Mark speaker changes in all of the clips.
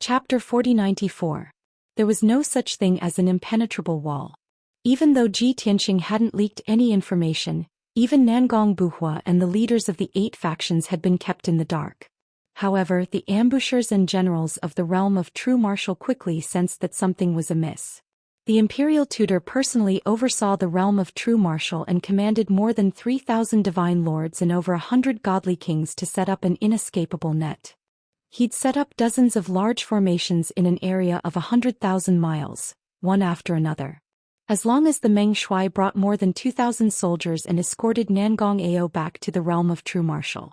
Speaker 1: Chapter 4094. There was no such thing as an impenetrable wall. Even though Ji Tianxing hadn't leaked any information, even Nangong Buhua and the leaders of the 8 factions had been kept in the dark. However, the ambushers and generals of the realm of true martial quickly sensed that something was amiss. The imperial tutor personally oversaw the realm of true martial and commanded more than 3,000 divine lords and over 100 godly kings to set up an inescapable net. He'd set up dozens of large formations in an area of 100,000 miles, one after another. As long as the Meng Shuai brought more than 2,000 soldiers and escorted Nangong Ao back to the realm of true martial.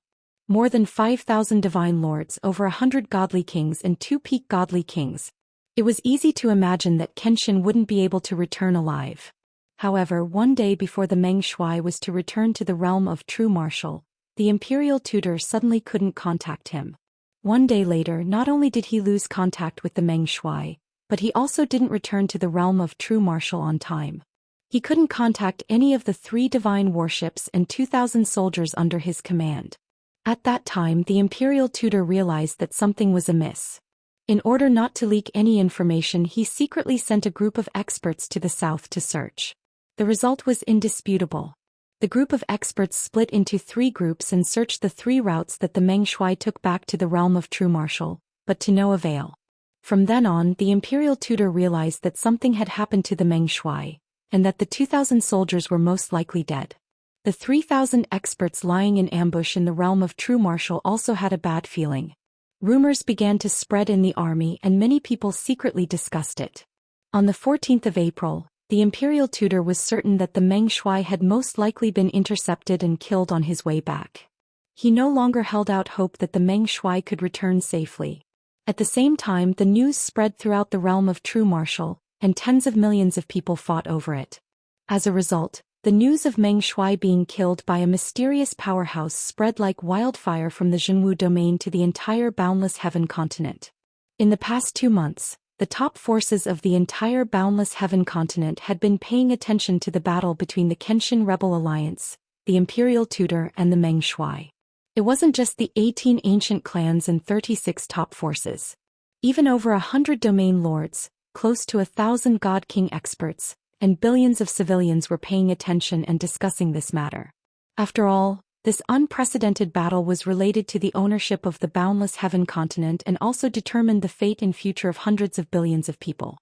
Speaker 1: More than 5,000 divine lords, over 100 godly kings and 2 peak godly kings. It was easy to imagine that Kenshin wouldn't be able to return alive. However, one day before the Meng Shuai was to return to the realm of true martial, the imperial tutor suddenly couldn't contact him. One day later, not only did he lose contact with the Meng Shuai, but he also didn't return to the realm of true martial on time. He couldn't contact any of the 3 divine warships and 2,000 soldiers under his command. At that time, the imperial tutor realized that something was amiss. In order not to leak any information, he secretly sent a group of experts to the south to search. The result was indisputable. The group of experts split into 3 groups and searched the 3 routes that the Meng Shuai took back to the realm of true martial, but to no avail. From then on, the imperial tutor realized that something had happened to the Meng Shuai, and that the 2,000 soldiers were most likely dead. The 3,000 experts lying in ambush in the realm of true martial also had a bad feeling. Rumors began to spread in the army and many people secretly discussed it. On the 14th of April, the imperial tutor was certain that the Meng Shuai had most likely been intercepted and killed on his way back. He no longer held out hope that the Meng Shuai could return safely. At the same time, the news spread throughout the realm of true martial, and tens of millions of people fought over it. As a result, the news of Meng Shuai being killed by a mysterious powerhouse spread like wildfire from the Zhenwu domain to the entire Boundless Heaven continent. In the past 2 months, the top forces of the entire Boundless Heaven continent had been paying attention to the battle between the Kenshin Rebel Alliance, the Imperial Tutor and the Meng Shuai. It wasn't just the 18 ancient clans and 36 top forces. Even over 100 domain lords, close to 1,000 God King experts, and billions of civilians were paying attention and discussing this matter. After all, this unprecedented battle was related to the ownership of the Boundless Heaven continent and also determined the fate and future of hundreds of billions of people.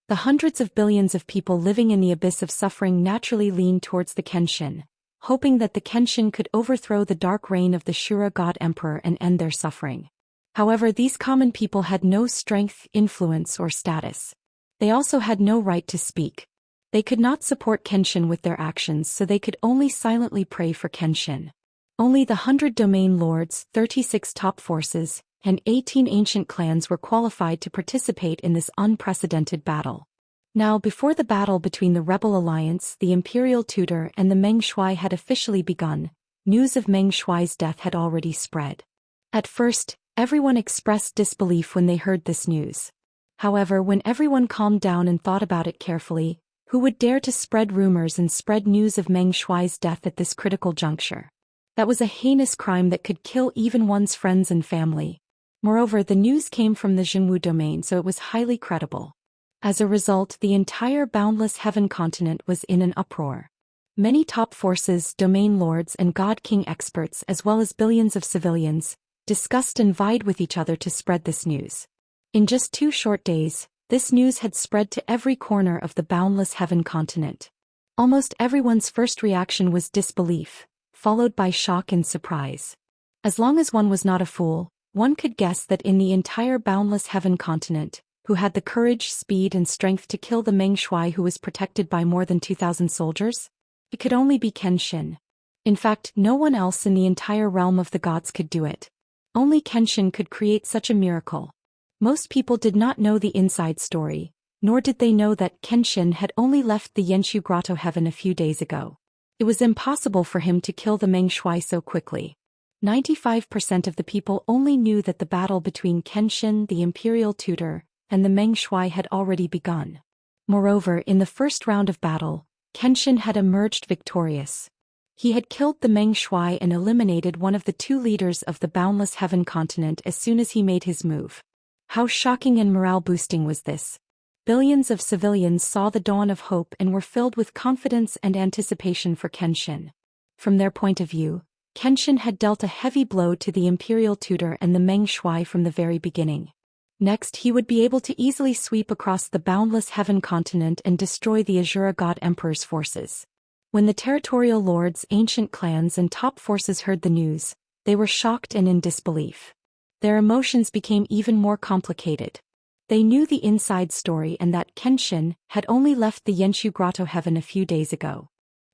Speaker 1: The hundreds of billions of people living in the abyss of suffering naturally leaned towards the Kenshin, hoping that the Kenshin could overthrow the dark reign of the Shura God Emperor and end their suffering. However, these common people had no strength, influence, or status. They also had no right to speak. They could not support Kenshin with their actions, so they could only silently pray for Kenshin. Only the 100 domain lords, 36 top forces, and 18 ancient clans were qualified to participate in this unprecedented battle. Now, before the battle between the Rebel Alliance, the Imperial Tutor and the Meng Shuai had officially begun, news of Meng Shuai's death had already spread. At first, everyone expressed disbelief when they heard this news. However, when everyone calmed down and thought about it carefully, who would dare to spread rumors and spread news of Meng Shuai's death at this critical juncture? That was a heinous crime that could kill even one's friends and family. Moreover, the news came from the Zhenwu domain, so it was highly credible. As a result, the entire Boundless Heaven continent was in an uproar. Many top forces, domain lords and God King experts as well as billions of civilians, discussed and vied with each other to spread this news. In just 2 short days, this news had spread to every corner of the Boundless Heaven continent. Almost everyone's first reaction was disbelief, followed by shock and surprise. As long as one was not a fool, one could guess that in the entire Boundless Heaven continent, who had the courage, speed and strength to kill the Meng Shuai who was protected by more than 2,000 soldiers? It could only be Kenshin. In fact, no one else in the entire realm of the gods could do it. Only Kenshin could create such a miracle. Most people did not know the inside story, nor did they know that Kenshin had only left the Yenshu Grotto Heaven a few days ago. It was impossible for him to kill the Meng Shuai so quickly. 95% of the people only knew that the battle between Kenshin, the Imperial Tutor, and the Meng Shuai had already begun. Moreover, in the first round of battle, Kenshin had emerged victorious. He had killed the Meng Shuai and eliminated one of the 2 leaders of the Boundless Heaven continent as soon as he made his move. How shocking and morale-boosting was this? Billions of civilians saw the dawn of hope and were filled with confidence and anticipation for Kenshin. From their point of view, Kenshin had dealt a heavy blow to the imperial tutor and the Meng Shuai from the very beginning. Next, he would be able to easily sweep across the boundless heaven continent and destroy the Azura God Emperor's forces. When the territorial lords, ancient clans and top forces heard the news, they were shocked and in disbelief. Their emotions became even more complicated. They knew the inside story and that Kenshin had only left the Yenshu Grotto heaven a few days ago.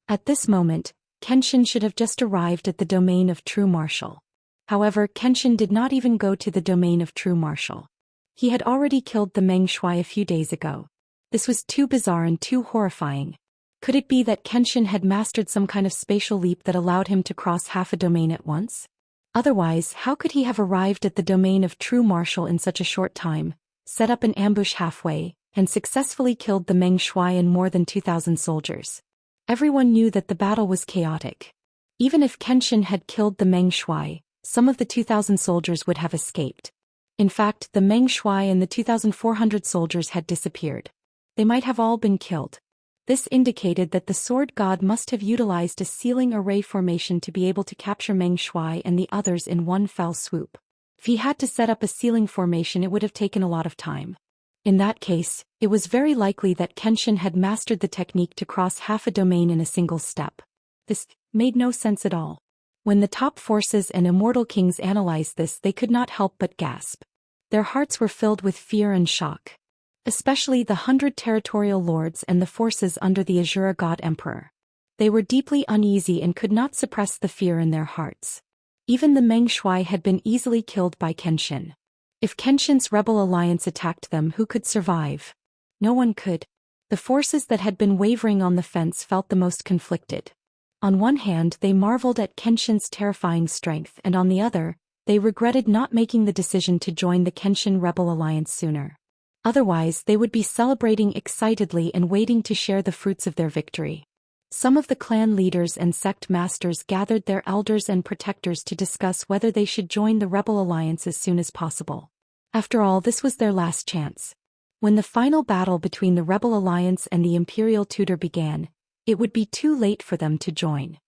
Speaker 1: At this moment, Kenshin should have just arrived at the domain of True Martial. However, Kenshin did not even go to the domain of True Martial. He had already killed the Meng Shuai a few days ago. This was too bizarre and too horrifying. Could it be that Kenshin had mastered some kind of spatial leap that allowed him to cross half a domain at once? Otherwise, how could he have arrived at the domain of True Martial in such a short time, set up an ambush halfway, and successfully killed the Meng Shuai and more than 2,000 soldiers? Everyone knew that the battle was chaotic. Even if Kenshin had killed the Meng Shuai, some of the 2,000 soldiers would have escaped. In fact, the Meng Shuai and the 2,400 soldiers had disappeared. They might have all been killed. This indicated that the sword god must have utilized a sealing array formation to be able to capture Meng Shuai and the others in one fell swoop. If he had to set up a sealing formation, it would have taken a lot of time. In that case, it was very likely that Kenshin had mastered the technique to cross half a domain in a single step. This made no sense at all. When the top forces and immortal kings analyzed this, they could not help but gasp. Their hearts were filled with fear and shock. Especially the 100 territorial lords and the forces under the Azura God Emperor. They were deeply uneasy and could not suppress the fear in their hearts. Even the Meng Shuai had been easily killed by Kenshin. If Kenshin's rebel alliance attacked them, who could survive? No one could. The forces that had been wavering on the fence felt the most conflicted. On one hand, they marveled at Kenshin's terrifying strength, and on the other, they regretted not making the decision to join the Kenshin rebel alliance sooner. Otherwise, they would be celebrating excitedly and waiting to share the fruits of their victory. Some of the clan leaders and sect masters gathered their elders and protectors to discuss whether they should join the rebel alliance as soon as possible. After all, this was their last chance. When the final battle between the rebel alliance and the imperial tutor began, it would be too late for them to join.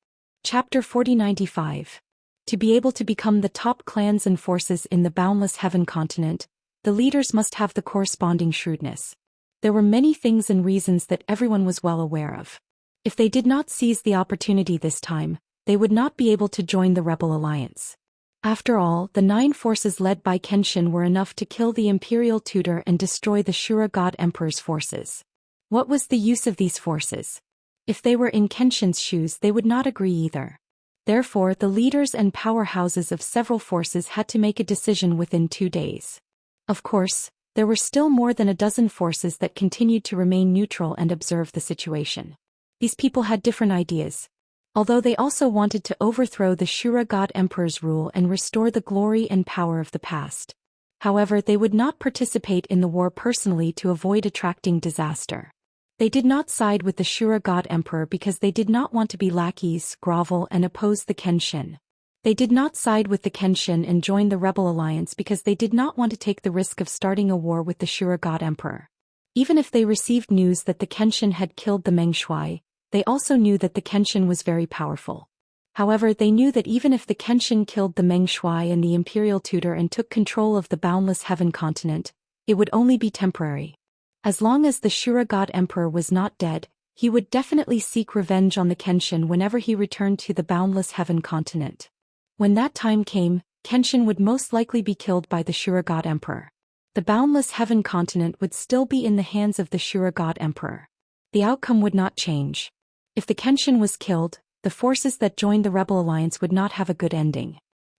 Speaker 1: Chapter 4095. To be able to become the top clans and forces in the boundless heaven continent, the leaders must have the corresponding shrewdness. There were many things and reasons that everyone was well aware of. If they did not seize the opportunity this time, they would not be able to join the rebel alliance. After all, the 9 forces led by Kenshin were enough to kill the imperial tutor and destroy the Shura God Emperor's forces. What was the use of these forces? If they were in Kenshin's shoes, they would not agree either. Therefore, the leaders and powerhouses of several forces had to make a decision within 2 days. Of course, there were still more than a dozen forces that continued to remain neutral and observe the situation. These people had different ideas. Although they also wanted to overthrow the Shura God Emperor's rule and restore the glory and power of the past. However, they would not participate in the war personally to avoid attracting disaster. They did not side with the Shura God Emperor because they did not want to be lackeys, grovel, and oppose the Kenshin. They did not side with the Kenshin and join the rebel alliance because they did not want to take the risk of starting a war with the Shura God Emperor. Even if they received news that the Kenshin had killed the Meng Shuai, they also knew that the Kenshin was very powerful. However, they knew that even if the Kenshin killed the Meng Shuai and the imperial tutor and took control of the boundless heaven continent, it would only be temporary. As long as the Shura God Emperor was not dead, he would definitely seek revenge on the Kenshin whenever he returned to the boundless heaven continent. When that time came, Kenshin would most likely be killed by the Shura God Emperor. The boundless heaven continent would still be in the hands of the Shura God Emperor. The outcome would not change. If the Kenshin was killed, the forces that joined the rebel alliance would not have a good ending.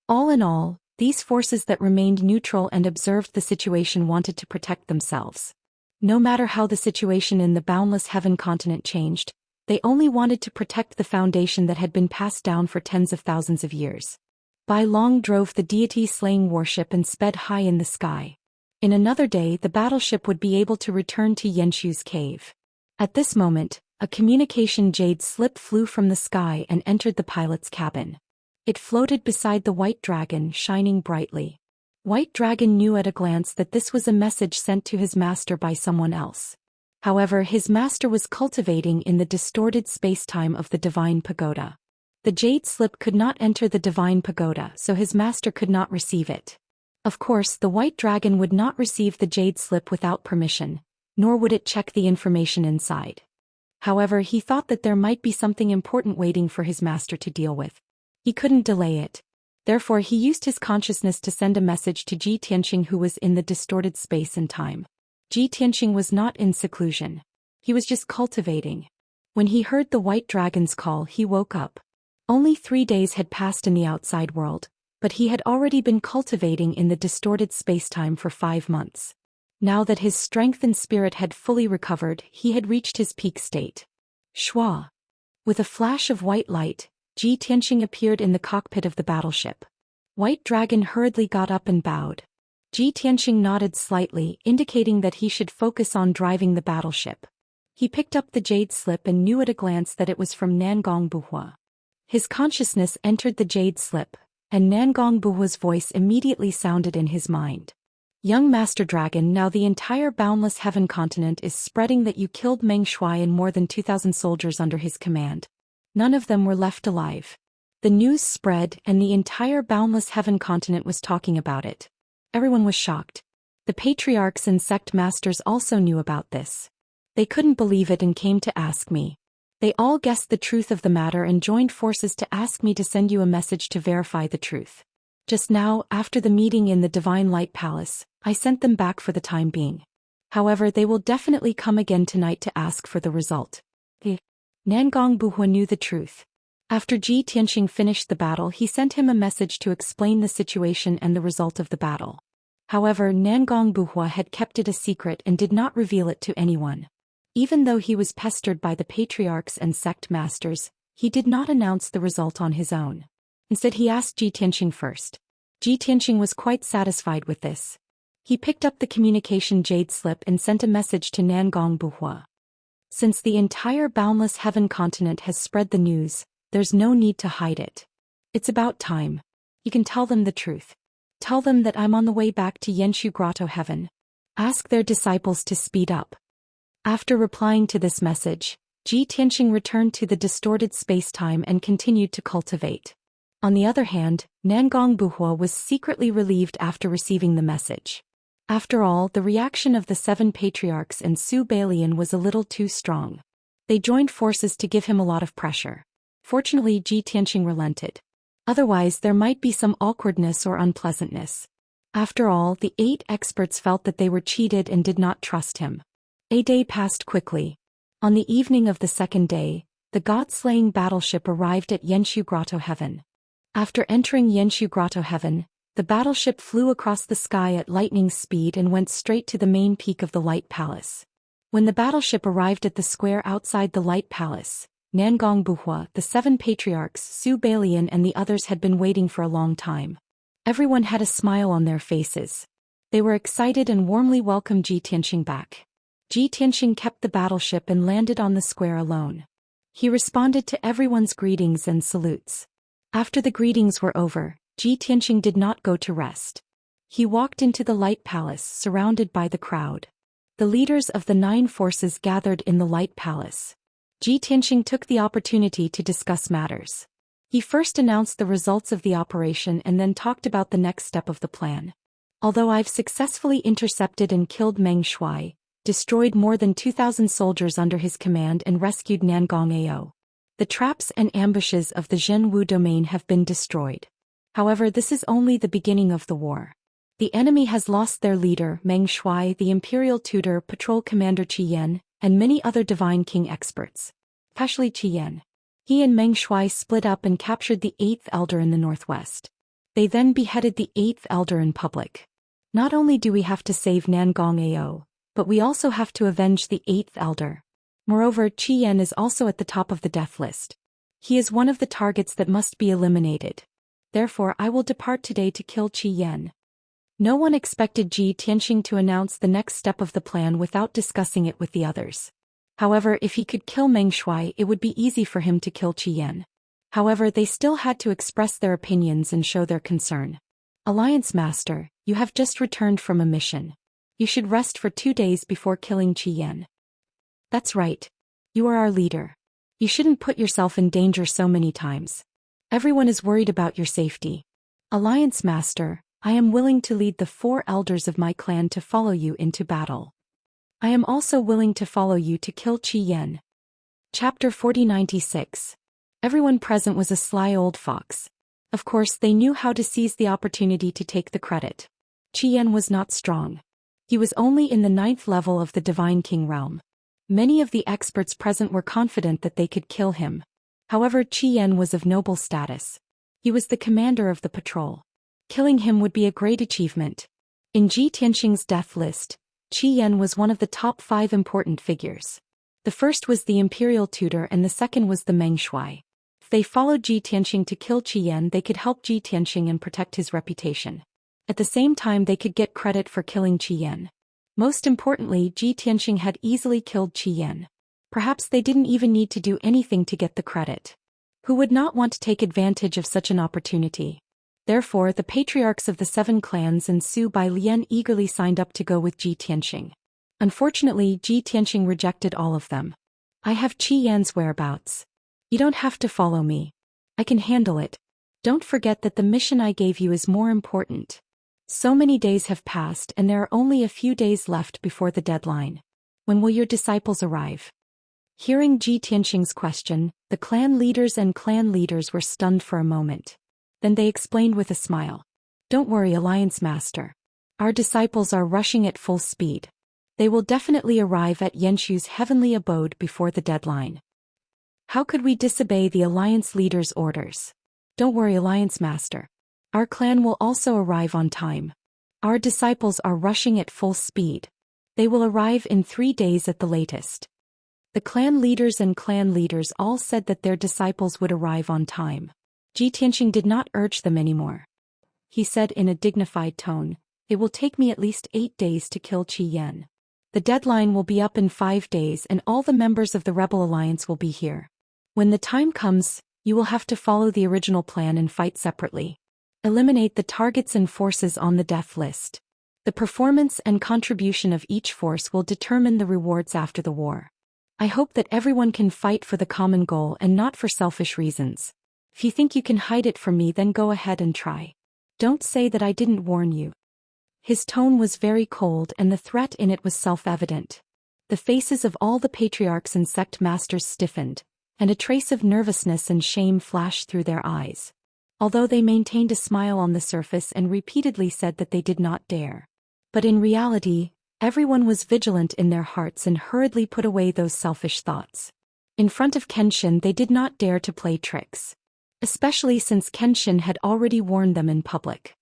Speaker 1: All in all, these forces that remained neutral and observed the situation wanted to protect themselves. No matter how the situation in the boundless heaven continent changed, they only wanted to protect the foundation that had been passed down for tens of thousands of years. Bai Long drove the deity-slaying warship and sped high in the sky. In another day, the battleship would be able to return to Yenshu's cave. At this moment, a communication jade slip flew from the sky and entered the pilot's cabin. It floated beside the white dragon, shining brightly. White Dragon knew at a glance that this was a message sent to his master by someone else. However, his master was cultivating in the distorted space-time of the Divine Pagoda. The Jade Slip could not enter the Divine Pagoda, so his master could not receive it. Of course, the White Dragon would not receive the Jade Slip without permission, nor would it check the information inside. However, he thought that there might be something important waiting for his master to deal with. He couldn't delay it. Therefore, he used his consciousness to send a message to Ji Tianxing, who was in the distorted space and time. Ji Tianxing was not in seclusion. He was just cultivating. When he heard the White Dragon's call, he woke up. Only 3 days had passed in the outside world, but he had already been cultivating in the distorted spacetime for 5 months. Now that his strength and spirit had fully recovered, he had reached his peak state. Shua. With a flash of white light, Ji Tianxing appeared in the cockpit of the battleship. White Dragon hurriedly got up and bowed. Ji Tianxing nodded slightly, indicating that he should focus on driving the battleship. He picked up the Jade Slip and knew at a glance that it was from Nangong Buhua. His consciousness entered the Jade Slip, and Nangong Buhua's voice immediately sounded in his mind. Young Master Dragon, now the entire boundless heaven continent is spreading that you killed Meng Shuai and more than 2,000 soldiers under his command. None of them were left alive. The news spread and the entire boundless heaven continent was talking about it. Everyone was shocked. The patriarchs and sect masters also knew about this. They couldn't believe it and came to ask me. They all guessed the truth of the matter and joined forces to ask me to send you a message to verify the truth. Just now, after the meeting in the Divine Light Palace, I sent them back for the time being. However, they will definitely come again tonight to ask for the result. Nangong Buhua knew the truth. After Ji Tianxing finished the battle, he sent him a message to explain the situation and the result of the battle. However, Nangong Buhua had kept it a secret and did not reveal it to anyone. Even though he was pestered by the patriarchs and sect masters, he did not announce the result on his own. Instead, he asked Ji Tianxing first. Ji Tianxing was quite satisfied with this. He picked up the communication Jade Slip and sent a message to Nangong Buhua. Since the entire boundless heaven continent has spread the news, there's no need to hide it. It's about time. You can tell them the truth. Tell them that I'm on the way back to Yenshu Grotto Heaven. Ask their disciples to speed up. After replying to this message, Ji Tianxing returned to the distorted space-time and continued to cultivate. On the other hand, Nangong Buhua was secretly relieved after receiving the message. After all, the reaction of the 7 patriarchs and Su Bailian was a little too strong. They joined forces to give him a lot of pressure. Fortunately, Ji Tianxing relented. Otherwise, there might be some awkwardness or unpleasantness. After all, the 8 experts felt that they were cheated and did not trust him. A day passed quickly. On the evening of the 2nd day, the god-slaying battleship arrived at Yenshu Grotto Heaven. After entering Yenshu Grotto Heaven, the battleship flew across the sky at lightning speed and went straight to the main peak of the Light Palace. When the battleship arrived at the square outside the Light Palace, Nangong Buhua, the 7 patriarchs, Su Bailian and the others had been waiting for a long time. Everyone had a smile on their faces. They were excited and warmly welcomed Ji Tianxing back. Ji Tianxing kept the battleship and landed on the square alone. He responded to everyone's greetings and salutes. After the greetings were over, Ji Tianxing did not go to rest. He walked into the Light Palace surrounded by the crowd. The leaders of the 9 forces gathered in the Light Palace. Ji Tianxing took the opportunity to discuss matters. He first announced the results of the operation and then talked about the next step of the plan. Although I've successfully intercepted and killed Meng Shuai, destroyed more than 2,000 soldiers under his command and rescued Nangong Ao. The traps and ambushes of the Zhenwu domain have been destroyed. However, this is only the beginning of the war. The enemy has lost their leader, Meng Shuai, the Imperial Tutor, Patrol Commander Qian, and many other Divine King experts. Especially Qian. He and Meng Shuai split up and captured the 8th Elder in the northwest. They then beheaded the 8th Elder in public. Not only do we have to save Nangong Ao, but we also have to avenge the 8th Elder. Moreover, Qian is also at the top of the death list. He is one of the targets that must be eliminated. Therefore, I will depart today to kill Qian. No one expected Ji Tianxing to announce the next step of the plan without discussing it with the others. However, if he could kill Meng Shuai, it would be easy for him to kill Qian. However, they still had to express their opinions and show their concern. Alliance Master, you have just returned from a mission. You should rest for 2 days before killing Qian. That's right. You are our leader. You shouldn't put yourself in danger so many times. Everyone is worried about your safety. Alliance Master, I am willing to lead the 4 elders of my clan to follow you into battle. I am also willing to follow you to kill Qian. Chapter 4096. Everyone present was a sly old fox. Of course, they knew how to seize the opportunity to take the credit. Qian was not strong. He was only in the 9th level of the Divine King realm. Many of the experts present were confident that they could kill him. However, Qian was of noble status. He was the commander of the patrol. Killing him would be a great achievement. In Ji Tianxing's death list, Qian was one of the top 5 important figures. The first was the imperial tutor and the second was the Meng Shuai. If they followed Ji Tianxing to kill Qian, they could help Ji Tianxing and protect his reputation. At the same time, they could get credit for killing Qian. Most importantly, Ji Tianxing had easily killed Qian. Perhaps they didn't even need to do anything to get the credit. Who would not want to take advantage of such an opportunity? Therefore, the patriarchs of the 7 clans and Su Bai Lian eagerly signed up to go with Ji Tianxing. Unfortunately, Ji Tianxing rejected all of them. I have Qian's whereabouts. You don't have to follow me. I can handle it. Don't forget that the mission I gave you is more important. So many days have passed and there are only a few days left before the deadline. When will your disciples arrive? Hearing Ji Tianxing's question, the clan leaders and clan leaders were stunned for a moment. Then they explained with a smile. Don't worry, Alliance Master. Our disciples are rushing at full speed. They will definitely arrive at Yenshu's heavenly abode before the deadline. How could we disobey the Alliance leader's orders? Don't worry, Alliance Master. Our clan will also arrive on time. Our disciples are rushing at full speed. They will arrive in 3 days at the latest. The clan leaders and clan leaders all said that their disciples would arrive on time. Ji Tianxing did not urge them anymore. He said in a dignified tone, "It will take me at least 8 days to kill Qian. The deadline will be up in 5 days and all the members of the Rebel Alliance will be here. When the time comes, you will have to follow the original plan and fight separately. Eliminate the targets and forces on the death list. The performance and contribution of each force will determine the rewards after the war. I hope that everyone can fight for the common goal and not for selfish reasons. If you think you can hide it from me, then go ahead and try. Don't say that I didn't warn you." His tone was very cold and the threat in it was self-evident. The faces of all the patriarchs and sect masters stiffened, and a trace of nervousness and shame flashed through their eyes. Although they maintained a smile on the surface and repeatedly said that they did not dare. But in reality, everyone was vigilant in their hearts and hurriedly put away those selfish thoughts. In front of Kenshin, they did not dare to play tricks. Especially since Kenshin had already warned them in public.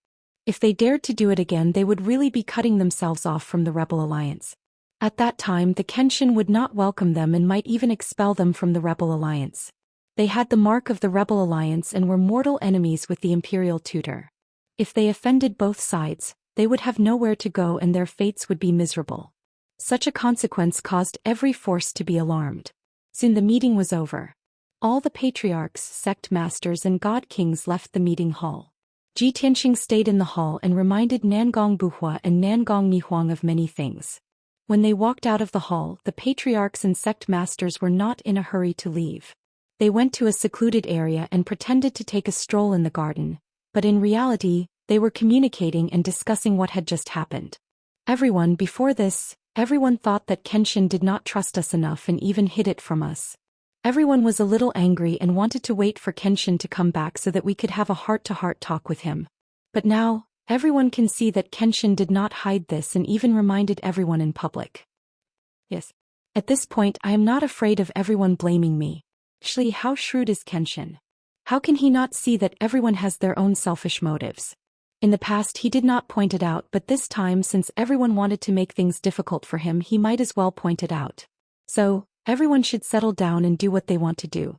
Speaker 1: If they dared to do it again, they would really be cutting themselves off from the Rebel Alliance. At that time, the Kenshin would not welcome them and might even expel them from the Rebel Alliance. They had the mark of the Rebel Alliance and were mortal enemies with the Imperial Tutor. If they offended both sides, they would have nowhere to go and their fates would be miserable. Such a consequence caused every force to be alarmed. Soon the meeting was over. All the patriarchs, sect masters and god kings left the meeting hall. Ji Tianxing stayed in the hall and reminded Nangong Buhua and Nangong Nihuang of many things. When they walked out of the hall, the patriarchs and sect masters were not in a hurry to leave. They went to a secluded area and pretended to take a stroll in the garden, but in reality, they were communicating and discussing what had just happened. Before this, everyone thought that Kenshin did not trust us enough and even hid it from us. Everyone was a little angry and wanted to wait for Kenshin to come back so that we could have a heart-to-heart talk with him. But now, everyone can see that Kenshin did not hide this and even reminded everyone in public. Yes. At this point, I am not afraid of everyone blaming me. Actually, how shrewd is Kenshin? How can he not see that everyone has their own selfish motives? In the past he did not point it out, but this time, since everyone wanted to make things difficult for him, he might as well point it out. So, everyone should settle down and do what they want to do.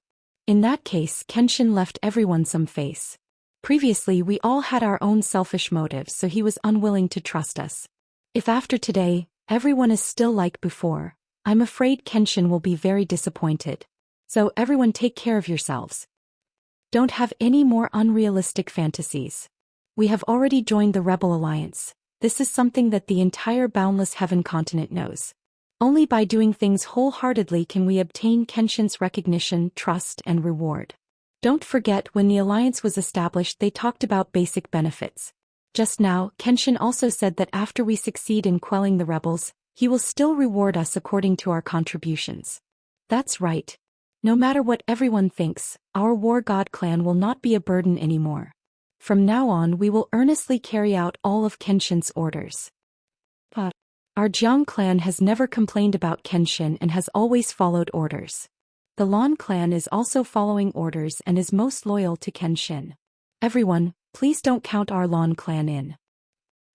Speaker 1: In that case, Kenshin left everyone some face. Previously we all had our own selfish motives, so he was unwilling to trust us. If after today, everyone is still like before, I'm afraid Kenshin will be very disappointed. So everyone take care of yourselves. Don't have any more unrealistic fantasies. We have already joined the Rebel Alliance. This is something that the entire Boundless Heaven continent knows. Only by doing things wholeheartedly can we obtain Kenshin's recognition, trust, and reward. Don't forget, when the alliance was established they talked about basic benefits. Just now, Kenshin also said that after we succeed in quelling the rebels, he will still reward us according to our contributions. That's right. No matter what everyone thinks, our War God clan will not be a burden anymore. From now on we will earnestly carry out all of Kenshin's orders. Our Jiang clan has never complained about Kenshin and has always followed orders. The Lan clan is also following orders and is most loyal to Kenshin. Everyone, please don't count our Lan clan in.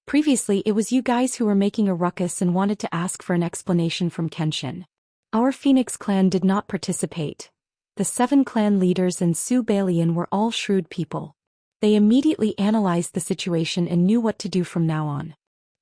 Speaker 1: Previously it was you guys who were making a ruckus and wanted to ask for an explanation from Kenshin. Our Phoenix clan did not participate. The 7 clan leaders and Su Balian were all shrewd people. They immediately analyzed the situation and knew what to do from now on.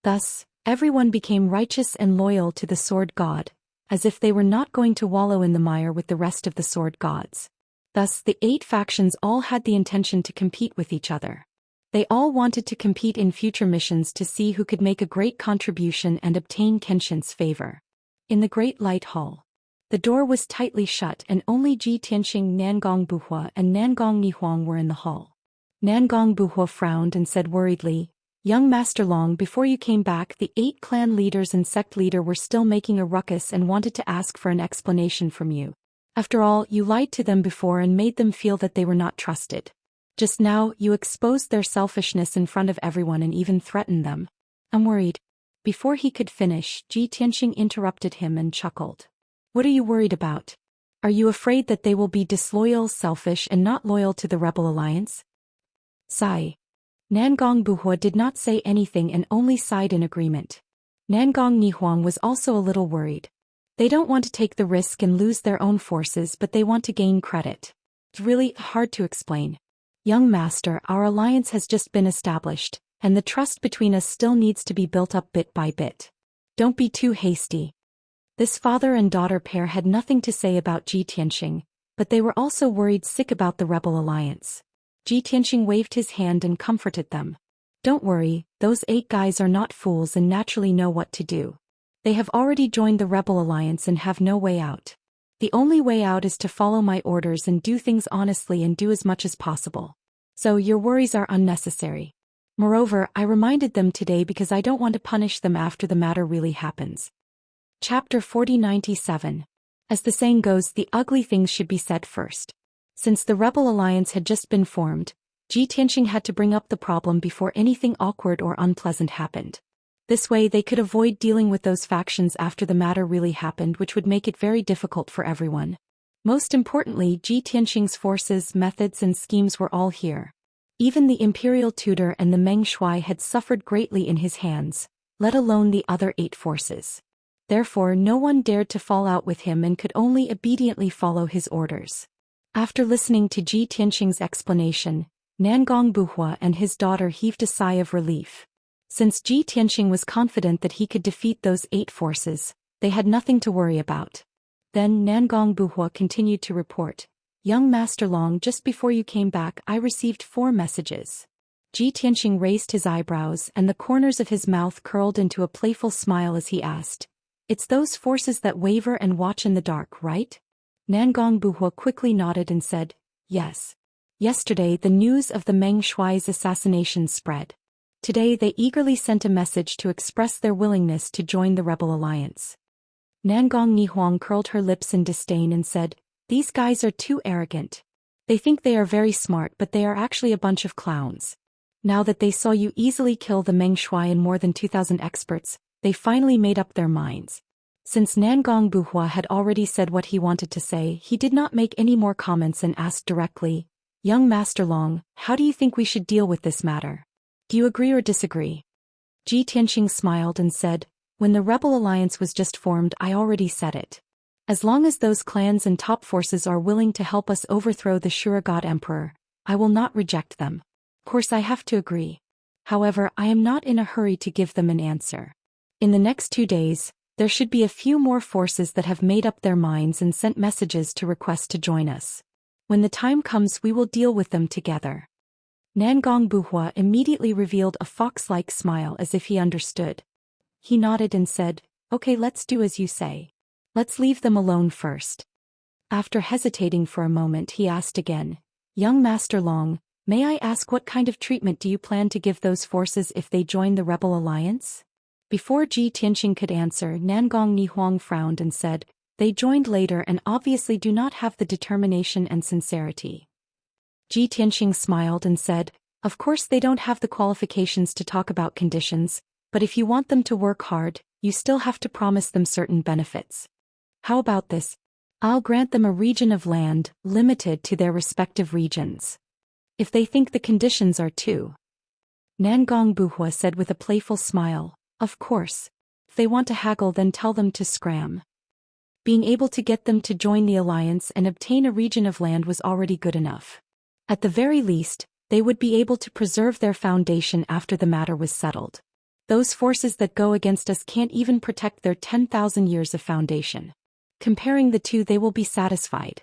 Speaker 1: Thus, everyone became righteous and loyal to the Sword God, as if they were not going to wallow in the mire with the rest of the Sword Gods. Thus the 8 factions all had the intention to compete with each other. They all wanted to compete in future missions to see who could make a great contribution and obtain Kenshin's favor. In the Great Light Hall, the door was tightly shut and only Ji Tianxing, Nangong Buhua and Nangong Nihuang were in the hall. Nangong Buhua frowned and said worriedly, "Young Master Long, before you came back the 8 clan leaders and sect leader were still making a ruckus and wanted to ask for an explanation from you. After all, you lied to them before and made them feel that they were not trusted. Just now, you exposed their selfishness in front of everyone and even threatened them. I'm worried." Before he could finish, Ji Tianxing interrupted him and chuckled. "What are you worried about? Are you afraid that they will be disloyal, selfish and not loyal to the Rebel Alliance?" Sigh. Nangong Buhua did not say anything and only sighed in agreement. Nangong Nihuang was also a little worried. They don't want to take the risk and lose their own forces, but they want to gain credit. It's really hard to explain. Young Master, our alliance has just been established, and the trust between us still needs to be built up bit by bit. Don't be too hasty. This father and daughter pair had nothing to say about Ji Tianxing, but they were also worried sick about the Rebel Alliance. Ji Tianxing waved his hand and comforted them. Don't worry, those 8 guys are not fools and naturally know what to do. They have already joined the Rebel Alliance and have no way out. The only way out is to follow my orders and do things honestly and do as much as possible. So your worries are unnecessary. Moreover, I reminded them today because I don't want to punish them after the matter really happens. Chapter 4097. As the saying goes, the ugly things should be said first. Since the Rebel Alliance had just been formed, Ji Tianxing had to bring up the problem before anything awkward or unpleasant happened. This way they could avoid dealing with those factions after the matter really happened, which would make it very difficult for everyone. Most importantly, Ji Tianxing's forces, methods and schemes were all here. Even the Imperial Tutor and the Meng Shuai had suffered greatly in his hands, let alone the other 8 forces. Therefore no one dared to fall out with him and could only obediently follow his orders. After listening to Ji Tianxing's explanation, Nangong Buhua and his daughter heaved a sigh of relief. Since Ji Tianxing was confident that he could defeat those 8 forces, they had nothing to worry about. Then Nangong Buhua continued to report, "Young Master Long, just before you came back I received 4 messages." Ji Tianxing raised his eyebrows and the corners of his mouth curled into a playful smile as he asked, "It's those forces that waver and watch in the dark, right?" Nangong Buhua quickly nodded and said, "Yes. Yesterday the news of the Meng Shuai's assassination spread. Today they eagerly sent a message to express their willingness to join the Rebel Alliance." Nangong Nihuang curled her lips in disdain and said, "These guys are too arrogant. They think they are very smart, but they are actually a bunch of clowns. Now that they saw you easily kill the Meng Shuai and more than 2,000 experts, they finally made up their minds." Since Nangong Buhua had already said what he wanted to say, he did not make any more comments and asked directly, "Young Master Long, how do you think we should deal with this matter? Do you agree or disagree?" Ji Tianxing smiled and said, "When the Rebel Alliance was just formed I already said it. As long as those clans and top forces are willing to help us overthrow the Shura God Emperor, I will not reject them. Of course I have to agree. However, I am not in a hurry to give them an answer. In the next 2 days, there should be a few more forces that have made up their minds and sent messages to request to join us. When the time comes we will deal with them together." Nangong Buhua immediately revealed a fox-like smile as if he understood. He nodded and said, "Okay, let's do as you say. Let's leave them alone first." After hesitating for a moment, he asked again, "Young Master Long, may I ask what kind of treatment do you plan to give those forces if they join the rebel alliance?" Before Ji Tianqing could answer, Nangong Nihuang frowned and said, "They joined later and obviously do not have the determination and sincerity." Ji Tianqing smiled and said, "Of course they don't have the qualifications to talk about conditions, but if you want them to work hard, you still have to promise them certain benefits. How about this? I'll grant them a region of land, limited to their respective regions. If they think the conditions are too." Nangong Buhua said with a playful smile, "Of course. If they want to haggle, then tell them to scram." Being able to get them to join the alliance and obtain a region of land was already good enough. At the very least, they would be able to preserve their foundation after the matter was settled. Those forces that go against us can't even protect their 10,000 years of foundation. Comparing the two, they will be satisfied.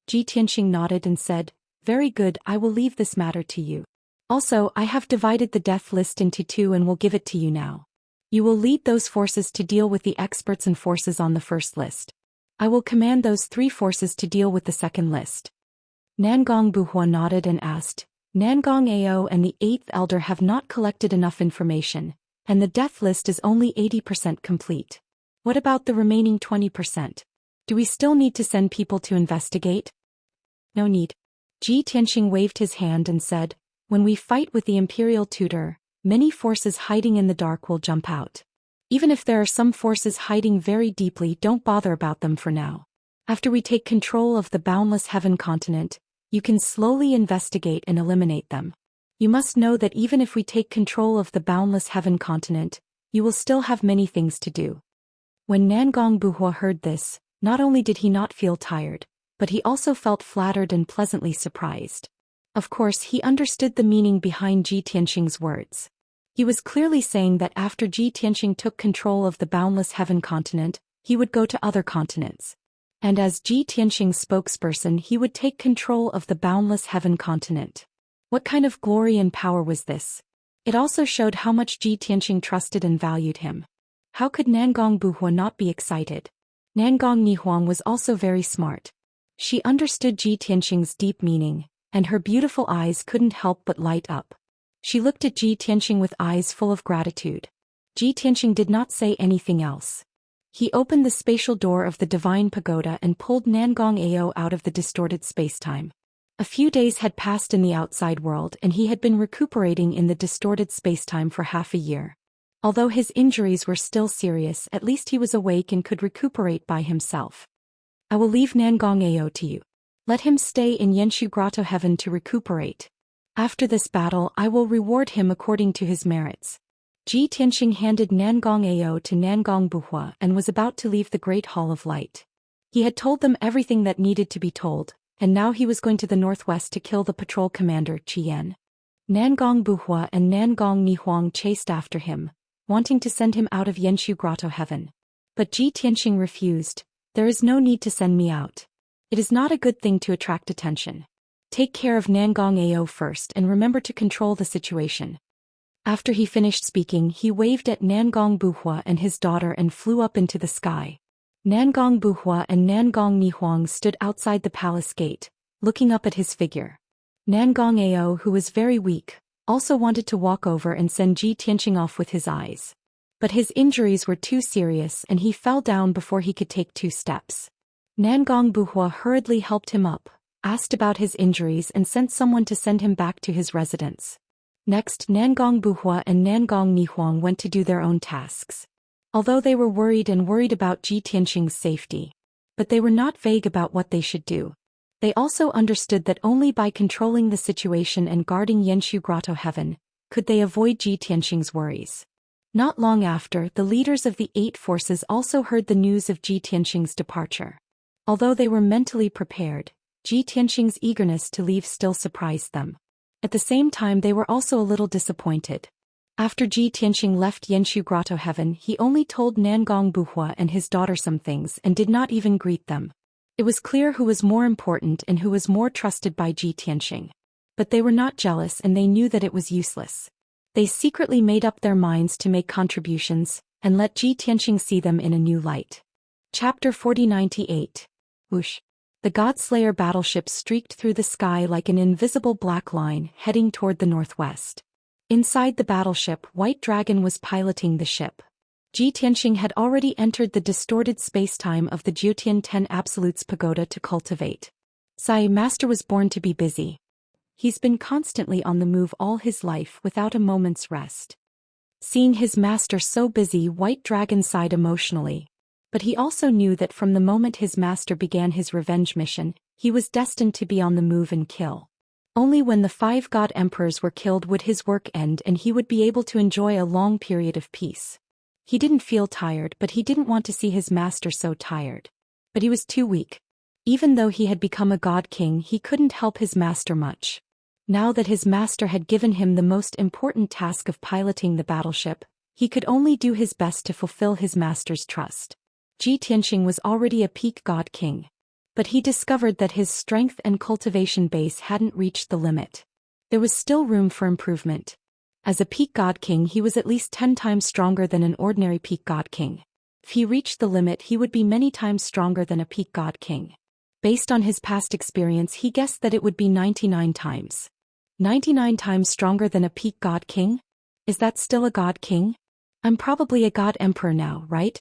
Speaker 1: Ji Tianqing nodded and said, "Very good, I will leave this matter to you. Also, I have divided the death list into two and will give it to you now. You will lead those forces to deal with the experts and forces on the first list. I will command those 3 forces to deal with the second list." Nangong Buhua nodded and asked, "Nangong Ao and the 8th Elder have not collected enough information, and the death list is only 80% complete. What about the remaining 20%? Do we still need to send people to investigate?" "No need." Ji Tianqing waved his hand and said, "When we fight with the Imperial Tutor, many forces hiding in the dark will jump out. Even if there are some forces hiding very deeply, don't bother about them for now. After we take control of the Boundless Heaven continent, you can slowly investigate and eliminate them. You must know that even if we take control of the Boundless Heaven continent, you will still have many things to do." When Nangong Buhua heard this, not only did he not feel tired, but he also felt flattered and pleasantly surprised. Of course, he understood the meaning behind Ji Tianqing's words. He was clearly saying that after Ji Tianqing took control of the Boundless Heaven continent, he would go to other continents. And as Ji Tianqing's spokesperson, he would take control of the Boundless Heaven continent. What kind of glory and power was this? It also showed how much Ji Tianqing trusted and valued him. How could Nangong Buhua not be excited? Nangong Nihuang was also very smart. She understood Ji Tianqing's deep meaning, and her beautiful eyes couldn't help but light up. She looked at Ji Tianqing with eyes full of gratitude. Ji Tianqing did not say anything else. He opened the spatial door of the Divine Pagoda and pulled Nangong Ao out of the distorted spacetime. A few days had passed in the outside world and he had been recuperating in the distorted spacetime for half a year. Although his injuries were still serious, at least he was awake and could recuperate by himself. "I will leave Nangong Ao to you. Let him stay in Yenshu Grotto Heaven to recuperate. After this battle, I will reward him according to his merits." Ji Tianqing handed Nangong Ao to Nangong Buhua and was about to leave the Great Hall of Light. He had told them everything that needed to be told, and now he was going to the northwest to kill the patrol commander, Qian. Nangong Buhua and Nangong Nihuang chased after him, wanting to send him out of Yenshu Grotto Heaven. But Ji Tianqing refused. "There is no need to send me out. It is not a good thing to attract attention. Take care of Nangong Ao first and remember to control the situation." After he finished speaking, he waved at Nangong Buhua and his daughter and flew up into the sky. Nangong Buhua and Nangong Nihuang stood outside the palace gate, looking up at his figure. Nangong Ao, who was very weak, also wanted to walk over and send Ji Tianqing off with his eyes. But his injuries were too serious and he fell down before he could take 2 steps. Nangong Buhua hurriedly helped him up, asked about his injuries and sent someone to send him back to his residence. Next, Nangong Buhua and Nangong Nihuang went to do their own tasks. Although they were worried about Ji Tianqing's safety, but they were not vague about what they should do. They also understood that only by controlling the situation and guarding Yenshu Grotto Heaven could they avoid Ji Tianqing's worries. Not long after, the leaders of the 8 forces also heard the news of Ji Tianqing's departure. Although they were mentally prepared, Ji Tianqing's eagerness to leave still surprised them. At the same time, they were also a little disappointed. After Ji Tianqing left Yenshu Grotto Heaven, he only told Nangong Buhua and his daughter some things and did not even greet them. It was clear who was more important and who was more trusted by Ji Tianqing. But they were not jealous and they knew that it was useless. They secretly made up their minds to make contributions, and let Ji Tianqing see them in a new light. Chapter 4098. Whoosh. The Godslayer battleship streaked through the sky like an invisible black line, heading toward the northwest. Inside the battleship, White Dragon was piloting the ship. Ji Tianqing had already entered the distorted spacetime of the Jiutian 10 Absolutes Pagoda to cultivate. Sai Master was born to be busy. He's been constantly on the move all his life without a moment's rest. Seeing his master so busy, White Dragon sighed emotionally. But he also knew that from the moment his master began his revenge mission, he was destined to be on the move and kill. Only when the 5 god emperors were killed would his work end and he would be able to enjoy a long period of peace. He didn't feel tired, but he didn't want to see his master so tired. But he was too weak. Even though he had become a god king, he couldn't help his master much. Now that his master had given him the most important task of piloting the battleship, he could only do his best to fulfill his master's trust. Ji Tianqing was already a peak god king. But he discovered that his strength and cultivation base hadn't reached the limit. There was still room for improvement. As a peak god king, he was at least 10 times stronger than an ordinary peak god king. If he reached the limit, he would be many times stronger than a peak god king. Based on his past experience, he guessed that it would be 99 times. 99 times stronger than a peak god king? Is that still a god king? I'm probably a god emperor now, right?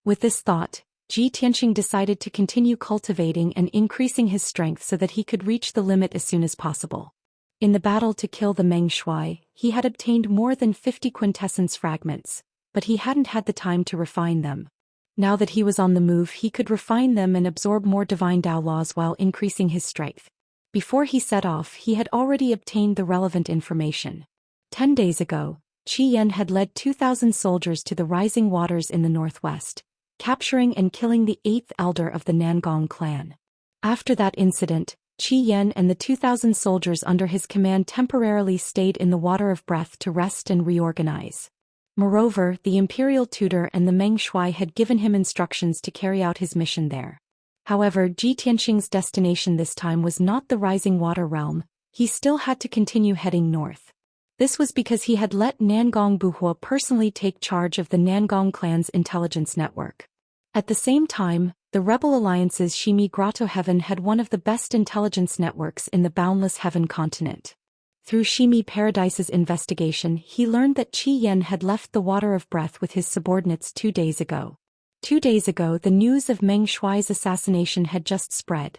Speaker 1: With this thought, Ji Tianqing decided to continue cultivating and increasing his strength so that he could reach the limit as soon as possible. In the battle to kill the Meng Shuai, he had obtained more than 50 quintessence fragments, but he hadn't had the time to refine them. Now that he was on the move, he could refine them and absorb more divine Dao laws while increasing his strength. Before he set off, he had already obtained the relevant information. 10 days ago, Qi Yan had led 2,000 soldiers to the rising waters in the northwest, capturing and killing the 8th elder of the Nangong clan. After that incident, Qi Yan and the 2,000 soldiers under his command temporarily stayed in the Water of Breath to rest and reorganize. Moreover, the imperial tutor and the Meng Shuai had given him instructions to carry out his mission there. However, Ji Tianqing's destination this time was not the rising water realm. He still had to continue heading north. This was because he had let Nangong Buhua personally take charge of the Nangong clan's intelligence network. At the same time, the rebel alliance's Shimi Grotto Heaven had one of the best intelligence networks in the Boundless Heaven continent. Through Shimi Paradise's investigation, he learned that Qi Yan had left the Water of Breath with his subordinates 2 days ago. 2 days ago, the news of Meng Shuai's assassination had just spread.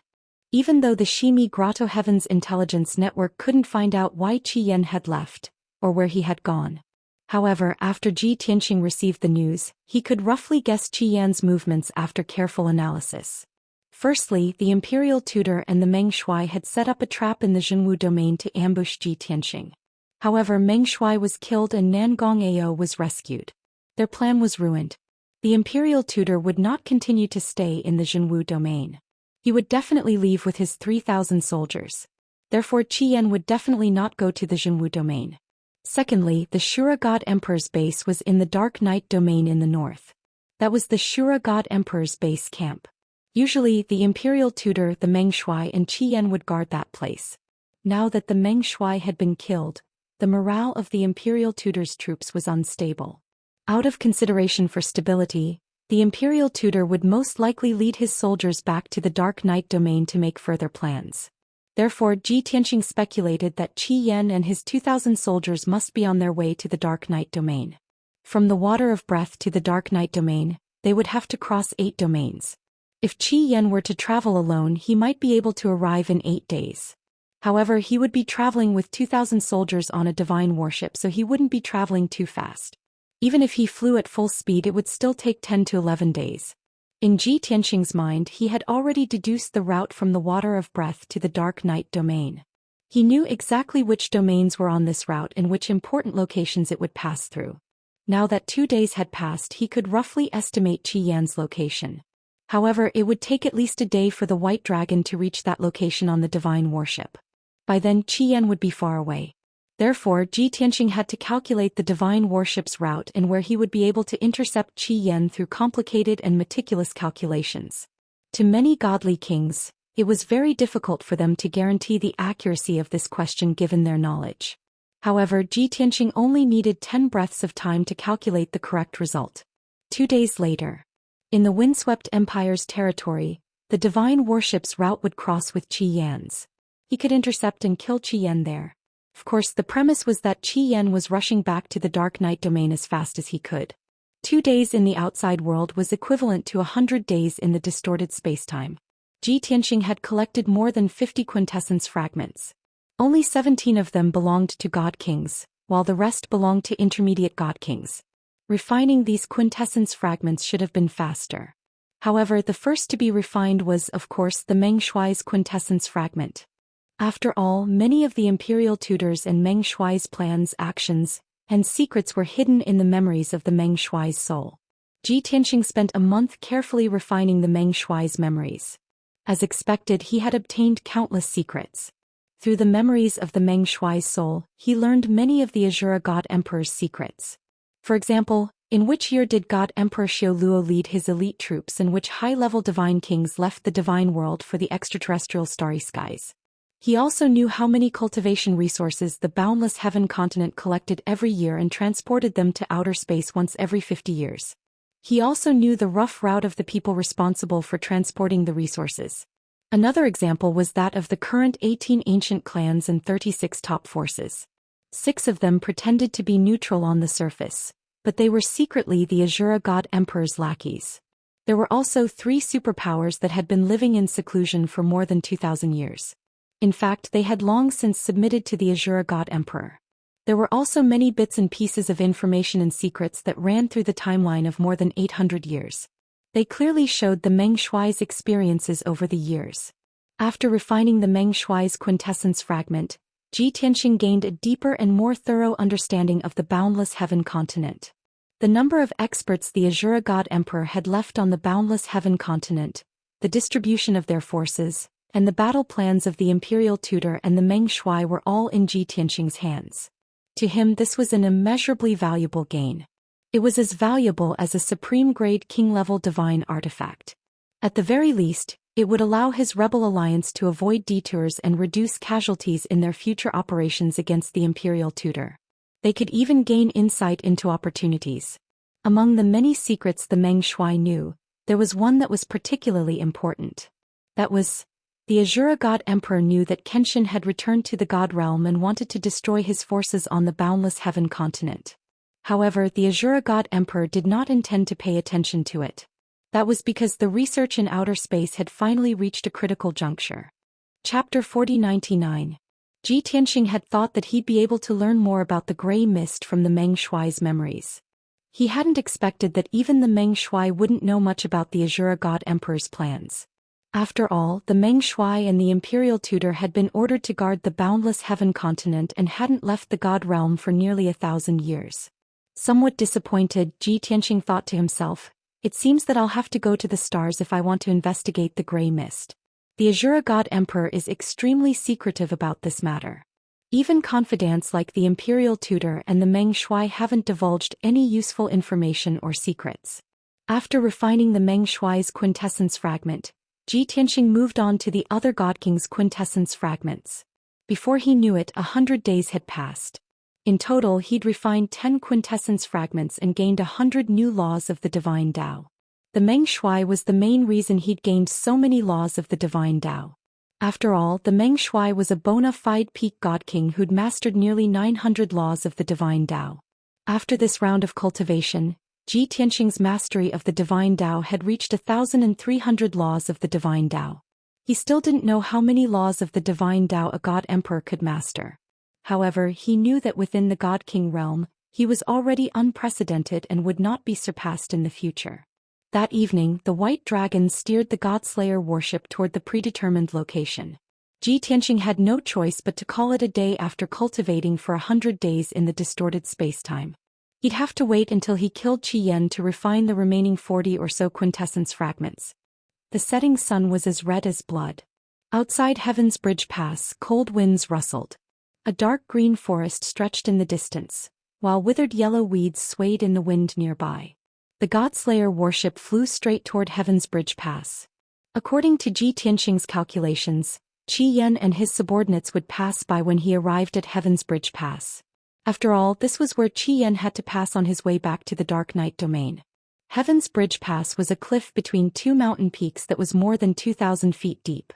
Speaker 1: Even though the Shimi Grotto Heaven's intelligence network couldn't find out why Qi Yan had left, or where he had gone. However, after Ji Tianqing received the news, he could roughly guess Qi Yan's movements after careful analysis. Firstly, the imperial tutor and the Meng Shuai had set up a trap in the Zhenwu domain to ambush Ji Tianqing. However, Meng Shuai was killed and Nangong Ao was rescued. Their plan was ruined. The imperial tutor would not continue to stay in the Zhenwu domain. He would definitely leave with his 3,000 soldiers. Therefore, Qi Yan would definitely not go to the Zhenwu domain. Secondly, the Shura God Emperor's base was in the Dark Night domain in the north. That was the Shura God Emperor's base camp. Usually, the imperial tutor, the Meng Shuai and Qi Yan would guard that place. Now that the Meng Shuai had been killed, the morale of the imperial tutor's troops was unstable. Out of consideration for stability, the imperial tutor would most likely lead his soldiers back to the Dark Night domain to make further plans. Therefore, Ji Tianqing speculated that Qi Yan and his 2,000 soldiers must be on their way to the Dark Night domain. From the Water of Breath to the Dark Night domain, they would have to cross 8 domains. If Qi Yan were to travel alone, he might be able to arrive in 8 days. However, he would be traveling with 2,000 soldiers on a divine warship, so he wouldn't be traveling too fast. Even if he flew at full speed, it would still take 10 to 11 days. In Ji Tianqing's mind, he had already deduced the route from the Water of Breath to the Dark Night domain. He knew exactly which domains were on this route and which important locations it would pass through. Now that 2 days had passed, he could roughly estimate Qi Yan's location. However, it would take at least a day for the White Dragon to reach that location on the divine warship. By then, Qi Yan would be far away. Therefore, Ji Tianqing had to calculate the divine warship's route and where he would be able to intercept Qi Yan through complicated and meticulous calculations. To many godly kings, It was very difficult for them to guarantee the accuracy of this question given their knowledge. However, Ji Tianqing only needed 10 breaths of time to calculate the correct result. 2 days later, in the windswept empire's territory, the divine warship's route would cross with Qi Yan's. He could intercept and kill Qi Yan there. Of course, the premise was that Qi Yan was rushing back to the Dark Night domain as fast as he could. 2 days in the outside world was equivalent to 100 days in the distorted spacetime. Ji Tianqing had collected more than 50 quintessence fragments. Only 17 of them belonged to God Kings, while the rest belonged to intermediate God Kings. Refining these quintessence fragments should have been faster. However, the first to be refined was, of course, the Meng Shuai's quintessence fragment. After all, many of the imperial tutors and Meng Shuai's plans, actions, and secrets were hidden in the memories of the Meng Shuai's soul. Ji Tianqing spent a month carefully refining the Meng Shuai's memories. As expected, he had obtained countless secrets. Through the memories of the Meng Shuai's soul, he learned many of the Azura God Emperor's secrets. For example, in which year did God Emperor Xiao Luo lead his elite troops and which high-level divine kings left the divine world for the extraterrestrial starry skies? He also knew how many cultivation resources the boundless heaven continent collected every year and transported them to outer space once every 50 years. He also knew the rough route of the people responsible for transporting the resources. Another example was that of the current 18 ancient clans and 36 top forces. 6 of them pretended to be neutral on the surface, but they were secretly the Azura God Emperor's lackeys. There were also 3 superpowers that had been living in seclusion for more than 2,000 years. In fact, they had long since submitted to the Azura God Emperor. There were also many bits and pieces of information and secrets that ran through the timeline of more than 800 years. They clearly showed the Meng Shuai's experiences over the years. After refining the Meng Shuai's quintessence fragment, Ji Tianqing gained a deeper and more thorough understanding of the boundless heaven continent. The number of experts the Azura God Emperor had left on the boundless heaven continent, the distribution of their forces, and the battle plans of the imperial tutor and the Meng Shuai were all in Ji Tianqing's hands. To him, this was an immeasurably valuable gain. It was as valuable as a supreme-grade king-level divine artifact. At the very least, it would allow his rebel alliance to avoid detours and reduce casualties in their future operations against the imperial tutor. They could even gain insight into opportunities. Among the many secrets the Meng Shuai knew, there was one that was particularly important. That was, the Azura God Emperor knew that Kenshin had returned to the God realm and wanted to destroy his forces on the boundless heaven continent. However, the Azura God Emperor did not intend to pay attention to it. That was because the research in outer space had finally reached a critical juncture. Chapter 4099. Ji Tianqing had thought that he'd be able to learn more about the gray mist from the Meng Shuai's memories. He hadn't expected that even the Meng Shuai wouldn't know much about the Azura God Emperor's plans. After all, the Meng Shuai and the imperial tutor had been ordered to guard the boundless heaven continent and hadn't left the God realm for nearly 1,000 years. Somewhat disappointed, Ji Tianqing thought to himself, it seems that I'll have to go to the stars if I want to investigate the gray mist. The Azura God Emperor is extremely secretive about this matter. Even confidants like the imperial tutor and the Meng Shuai haven't divulged any useful information or secrets. After refining the Meng Shuai's quintessence fragment, Ji Tianqing moved on to the other God King's quintessence fragments. Before he knew it, 100 days had passed. In total, he'd refined 10 quintessence fragments and gained 100 new laws of the divine Tao. The Meng Shuai was the main reason he'd gained so many laws of the divine Tao. After all, the Meng Shuai was a bona fide peak God King who'd mastered nearly 900 laws of the divine Tao. After this round of cultivation, Ji Tianqing's mastery of the divine Tao had reached 1,300 laws of the divine Tao. He still didn't know how many laws of the divine Tao a God Emperor could master. However, he knew that within the God King realm, he was already unprecedented and would not be surpassed in the future. That evening, the White Dragon steered the Godslayer warship toward the predetermined location. Ji Tianqing had no choice but to call it a day after cultivating for 100 days in the distorted spacetime. He'd have to wait until he killed Qi Yan to refine the remaining 40 or so quintessence fragments. The setting sun was as red as blood. Outside Heaven's Bridge Pass, cold winds rustled. A dark green forest stretched in the distance, while withered yellow weeds swayed in the wind nearby. The Godslayer warship flew straight toward Heaven's Bridge Pass. According to Ji Tianxing's calculations, Qi Yan and his subordinates would pass by when he arrived at Heaven's Bridge Pass. After all, this was where Qi Yan had to pass on his way back to the Dark Night Domain. Heaven's Bridge Pass was a cliff between two mountain peaks that was more than 2,000 feet deep.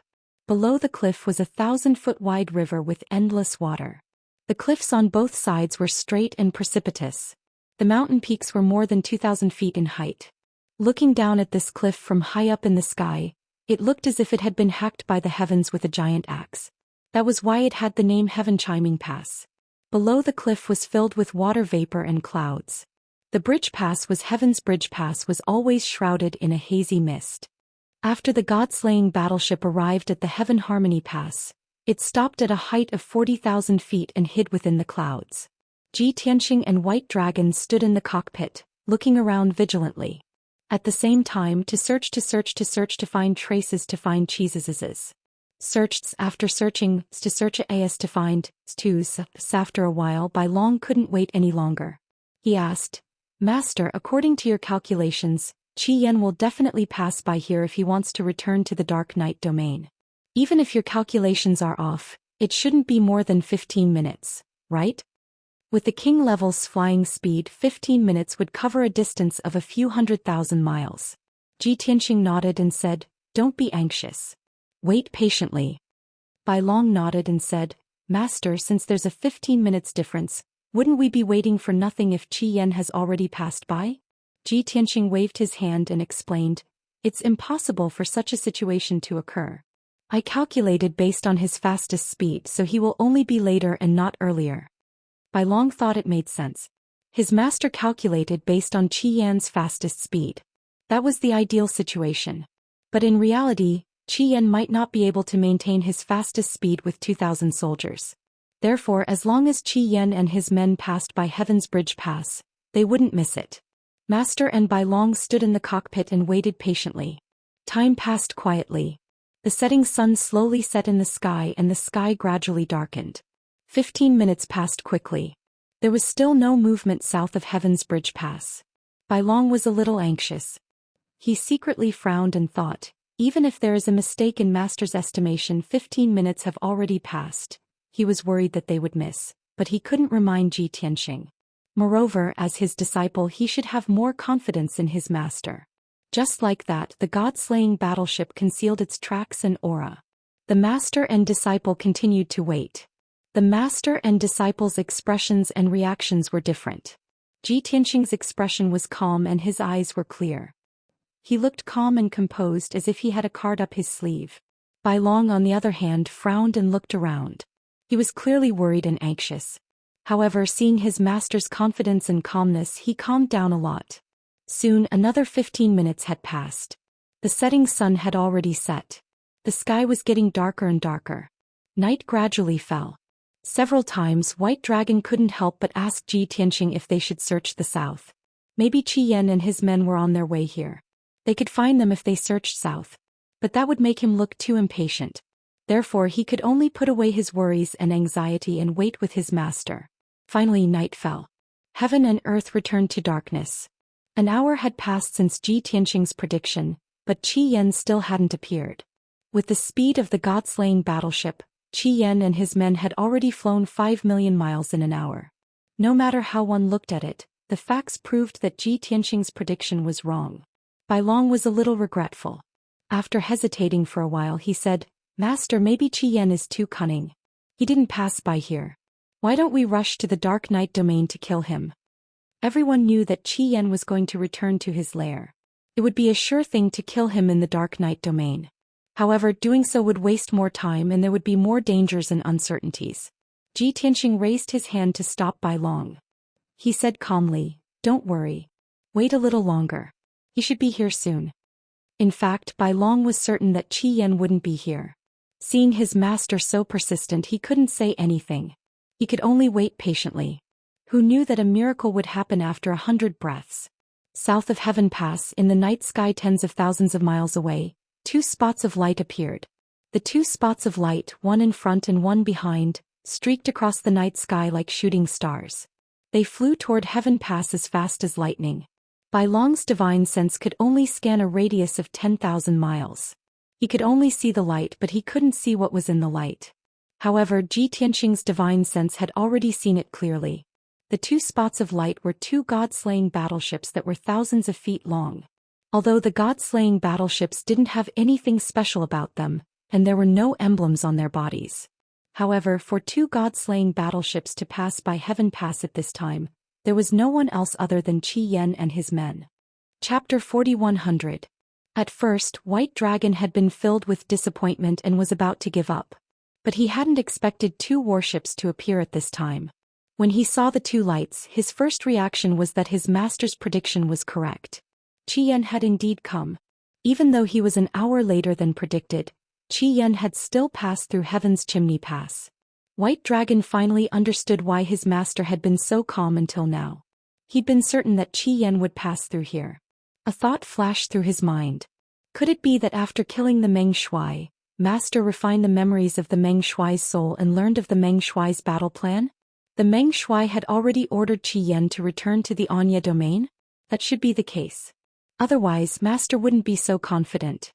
Speaker 1: Below the cliff was a 1,000-foot-wide river with endless water. The cliffs on both sides were straight and precipitous. The mountain peaks were more than 2,000 feet in height. Looking down at this cliff from high up in the sky, it looked as if it had been hacked by the heavens with a giant axe. That was why it had the name Heaven Chiming Pass. Below the cliff was filled with water vapor and clouds. The bridge pass was Heaven's Bridge Pass was always shrouded in a hazy mist. After the god-slaying battleship arrived at the Heaven Harmony Pass, it stopped at a height of 40,000 feet and hid within the clouds. Ji Tianxing and White Dragon stood in the cockpit, looking around vigilantly. At the same time, to find traces, to find cheeses. Searched after searching, to search as to find, twos. After a while, Bai Long couldn't wait any longer. He asked, Master, according to your calculations, Qi Yan will definitely pass by here if he wants to return to the Dark Night Domain. Even if your calculations are off, it shouldn't be more than 15 minutes, right? With the king level's flying speed, 15 minutes would cover a distance of a few 100,000 miles. Ji Tianxing nodded and said, Don't be anxious. Wait patiently. Bai Long nodded and said, Master, since there's a 15 minutes difference, wouldn't we be waiting for nothing if Qi Yan has already passed by? Ji Tianxing waved his hand and explained, It's impossible for such a situation to occur. I calculated based on his fastest speed, so he will only be later and not earlier. Bai Long thought it made sense. His master calculated based on Qi Yan's fastest speed. That was the ideal situation. But in reality, Qi Yan might not be able to maintain his fastest speed with 2,000 soldiers. Therefore, as long as Qi Yan and his men passed by Heaven's Bridge Pass, they wouldn't miss it. Master and Bai Long stood in the cockpit and waited patiently. Time passed quietly. The setting sun slowly set in the sky and the sky gradually darkened. 15 minutes passed quickly. There was still no movement south of Heaven's Bridge Pass. Bai Long was a little anxious. He secretly frowned and thought, even if there is a mistake in Master's estimation, 15 minutes have already passed. He was worried that they would miss, but he couldn't remind Ji Tianxing. Moreover, as his disciple, he should have more confidence in his master. Just like that, the god-slaying battleship concealed its tracks and aura. The master and disciple continued to wait. The master and disciple's expressions and reactions were different. Ji Tianxing's expression was calm and his eyes were clear. He looked calm and composed as if he had a card up his sleeve. Bai Long, on the other hand, frowned and looked around. He was clearly worried and anxious. However, seeing his master's confidence and calmness, he calmed down a lot. Soon, another 15 minutes had passed. The setting sun had already set. The sky was getting darker and darker. Night gradually fell. Several times, White Dragon couldn't help but ask Ji Tianxing if they should search the south. Maybe Qi Yan and his men were on their way here. They could find them if they searched south. But that would make him look too impatient. Therefore, he could only put away his worries and anxiety and wait with his master. Finally, night fell. Heaven and earth returned to darkness. An hour had passed since Ji Tianxing's prediction, but Qi Yan still hadn't appeared. With the speed of the god-slaying battleship, Qi Yan and his men had already flown 5 million miles in an hour. No matter how one looked at it, the facts proved that Ji Tianxing's prediction was wrong. Bai Long was a little regretful. After hesitating for a while, he said, Master, maybe Qi Yan is too cunning. He didn't pass by here. Why don't we rush to the Dark Night Domain to kill him? Everyone knew that Qi Yan was going to return to his lair. It would be a sure thing to kill him in the Dark Night Domain. However, doing so would waste more time and there would be more dangers and uncertainties. Ji Tianxing raised his hand to stop Bai Long. He said calmly, Don't worry. Wait a little longer. He should be here soon. In fact, Bai Long was certain that Qi Yan wouldn't be here. Seeing his master so persistent, he couldn't say anything. He could only wait patiently. Who knew that a miracle would happen after 100 breaths? South of Heaven Pass, in the night sky tens of thousands of miles away, 2 spots of light appeared. The 2 spots of light, one in front and one behind, streaked across the night sky like shooting stars. They flew toward Heaven Pass as fast as lightning. Bai Long's divine sense could only scan a radius of 10,000 miles. He could only see the light, but he couldn't see what was in the light. However, Ji Tianxing's divine sense had already seen it clearly. The two spots of light were two god-slaying battleships that were thousands of feet long. Although the god-slaying battleships didn't have anything special about them, and there were no emblems on their bodies. However, for two god-slaying battleships to pass by Heaven Pass at this time, there was no one else other than Qi Yan and his men. Chapter 4100. At first, White Dragon had been filled with disappointment and was about to give up. But he hadn't expected two warships to appear at this time. When he saw the two lights, his first reaction was that his master's prediction was correct. Qi Yan had indeed come. Even though he was an hour later than predicted, Qi Yan had still passed through Heaven's Chimney Pass. White Dragon finally understood why his master had been so calm until now. He'd been certain that Qi Yan would pass through here. A thought flashed through his mind. Could it be that after killing the Meng Shuai, Master refined the memories of the Meng Shuai's soul and learned of the Meng Shuai's battle plan? The Meng Shuai had already ordered Qi Yan to return to the Anya domain? That should be the case. Otherwise, Master wouldn't be so confident.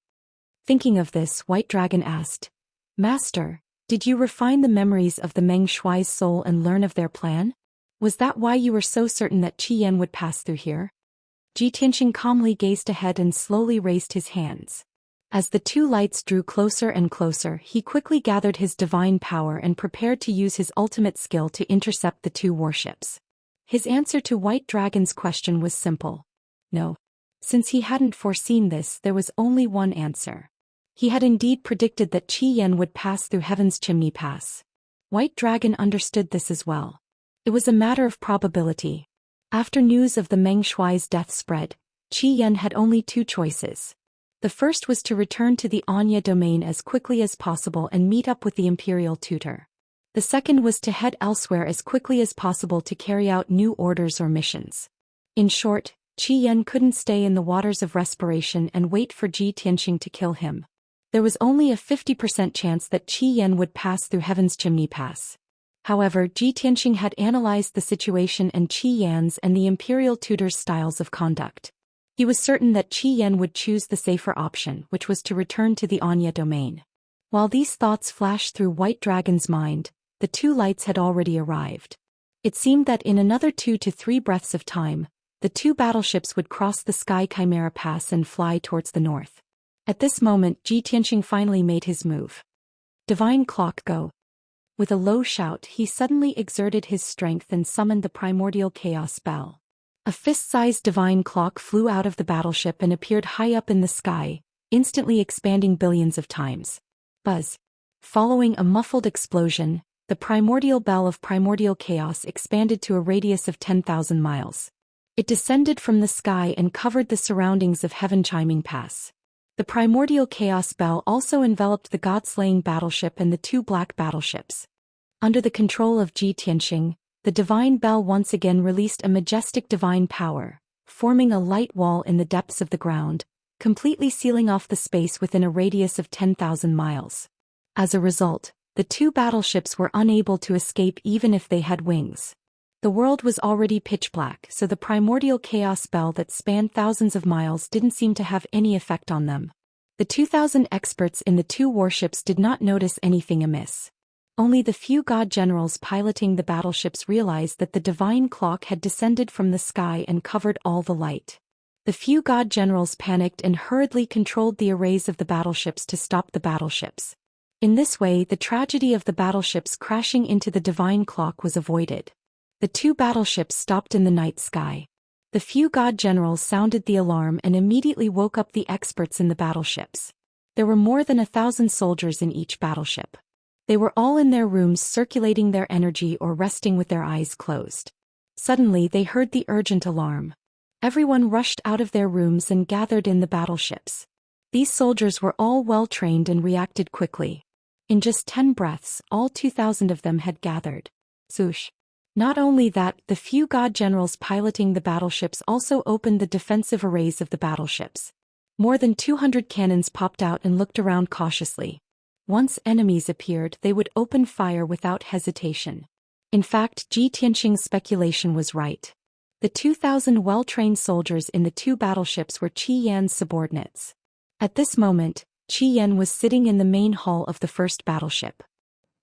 Speaker 1: Thinking of this, White Dragon asked, Master, did you refine the memories of the Meng Shuai's soul and learn of their plan? Was that why you were so certain that Qi Yan would pass through here? Ji Tianxing calmly gazed ahead and slowly raised his hands. As the two lights drew closer and closer, he quickly gathered his divine power and prepared to use his ultimate skill to intercept the two warships. His answer to White Dragon's question was simple. No. Since he hadn't foreseen this, there was only one answer. He had indeed predicted that Qi Yan would pass through Heaven's Chimney Pass. White Dragon understood this as well. It was a matter of probability. After news of the Meng Shuai's death spread, Qi Yan had only two choices. The first was to return to the Anya domain as quickly as possible and meet up with the Imperial Tutor. The second was to head elsewhere as quickly as possible to carry out new orders or missions. In short, Qi Yan couldn't stay in the waters of respiration and wait for Ji Tianxing to kill him. There was only a 50% chance that Qi Yan would pass through Heaven's Chimney Pass. However, Ji Tianxing had analyzed the situation and Qi Yan's and the Imperial Tutor's styles of conduct. He was certain that Qi Yan would choose the safer option, which was to return to the Anya domain. While these thoughts flashed through White Dragon's mind, the two lights had already arrived. It seemed that in another 2 to 3 breaths of time, the two battleships would cross the Sky Chimera Pass and fly towards the north. At this moment, Ji Tianxing finally made his move. Divine Clock, go! With a low shout, he suddenly exerted his strength and summoned the primordial chaos bell. A fist-sized divine clock flew out of the battleship and appeared high up in the sky, instantly expanding billions of times. Buzz! Following a muffled explosion, the primordial bell of primordial chaos expanded to a radius of 10,000 miles. It descended from the sky and covered the surroundings of Heaven Chiming Pass. The primordial chaos bell also enveloped the god-slaying battleship and the two black battleships. Under the control of Ji Tianxing, the divine bell once again released a majestic divine power, forming a light wall in the depths of the ground, completely sealing off the space within a radius of 10,000 miles. As a result, the two battleships were unable to escape even if they had wings. The world was already pitch black, so the primordial chaos bell that spanned thousands of miles didn't seem to have any effect on them. The 2,000 experts in the two warships did not notice anything amiss. Only the few god generals piloting the battleships realized that the divine clock had descended from the sky and covered all the light. The few god generals panicked and hurriedly controlled the arrays of the battleships to stop the battleships. In this way, the tragedy of the battleships crashing into the divine clock was avoided. The two battleships stopped in the night sky. The few god generals sounded the alarm and immediately woke up the experts in the battleships. There were more than 1,000 soldiers in each battleship. They were all in their rooms circulating their energy or resting with their eyes closed. Suddenly they heard the urgent alarm. Everyone rushed out of their rooms and gathered in the battleships. These soldiers were all well trained and reacted quickly. In just 10 breaths, all 2,000 of them had gathered. Swoosh! Not only that, the few god generals piloting the battleships also opened the defensive arrays of the battleships. More than 200 cannons popped out and looked around cautiously. Once enemies appeared, they would open fire without hesitation. In fact, Ji Tianxing's speculation was right. The 2,000 well-trained soldiers in the two battleships were Qi Yan's subordinates. At this moment, Qi Yan was sitting in the main hall of the first battleship.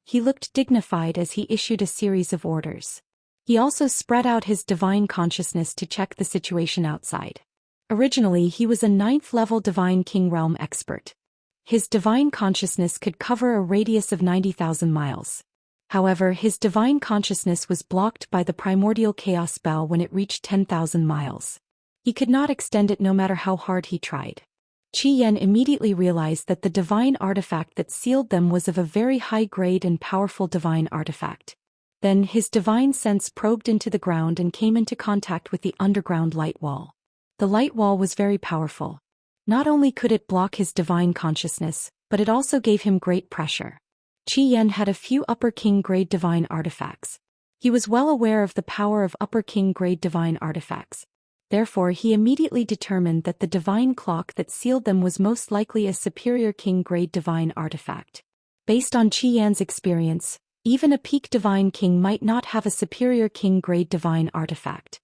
Speaker 1: He looked dignified as he issued a series of orders. He also spread out his divine consciousness to check the situation outside. Originally, he was a 9th-level Divine King Realm expert. His divine consciousness could cover a radius of 90,000 miles. However, his divine consciousness was blocked by the primordial chaos spell when it reached 10,000 miles. He could not extend it no matter how hard he tried. Qi Yan immediately realized that the divine artifact that sealed them was of a very high grade and powerful divine artifact. Then his divine sense probed into the ground and came into contact with the underground light wall. The light wall was very powerful. Not only could it block his divine consciousness, but it also gave him great pressure. Qi Yan had a few upper king grade divine artifacts. He was well aware of the power of upper king grade divine artifacts. Therefore, he immediately determined that the divine clock that sealed them was most likely a superior king grade divine artifact. Based on Qi Yan's experience, even a peak divine king might not have a superior king grade divine artifact.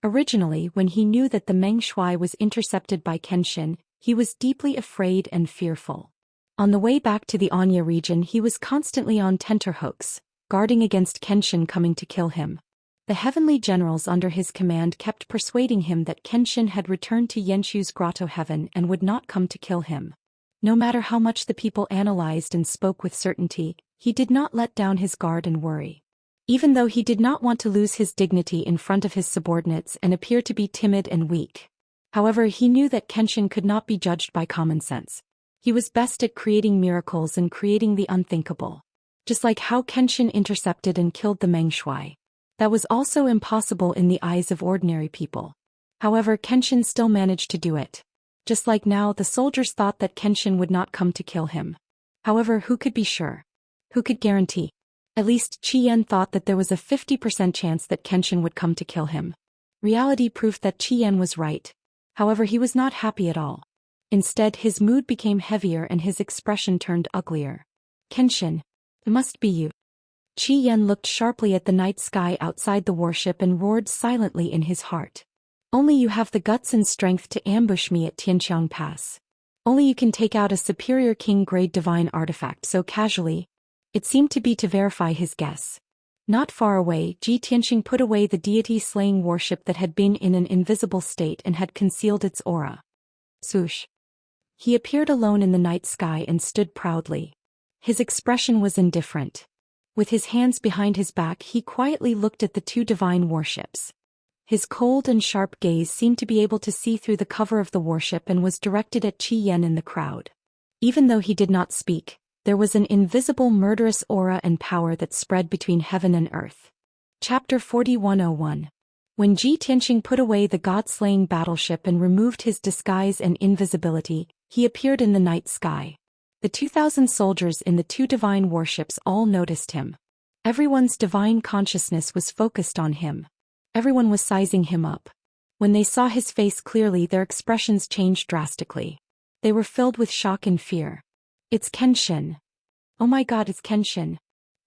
Speaker 1: Originally, when he knew that the Meng Shuai was intercepted by Kenshin, he was deeply afraid and fearful. On the way back to the Anya region, he was constantly on tenterhooks, guarding against Kenshin coming to kill him. The heavenly generals under his command kept persuading him that Kenshin had returned to Yenshu's grotto heaven and would not come to kill him. No matter how much the people analyzed and spoke with certainty, he did not let down his guard and worry. Even though he did not want to lose his dignity in front of his subordinates and appear to be timid and weak. However, he knew that Kenshin could not be judged by common sense. He was best at creating miracles and creating the unthinkable. Just like how Kenshin intercepted and killed the Meng Shuai. That was also impossible in the eyes of ordinary people. However, Kenshin still managed to do it. Just like now, the soldiers thought that Kenshin would not come to kill him. However, who could be sure? Who could guarantee? At least Qi Yan thought that there was a 50% chance that Kenshin would come to kill him. Reality proved that Qi Yan was right. However, he was not happy at all. Instead, his mood became heavier and his expression turned uglier. Kenshin, it must be you. Qi Yan looked sharply at the night sky outside the warship and roared silently in his heart. Only you have the guts and strength to ambush me at Tianqiang Pass. Only you can take out a superior king-grade divine artifact so casually. It seemed to be to verify his guess. Not far away, Ji Tianxing put away the deity-slaying warship that had been in an invisible state and had concealed its aura. Swoosh. He appeared alone in the night sky and stood proudly. His expression was indifferent. With his hands behind his back, he quietly looked at the two divine warships. His cold and sharp gaze seemed to be able to see through the cover of the warship and was directed at Qi Yan in the crowd. Even though he did not speak, there was an invisible murderous aura and power that spread between heaven and earth. Chapter 4101. When Ji Tianxing put away the god-slaying battleship and removed his disguise and invisibility, he appeared in the night sky. The 2,000 soldiers in the two divine warships all noticed him. Everyone's divine consciousness was focused on him. Everyone was sizing him up. When they saw his face clearly, their expressions changed drastically. They were filled with shock and fear. It's Kenshin. Oh my god, it's Kenshin.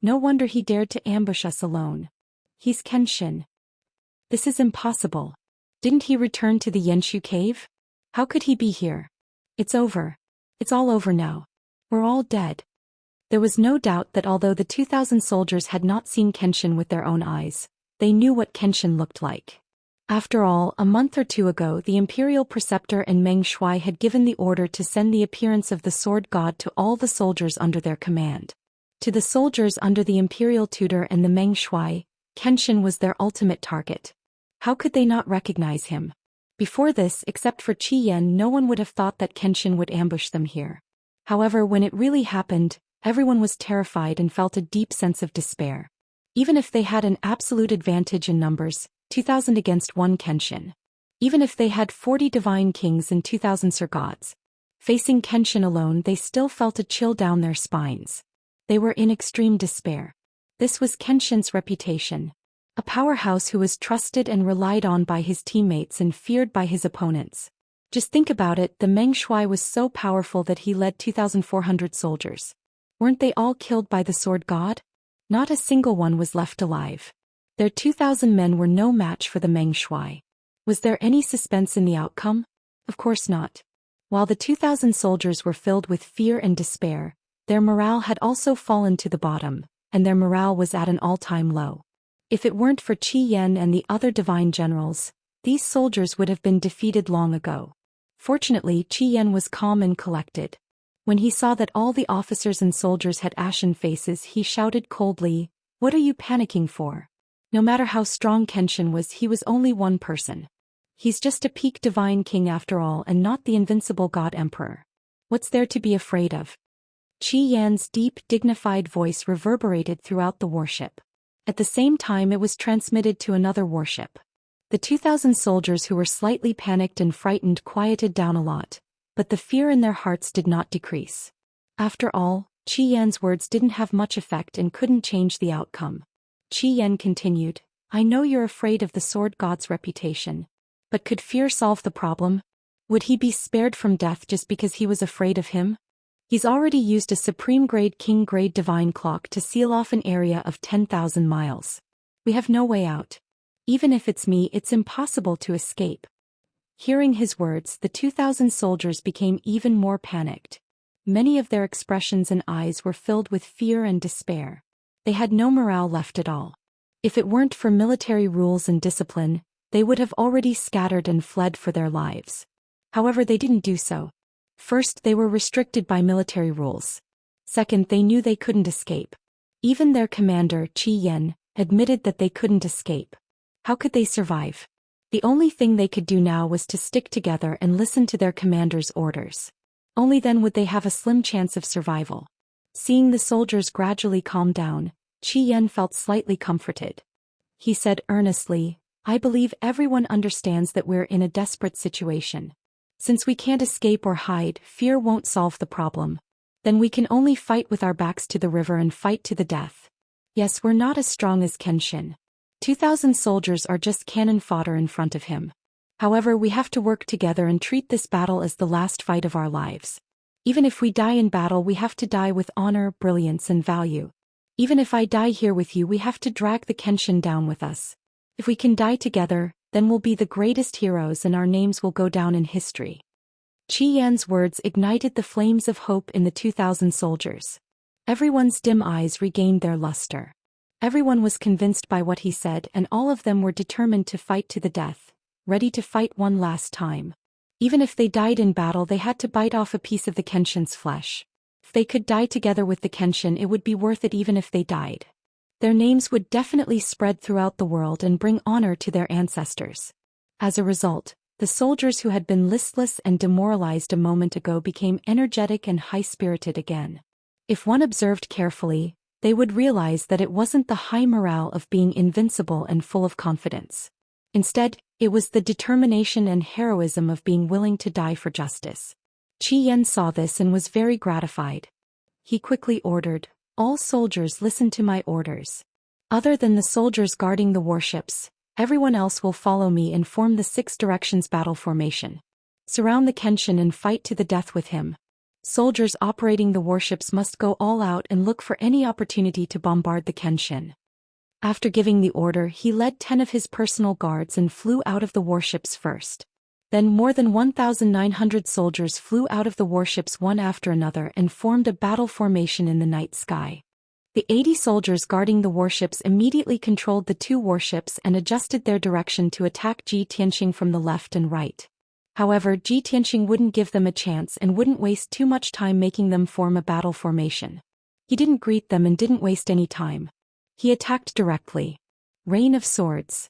Speaker 1: No wonder he dared to ambush us alone. He's Kenshin. This is impossible. Didn't he return to the Yenshu cave? How could he be here? It's over. It's all over now. We're all dead. There was no doubt that although the 2,000 soldiers had not seen Kenshin with their own eyes, they knew what Kenshin looked like. After all, a month or two ago the Imperial Preceptor and Meng Shuai had given the order to send the appearance of the Sword God to all the soldiers under their command. To the soldiers under the Imperial Tutor and the Meng Shuai, Kenshin was their ultimate target. How could they not recognize him? Before this, except for Qi Yan, no one would have thought that Kenshin would ambush them here. However, when it really happened, everyone was terrified and felt a deep sense of despair. Even if they had an absolute advantage in numbers, 2,000 against one Kenshin. Even if they had 40 divine kings and 2,000 Sir Gods. Facing Kenshin alone, they still felt a chill down their spines. They were in extreme despair. This was Kenshin's reputation. A powerhouse who was trusted and relied on by his teammates and feared by his opponents. Just think about it, the Meng Shuai was so powerful that he led 2,400 soldiers. Weren't they all killed by the Sword God? Not a single one was left alive. Their 2,000 men were no match for the Meng Shuai. Was there any suspense in the outcome? Of course not. While the 2,000 soldiers were filled with fear and despair, their morale had also fallen to the bottom, and their morale was at an all-time low. If it weren't for Qi Yan and the other divine generals, these soldiers would have been defeated long ago. Fortunately, Qi Yan was calm and collected. When he saw that all the officers and soldiers had ashen faces, he shouted coldly, "What are you panicking for? No matter how strong Kenshin was, he was only one person. He's just a peak divine king after all and not the invincible god emperor. What's there to be afraid of?" Qi Yan's deep, dignified voice reverberated throughout the warship. At the same time it was transmitted to another warship. The 2,000 soldiers who were slightly panicked and frightened quieted down a lot, but the fear in their hearts did not decrease. After all, Qi Yan's words didn't have much effect and couldn't change the outcome. Qi Yan continued, "I know you're afraid of the sword god's reputation. But could fear solve the problem? Would he be spared from death just because he was afraid of him? He's already used a supreme-grade king-grade divine clock to seal off an area of 10,000 miles. We have no way out. Even if it's me, it's impossible to escape." Hearing his words, the 2,000 soldiers became even more panicked. Many of their expressions and eyes were filled with fear and despair. They had no morale left at all. If it weren't for military rules and discipline, they would have already scattered and fled for their lives. However, they didn't do so. First, they were restricted by military rules. Second, they knew they couldn't escape. Even their commander, Qi Yan, admitted that they couldn't escape. How could they survive? The only thing they could do now was to stick together and listen to their commander's orders. Only then would they have a slim chance of survival. Seeing the soldiers gradually calm down, Qi Yan felt slightly comforted. He said earnestly, "I believe everyone understands that we're in a desperate situation. Since we can't escape or hide, fear won't solve the problem. Then we can only fight with our backs to the river and fight to the death. Yes, we're not as strong as Kenshin. 2,000 soldiers are just cannon fodder in front of him. However, we have to work together and treat this battle as the last fight of our lives. Even if we die in battle, we have to die with honor, brilliance, and value. Even if I die here with you, we have to drag the Kenshin down with us. If we can die together, then we'll be the greatest heroes and our names will go down in history." Qi Yan's words ignited the flames of hope in the 2,000 soldiers. Everyone's dim eyes regained their luster. Everyone was convinced by what he said, and all of them were determined to fight to the death, ready to fight one last time. Even if they died in battle, they had to bite off a piece of the Kenshin's flesh. If they could die together with the Kenshin, it would be worth it even if they died. Their names would definitely spread throughout the world and bring honor to their ancestors. As a result, the soldiers who had been listless and demoralized a moment ago became energetic and high-spirited again. If one observed carefully, they would realize that it wasn't the high morale of being invincible and full of confidence. Instead, it was the determination and heroism of being willing to die for justice. Qi Yan saw this and was very gratified. He quickly ordered, "All soldiers listen to my orders. Other than the soldiers guarding the warships, everyone else will follow me and form the 6 directions battle formation. Surround the Kenshin and fight to the death with him. Soldiers operating the warships must go all out and look for any opportunity to bombard the Kenshin." After giving the order, he led 10 of his personal guards and flew out of the warships first. Then more than 1,900 soldiers flew out of the warships one after another and formed a battle formation in the night sky. The 80 soldiers guarding the warships immediately controlled the 2 warships and adjusted their direction to attack Ji Tianxing from the left and right. However, Ji Tianxing wouldn't give them a chance and wouldn't waste too much time making them form a battle formation. He didn't greet them and didn't waste any time. He attacked directly. Rain of swords.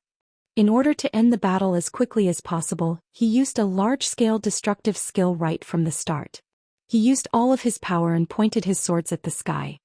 Speaker 1: In order to end the battle as quickly as possible, he used a large-scale destructive skill right from the start. He used all of his power and pointed his swords at the sky.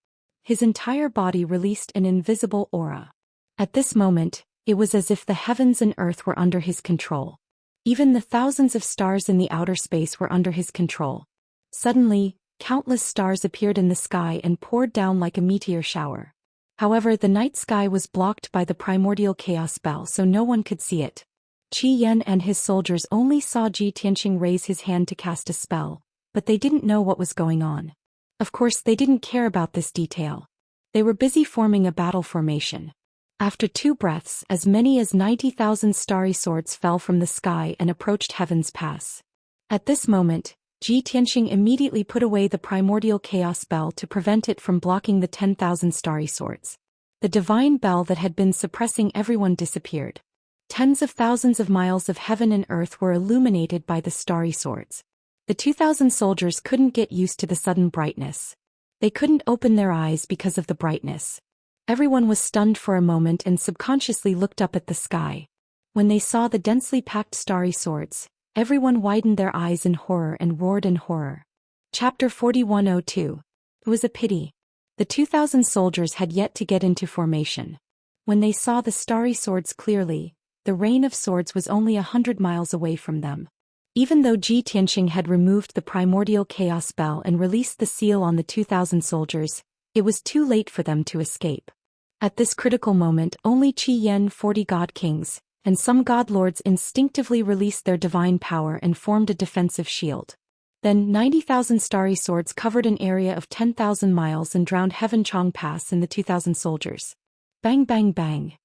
Speaker 1: His entire body released an invisible aura. At this moment, it was as if the heavens and earth were under his control. Even the thousands of stars in the outer space were under his control. Suddenly, countless stars appeared in the sky and poured down like a meteor shower. However, the night sky was blocked by the primordial chaos spell, so no one could see it. Qi Yan and his soldiers only saw Ji Tianxing raise his hand to cast a spell, but they didn't know what was going on. Of course, they didn't care about this detail. They were busy forming a battle formation. After 2 breaths, as many as 90,000 starry swords fell from the sky and approached Heaven's Pass. At this moment, Ji Tianxing immediately put away the primordial chaos bell to prevent it from blocking the 10,000 starry swords. The divine bell that had been suppressing everyone disappeared. Tens of thousands of miles of heaven and earth were illuminated by the starry swords. The 2,000 soldiers couldn't get used to the sudden brightness. They couldn't open their eyes because of the brightness. Everyone was stunned for a moment and subconsciously looked up at the sky. When they saw the densely packed starry swords, everyone widened their eyes in horror and roared in horror. Chapter 4102. It was a pity. The 2,000 soldiers had yet to get into formation. When they saw the starry swords clearly, the rain of swords was only 100 miles away from them. Even though Ji Tianxing had removed the primordial chaos bell and released the seal on the 2,000 soldiers, it was too late for them to escape. At this critical moment, only Qi Yan 40 god kings, and some god lords instinctively released their divine power and formed a defensive shield. Then 90,000 starry swords covered an area of 10,000 miles and drowned Heaven Chong Pass in the 2,000 soldiers. Bang bang bang.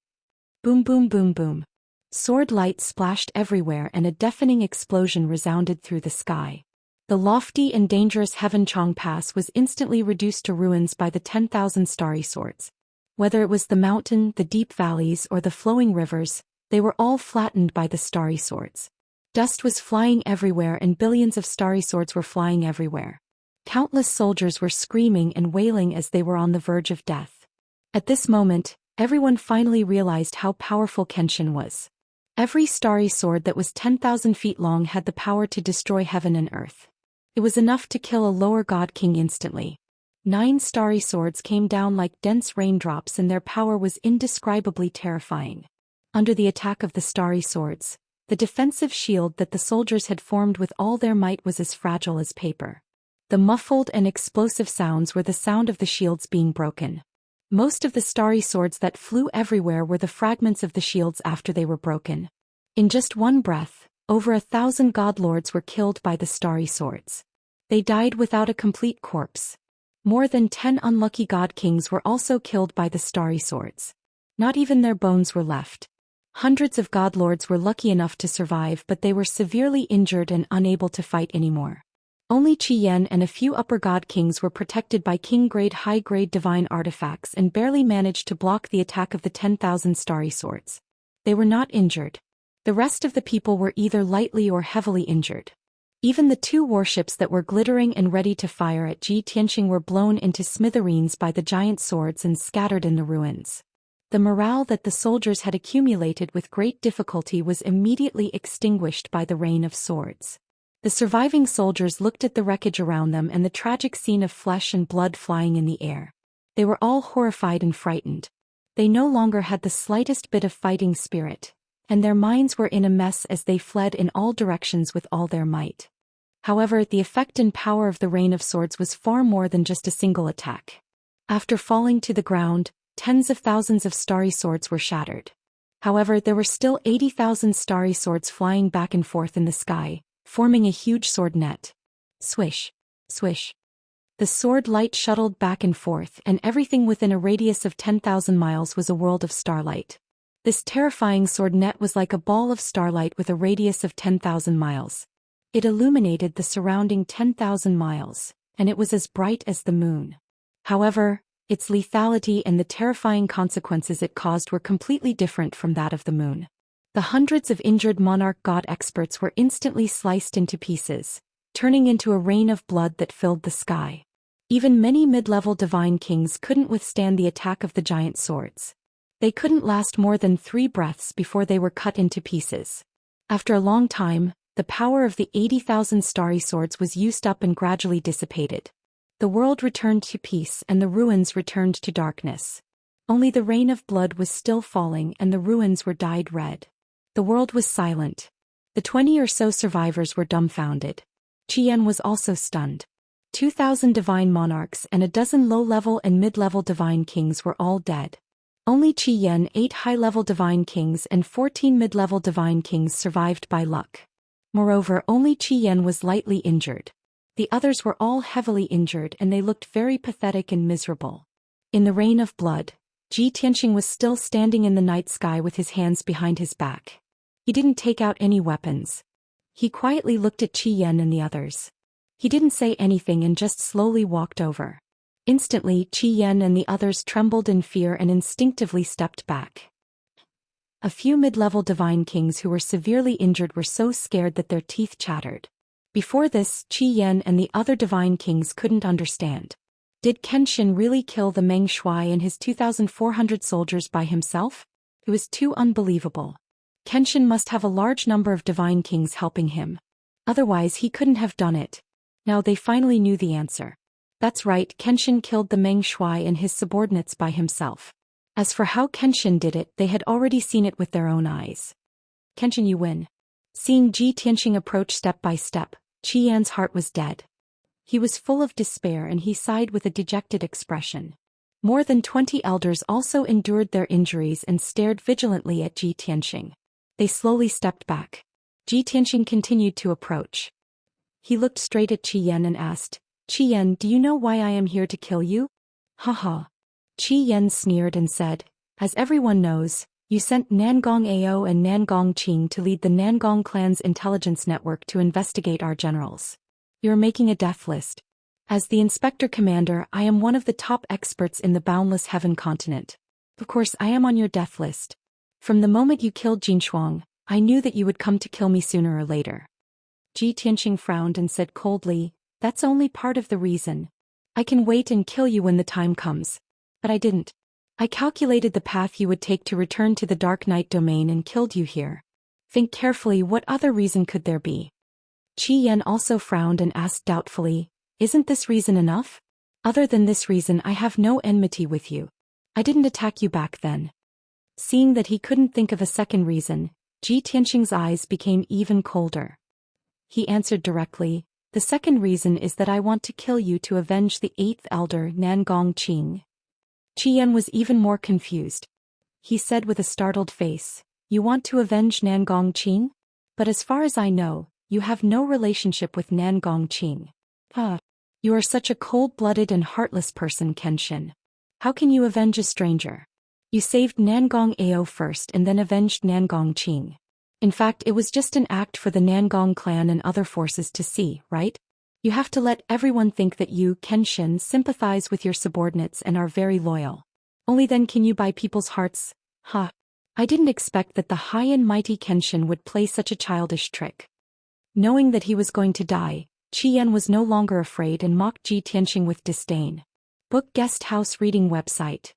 Speaker 1: Boom boom boom boom. Sword light splashed everywhere and a deafening explosion resounded through the sky. The lofty and dangerous Heaven Chong Pass was instantly reduced to ruins by the 10,000 starry swords. Whether it was the mountain, the deep valleys, or the flowing rivers, they were all flattened by the starry swords. Dust was flying everywhere and billions of starry swords were flying everywhere. Countless soldiers were screaming and wailing as they were on the verge of death. At this moment, everyone finally realized how powerful Kenshin was. Every starry sword that was 10,000 feet long had the power to destroy heaven and earth. It was enough to kill a lower god king instantly. 9 starry swords came down like dense raindrops and their power was indescribably terrifying. Under the attack of the starry swords, the defensive shield that the soldiers had formed with all their might was as fragile as paper. The muffled and explosive sounds were the sound of the shields being broken. Most of the starry swords that flew everywhere were the fragments of the shields after they were broken. In just one breath, over 1,000 god lords were killed by the starry swords. They died without a complete corpse. More than 10 unlucky god kings were also killed by the starry swords. Not even their bones were left. Hundreds of god lords were lucky enough to survive, but they were severely injured and unable to fight anymore. Only Qi Yan and a few upper god kings were protected by king-grade high-grade divine artifacts and barely managed to block the attack of the 10,000 starry swords. They were not injured. The rest of the people were either lightly or heavily injured. Even the 2 warships that were glittering and ready to fire at Ji Tianxing were blown into smithereens by the giant swords and scattered in the ruins. The morale that the soldiers had accumulated with great difficulty was immediately extinguished by the rain of swords. The surviving soldiers looked at the wreckage around them and the tragic scene of flesh and blood flying in the air. They were all horrified and frightened. They no longer had the slightest bit of fighting spirit, and their minds were in a mess as they fled in all directions with all their might. However, the effect and power of the rain of swords was far more than just a single attack. After falling to the ground, tens of thousands of starry swords were shattered. However, there were still 80,000 starry swords flying back and forth in the sky, forming a huge sword net. Swish, swish. The sword light shuttled back and forth, and everything within a radius of 10,000 miles was a world of starlight. This terrifying sword net was like a ball of starlight with a radius of 10,000 miles. It illuminated the surrounding 10,000 miles, and it was as bright as the moon. However, its lethality and the terrifying consequences it caused were completely different from that of the moon. The hundreds of injured monarch god experts were instantly sliced into pieces, turning into a rain of blood that filled the sky. Even many mid-level divine kings couldn't withstand the attack of the giant swords. They couldn't last more than 3 breaths before they were cut into pieces. After a long time, the power of the 80,000 starry swords was used up and gradually dissipated. The world returned to peace and the ruins returned to darkness. Only the rain of blood was still falling and the ruins were dyed red. The world was silent. The 20 or so survivors were dumbfounded. Qi Yan was also stunned. 2,000 divine monarchs and a dozen low-level and mid-level divine kings were all dead. Only Qi Yan, 8 high-level divine kings and 14 mid-level divine kings survived by luck. Moreover, only Qi Yan was lightly injured. The others were all heavily injured and they looked very pathetic and miserable. In the rain of blood, Ji Tianxing was still standing in the night sky with his hands behind his back. He didn't take out any weapons. He quietly looked at Qi Yan and the others. He didn't say anything and just slowly walked over. Instantly, Qi Yan and the others trembled in fear and instinctively stepped back. A few mid-level divine kings who were severely injured were so scared that their teeth chattered. Before this, Qi Yan and the other divine kings couldn't understand. Did Kenshin really kill the Meng Shuai and his 2,400 soldiers by himself? It was too unbelievable. Kenshin must have a large number of divine kings helping him. Otherwise he couldn't have done it. Now they finally knew the answer. That's right, Kenshin killed the Meng Shuai and his subordinates by himself. As for how Kenshin did it, they had already seen it with their own eyes. Kenshin, you win. Seeing Ji Tianxing approach step by step, Qi Yan's heart was dead. He was full of despair and he sighed with a dejected expression. More than 20 elders also endured their injuries and stared vigilantly at Ji Tianxing. They slowly stepped back. Ji Tianxing continued to approach. He looked straight at Qi Yan and asked, Qi Yan, do you know why I am here to kill you? Haha. Qi Yan sneered and said, as everyone knows, you sent Nangong Ao and Nangong Qing to lead the Nangong clan's intelligence network to investigate our generals. You are making a death list. As the Inspector Commander, I am one of the top experts in the Boundless Heaven continent. Of course, I am on your death list. From the moment you killed Jin Shuang, I knew that you would come to kill me sooner or later. Ji Tianxing frowned and said coldly, that's only part of the reason. I can wait and kill you when the time comes. But I didn't. I calculated the path you would take to return to the Dark Night domain and killed you here. Think carefully, what other reason could there be? Qi Yan also frowned and asked doubtfully, isn't this reason enough? Other than this reason, I have no enmity with you. I didn't attack you back then. Seeing that he couldn't think of a second reason, Ji Tianxing's eyes became even colder. He answered directly, the second reason is that I want to kill you to avenge the 8th elder Nangong Qing. Qi Yan was even more confused. He said with a startled face, you want to avenge Nangong Qing? But as far as I know, you have no relationship with Nangong Qing. You are such a cold-blooded and heartless person, Kenshin. How can you avenge a stranger? You saved Nangong Ao first and then avenged Nangong Qing. In fact, it was just an act for the Nangong clan and other forces to see, right? You have to let everyone think that you, Kenshin, sympathize with your subordinates and are very loyal. Only then can you buy people's hearts. I didn't expect that the high and mighty Kenshin would play such a childish trick. Knowing that he was going to die, Qi Yan was no longer afraid and mocked Ji Tianxing with disdain. Book Guest House Reading Website.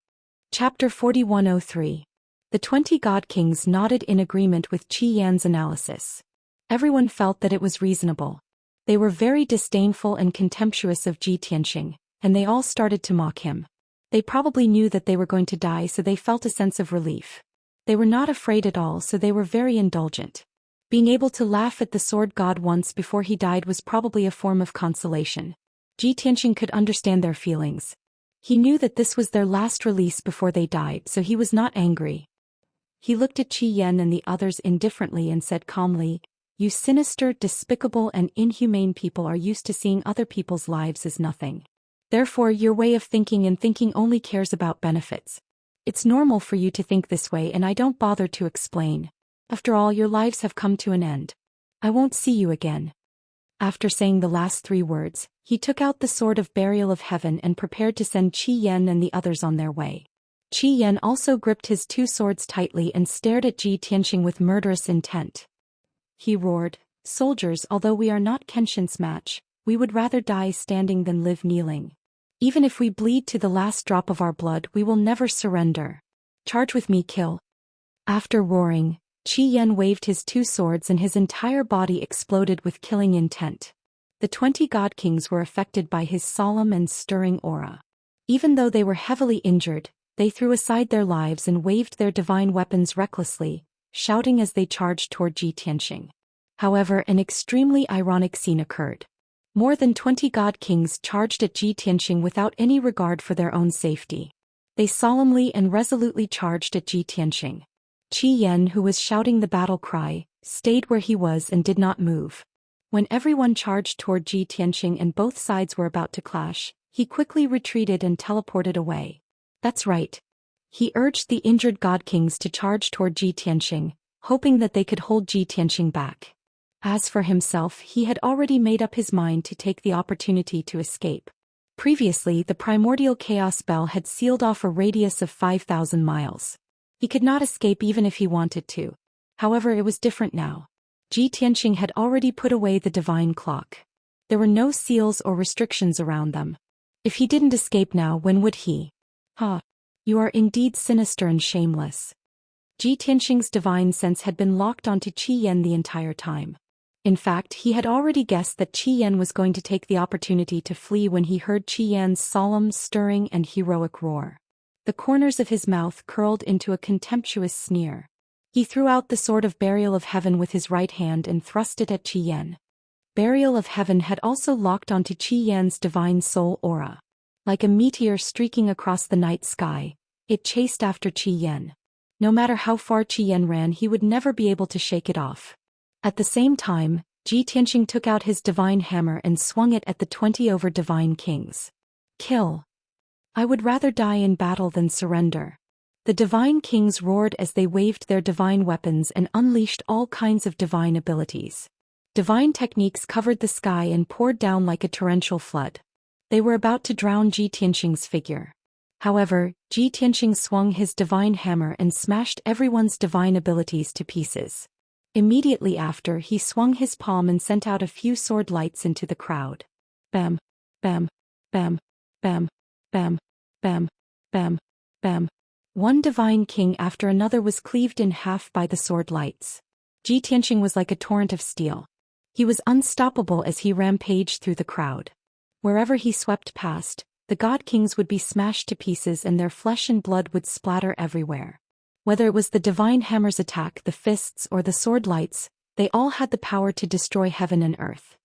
Speaker 1: Chapter 4103. The 20 God Kings nodded in agreement with Qi Yan's analysis. Everyone felt that it was reasonable. They were very disdainful and contemptuous of Ji Tianxing, and they all started to mock him. They probably knew that they were going to die, so they felt a sense of relief. They were not afraid at all, so they were very indulgent. Being able to laugh at the sword god once before he died was probably a form of consolation. Ji Tianxing could understand their feelings. He knew that this was their last release before they died, so he was not angry. He looked at Qi Yan and the others indifferently and said calmly, you sinister, despicable and inhumane people are used to seeing other people's lives as nothing. Therefore your way of thinking and thinking only cares about benefits. It's normal for you to think this way and I don't bother to explain. After all, your lives have come to an end. I won't see you again. After saying the last 3 words, he took out the sword of burial of heaven and prepared to send Qi Yan and the others on their way. Qi Yan also gripped his 2 swords tightly and stared at Ji Tianxing with murderous intent. He roared, soldiers, although we are not Kenshin's match, we would rather die standing than live kneeling. Even if we bleed to the last drop of our blood, we will never surrender. Charge with me, kill. After roaring, Qi Yan waved his 2 swords and his entire body exploded with killing intent. The 20 God Kings were affected by his solemn and stirring aura. Even though they were heavily injured, they threw aside their lives and waved their divine weapons recklessly, shouting as they charged toward Ji Tianxing. However, an extremely ironic scene occurred. More than 20 God Kings charged at Ji Tianxing without any regard for their own safety. They solemnly and resolutely charged at Ji Tianxing. Qi Yan, who was shouting the battle cry, stayed where he was and did not move. When everyone charged toward Ji Tianxing and both sides were about to clash, he quickly retreated and teleported away. That's right. He urged the injured God Kings to charge toward Ji Tianxing, hoping that they could hold Ji Tianxing back. As for himself, he had already made up his mind to take the opportunity to escape. Previously, the primordial chaos spell had sealed off a radius of 5,000 miles. He could not escape even if he wanted to. However, it was different now. Tianxia had already put away the divine clock. There were no seals or restrictions around them. If he didn't escape now, when would he? You are indeed sinister and shameless. Tianxia's divine sense had been locked onto Qian the entire time. In fact, he had already guessed that Qian was going to take the opportunity to flee when he heard Qian's solemn, stirring, and heroic roar. The corners of his mouth curled into a contemptuous sneer. He threw out the sword of Burial of Heaven with his right hand and thrust it at Qian. Burial of Heaven had also locked onto Qian's divine soul aura. Like a meteor streaking across the night sky, it chased after Qian. No matter how far Qian ran, he would never be able to shake it off. At the same time, Tianxia took out his divine hammer and swung it at the 20 over divine kings. Kill. I would rather die in battle than surrender. The divine kings roared as they waved their divine weapons and unleashed all kinds of divine abilities. Divine techniques covered the sky and poured down like a torrential flood. They were about to drown Tianxia's figure. However, Tianxia swung his divine hammer and smashed everyone's divine abilities to pieces. Immediately after, he swung his palm and sent out a few sword lights into the crowd. Bam, bam, bam, bam, bam, bam, bam, bam. One divine king after another was cleaved in half by the sword lights. Tianxia was like a torrent of steel. He was unstoppable as he rampaged through the crowd. Wherever he swept past, the god kings would be smashed to pieces and their flesh and blood would splatter everywhere. Whether it was the divine hammer's attack, the fists, or the sword lights, they all had the power to destroy heaven and earth.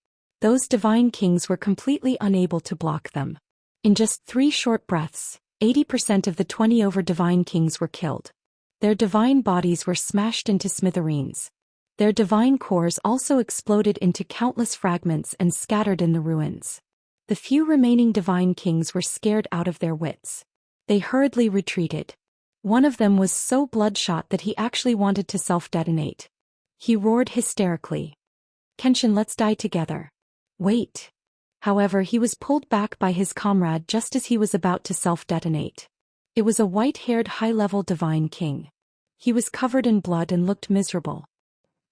Speaker 1: Those divine kings were completely unable to block them. In just 3 short breaths, 80% of the 20 over divine kings were killed. Their divine bodies were smashed into smithereens. Their divine cores also exploded into countless fragments and scattered in the ruins. The few remaining divine kings were scared out of their wits. They hurriedly retreated. One of them was so bloodshot that he actually wanted to self-detonate. He roared hysterically. Kenshin, let's die together. Wait. However, he was pulled back by his comrade just as he was about to self-detonate. It was a white-haired high-level divine king. He was covered in blood and looked miserable.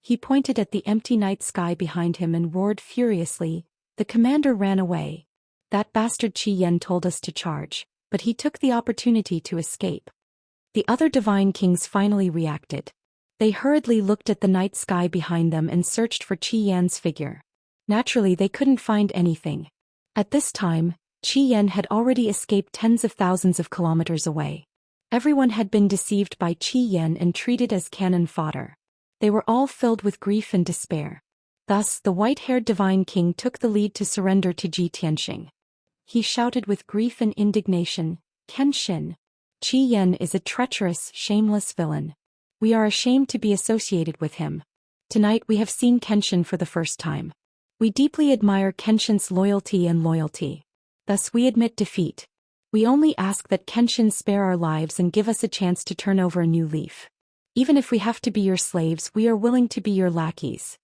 Speaker 1: He pointed at the empty night sky behind him and roared furiously. The commander ran away. That bastard Qian told us to charge, but he took the opportunity to escape. The other divine kings finally reacted. They hurriedly looked at the night sky behind them and searched for Qian's figure. Naturally, they couldn't find anything. At this time, Qian had already escaped tens of thousands of kilometers away. Everyone had been deceived by Qian and treated as cannon fodder. They were all filled with grief and despair. Thus, the white-haired divine king took the lead to surrender to Tianxia. He shouted with grief and indignation, Kenshin. Qian is a treacherous, shameless villain. We are ashamed to be associated with him. Tonight we have seen Kenshin for the first time. We deeply admire Kenshin's loyalty. Thus we admit defeat. We only ask that Kenshin spare our lives and give us a chance to turn over a new leaf. Even if we have to be your slaves, we are willing to be your lackeys.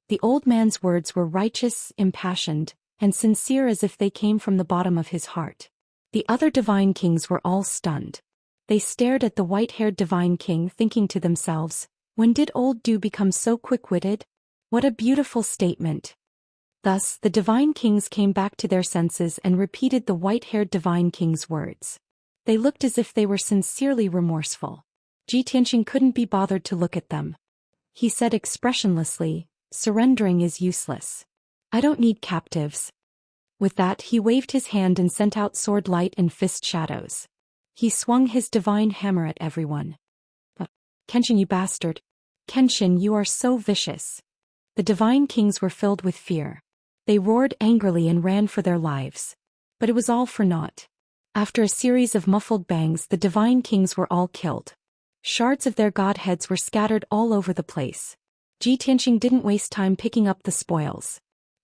Speaker 1: The old man's words were righteous, impassioned, and sincere as if they came from the bottom of his heart. The other divine kings were all stunned. They stared at the white-haired divine king, thinking to themselves, when did old Du become so quick-witted? What a beautiful statement. Thus, the divine kings came back to their senses and repeated the white-haired divine king's words. They looked as if they were sincerely remorseful. Tianxia couldn't be bothered to look at them. He said expressionlessly, surrendering is useless. I don't need captives. With that, he waved his hand and sent out sword light and fist shadows. He swung his divine hammer at everyone. Kenshin, you bastard. Kenshin, you are so vicious. The divine kings were filled with fear. They roared angrily and ran for their lives. But it was all for naught. After a series of muffled bangs, the divine kings were all killed. Shards of their god heads were scattered all over the place. Tianxia didn't waste time picking up the spoils.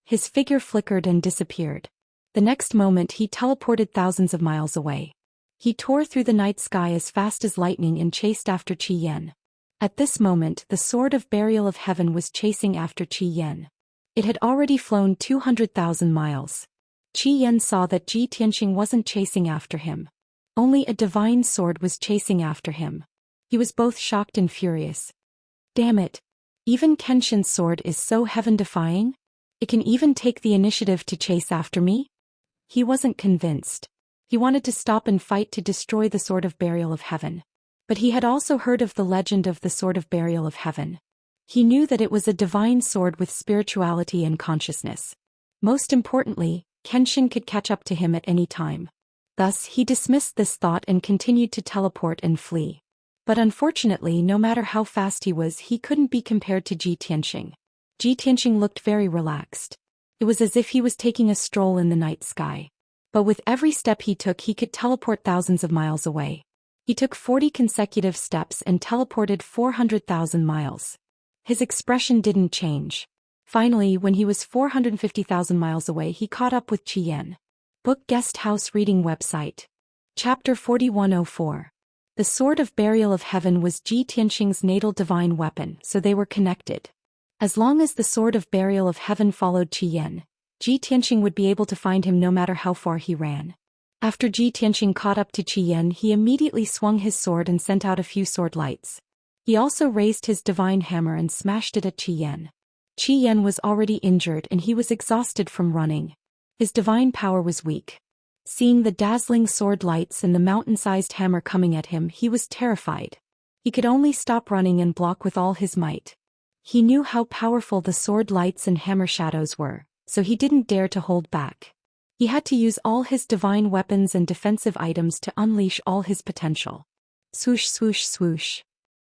Speaker 1: His figure flickered and disappeared. The next moment he teleported thousands of miles away. He tore through the night sky as fast as lightning and chased after Qian. At this moment, the Sword of Burial of Heaven was chasing after Qi Yan. It had already flown 200,000 miles. Qi Yan saw that Ji Tianqing wasn't chasing after him. Only a divine sword was chasing after him. He was both shocked and furious. Damn it! Even Kenshin's sword is so heaven-defying? It can even take the initiative to chase after me? He wasn't convinced. He wanted to stop and fight to destroy the Sword of Burial of Heaven. But he had also heard of the legend of the Sword of Burial of Heaven. He knew that it was a divine sword with spirituality and consciousness. Most importantly, Kenshin could catch up to him at any time. Thus, he dismissed this thought and continued to teleport and flee. But unfortunately, no matter how fast he was, he couldn't be compared to Ji Tianqing. Ji Tianqing looked very relaxed. It was as if he was taking a stroll in the night sky. But with every step he took, he could teleport thousands of miles away. He took 40 consecutive steps and teleported 400,000 miles. His expression didn't change. Finally, when he was 450,000 miles away, he caught up with Qi Yan. Book Guest House Reading Website. Chapter 4104. The Sword of Burial of Heaven was Ji Tianqing's natal divine weapon, so they were connected. As long as the Sword of Burial of Heaven followed Qi Yan, Ji Tianqing would be able to find him no matter how far he ran. After Ji Tianqing caught up to Qi Yan, he immediately swung his sword and sent out a few sword lights. He also raised his divine hammer and smashed it at Qi Yan. Qi Yan was already injured and he was exhausted from running. His divine power was weak. Seeing the dazzling sword lights and the mountain-sized hammer coming at him, he was terrified. He could only stop running and block with all his might. He knew how powerful the sword lights and hammer shadows were, so he didn't dare to hold back. He had to use all his divine weapons and defensive items to unleash all his potential. Swoosh, swoosh, swoosh.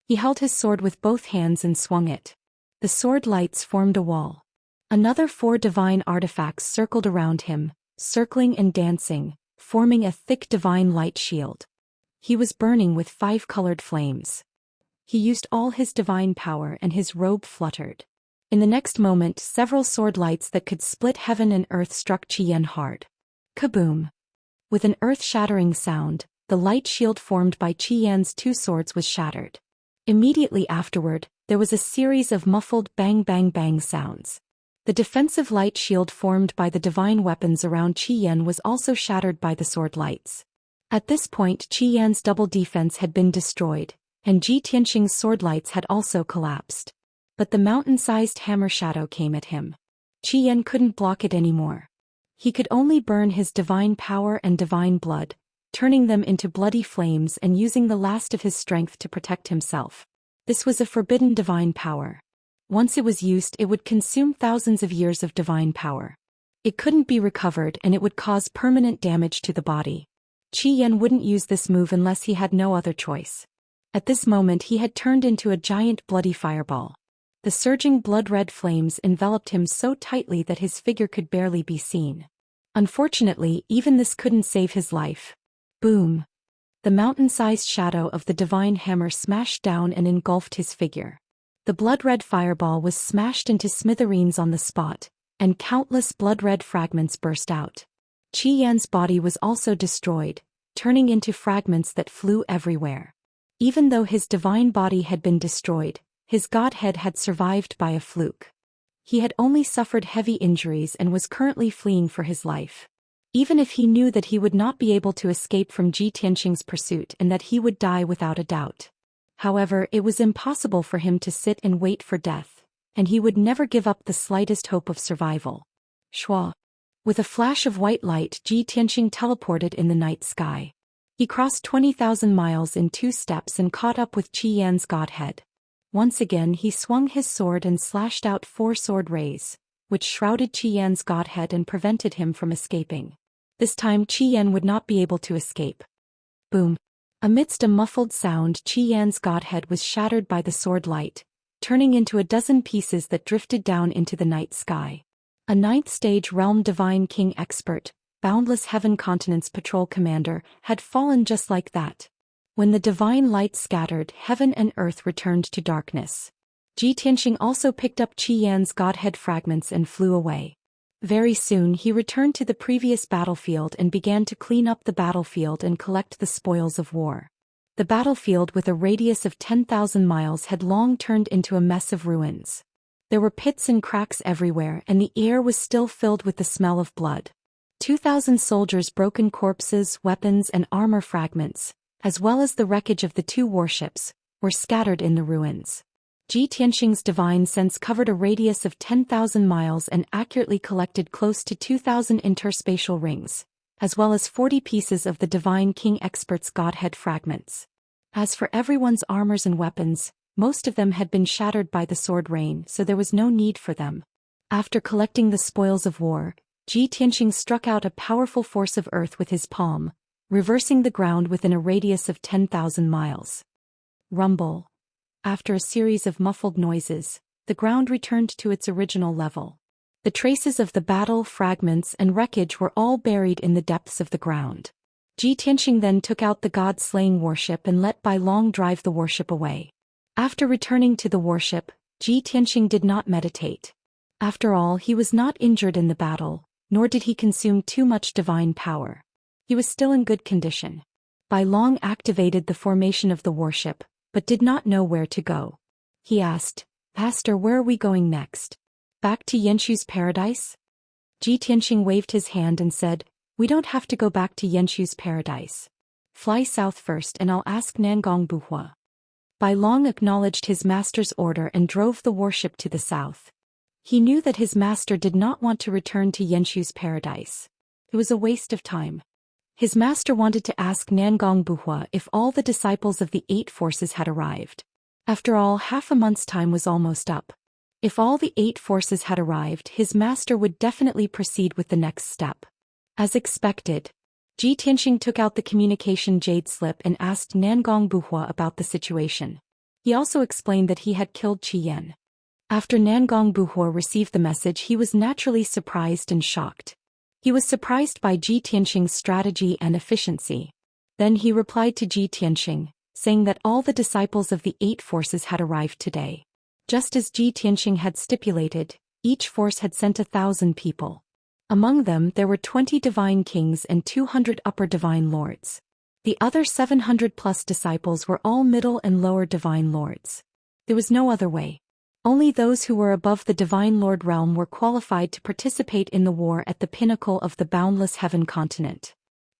Speaker 1: He held his sword with both hands and swung it. The sword lights formed a wall. Another 4 divine artifacts circled around him, circling and dancing, forming a thick divine light shield. He was burning with 5 colored flames. He used all his divine power and his robe fluttered. In the next moment, several sword lights that could split heaven and earth struck Qi Yan hard. Kaboom! With an earth-shattering sound, the light shield formed by Qi Yan's 2 swords was shattered. Immediately afterward, there was a series of muffled bang-bang-bang sounds. The defensive light shield formed by the divine weapons around Qi Yan was also shattered by the sword lights. At this point, Qi Yan's double defense had been destroyed, and Ji Tianqing's sword lights had also collapsed. But the mountain-sized hammer shadow came at him. Qi Yan couldn't block it anymore. He could only burn his divine power and divine blood, turning them into bloody flames and using the last of his strength to protect himself. This was a forbidden divine power. Once it was used, it would consume thousands of years of divine power. It couldn't be recovered and it would cause permanent damage to the body. Qi Yan wouldn't use this move unless he had no other choice. At this moment he had turned into a giant bloody fireball. The surging blood-red flames enveloped him so tightly that his figure could barely be seen. Unfortunately, even this couldn't save his life. Boom! The mountain-sized shadow of the divine hammer smashed down and engulfed his figure. The blood-red fireball was smashed into smithereens on the spot, and countless blood-red fragments burst out. Qi Yan's body was also destroyed, turning into fragments that flew everywhere. Even though his divine body had been destroyed, his godhead had survived by a fluke. He had only suffered heavy injuries and was currently fleeing for his life. Even if he knew that he would not be able to escape from Ji Tianqing's pursuit and that he would die without a doubt. However, it was impossible for him to sit and wait for death, and he would never give up the slightest hope of survival. Shwa! With a flash of white light, Ji Tianqing teleported in the night sky. He crossed 20,000 miles in 2 steps and caught up with Qi Yan's godhead. Once again he swung his sword and slashed out 4 sword rays, which shrouded Qi Yan's godhead and prevented him from escaping. This time Qi Yan would not be able to escape. Boom! Amidst a muffled sound, Qi Yan's godhead was shattered by the sword light, turning into a dozen pieces that drifted down into the night sky. A 9th stage realm divine king expert, Boundless Heaven Continent's patrol commander, had fallen just like that. When the divine light scattered, heaven and earth returned to darkness. Ji Tianqing also picked up Qi Yan's godhead fragments and flew away. Very soon he returned to the previous battlefield and began to clean up the battlefield and collect the spoils of war. The battlefield with a radius of 10,000 miles had long turned into a mess of ruins. There were pits and cracks everywhere, and the air was still filled with the smell of blood. 2,000 soldiers' broken corpses, weapons and armor fragments, as well as the wreckage of the 2 warships, were scattered in the ruins. Ji Tianxing's divine sense covered a radius of 10,000 miles and accurately collected close to 2,000 interspatial rings, as well as 40 pieces of the Divine King Expert's Godhead fragments. As for everyone's armors and weapons, most of them had been shattered by the sword rain, so there was no need for them. After collecting the spoils of war, Ji Tianxing struck out a powerful force of earth with his palm, reversing the ground within a radius of 10,000 miles. Rumble. After a series of muffled noises, the ground returned to its original level. The traces of the battle, fragments and wreckage were all buried in the depths of the ground. Ji Tianxing then took out the god-slaying warship and let Bai Long drive the warship away. After returning to the warship, Ji Tianxing did not meditate. After all, he was not injured in the battle, nor did he consume too much divine power. He was still in good condition. Bai Long activated the formation of the warship, but did not know where to go. He asked, "Pastor, where are we going next? Back to Yanxu's paradise?" Ji Tianxing waved his hand and said, "We don't have to go back to Yanxu's paradise. Fly south first and I'll ask Nangong Buhua." Bai Long acknowledged his master's order and drove the warship to the south. He knew that his master did not want to return to Yanxu's paradise. It was a waste of time. His master wanted to ask Nangong Buhua if all the disciples of the 8 forces had arrived. After all, half a month's time was almost up. If all the 8 forces had arrived, his master would definitely proceed with the next step. As expected, Ji Tianxing took out the communication jade slip and asked Nangong Buhua about the situation. He also explained that he had killed Zhou Xian. After Nangong Buhua received the message, he was naturally surprised and shocked. He was surprised by Ji Tianxing's strategy and efficiency. Then he replied to Ji Tianxing, saying that all the disciples of the 8 forces had arrived today. Just as Ji Tianxing had stipulated, each force had sent 1,000 people. Among them there were 20 divine kings and 200 upper divine lords. The other 700+ disciples were all middle and lower divine lords. There was no other way. Only those who were above the divine lord realm were qualified to participate in the war at the pinnacle of the boundless heaven continent.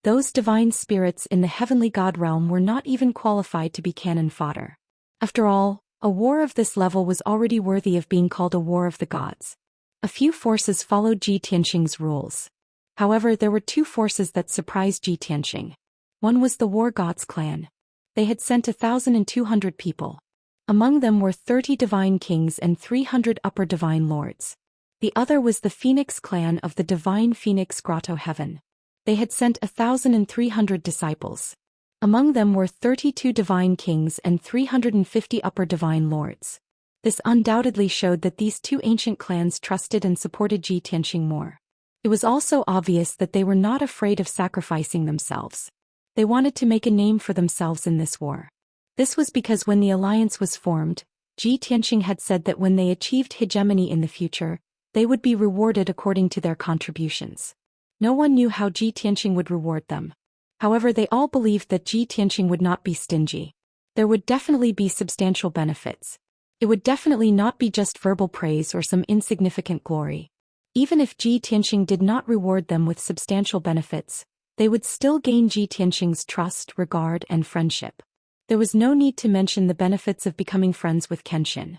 Speaker 1: Those divine spirits in the heavenly god realm were not even qualified to be cannon fodder. After all, a war of this level was already worthy of being called a war of the gods. A few forces followed Ji Tianxing's rules. However, there were 2 forces that surprised Ji Tianxing. One was the War Gods clan. They had sent 1,200 people. Among them were 30 divine kings and 300 upper divine lords. The other was the Phoenix clan of the divine Phoenix Grotto Heaven. They had sent 1,300 disciples. Among them were 32 divine kings and 350 upper divine lords. This undoubtedly showed that these 2 ancient clans trusted and supported Ji Tianxing more. It was also obvious that they were not afraid of sacrificing themselves. They wanted to make a name for themselves in this war. This was because when the alliance was formed, Ji Tianxing had said that when they achieved hegemony in the future, they would be rewarded according to their contributions. No one knew how Ji Tianxing would reward them. However, they all believed that Ji Tianxing would not be stingy. There would definitely be substantial benefits. It would definitely not be just verbal praise or some insignificant glory. Even if Ji Tianxing did not reward them with substantial benefits, they would still gain Ji Tianxing's trust, regard, and friendship. There was no need to mention the benefits of becoming friends with Kenshin.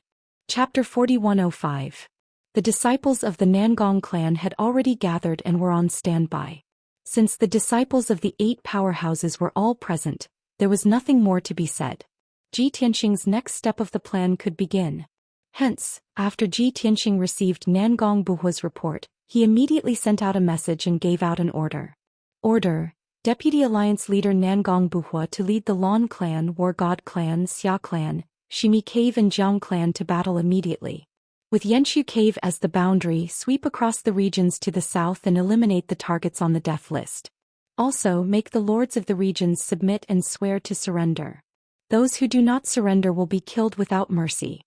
Speaker 1: Chapter 4105. The disciples of the Nangong clan had already gathered and were on standby. Since the disciples of the 8 powerhouses were all present, there was nothing more to be said. Ji Tianxing's next step of the plan could begin. Hence, after Ji Tianxing received Nangong Buhua's report, he immediately sent out a message and gave out an order. Order: Deputy Alliance Leader Nangong Buhua to lead the Lan clan, War God clan, Xia clan, Shimi Cave and Jiang clan to battle immediately. With Yanxu Cave as the boundary, sweep across the regions to the south and eliminate the targets on the death list. Also, make the lords of the regions submit and swear to surrender. Those who do not surrender will be killed without mercy.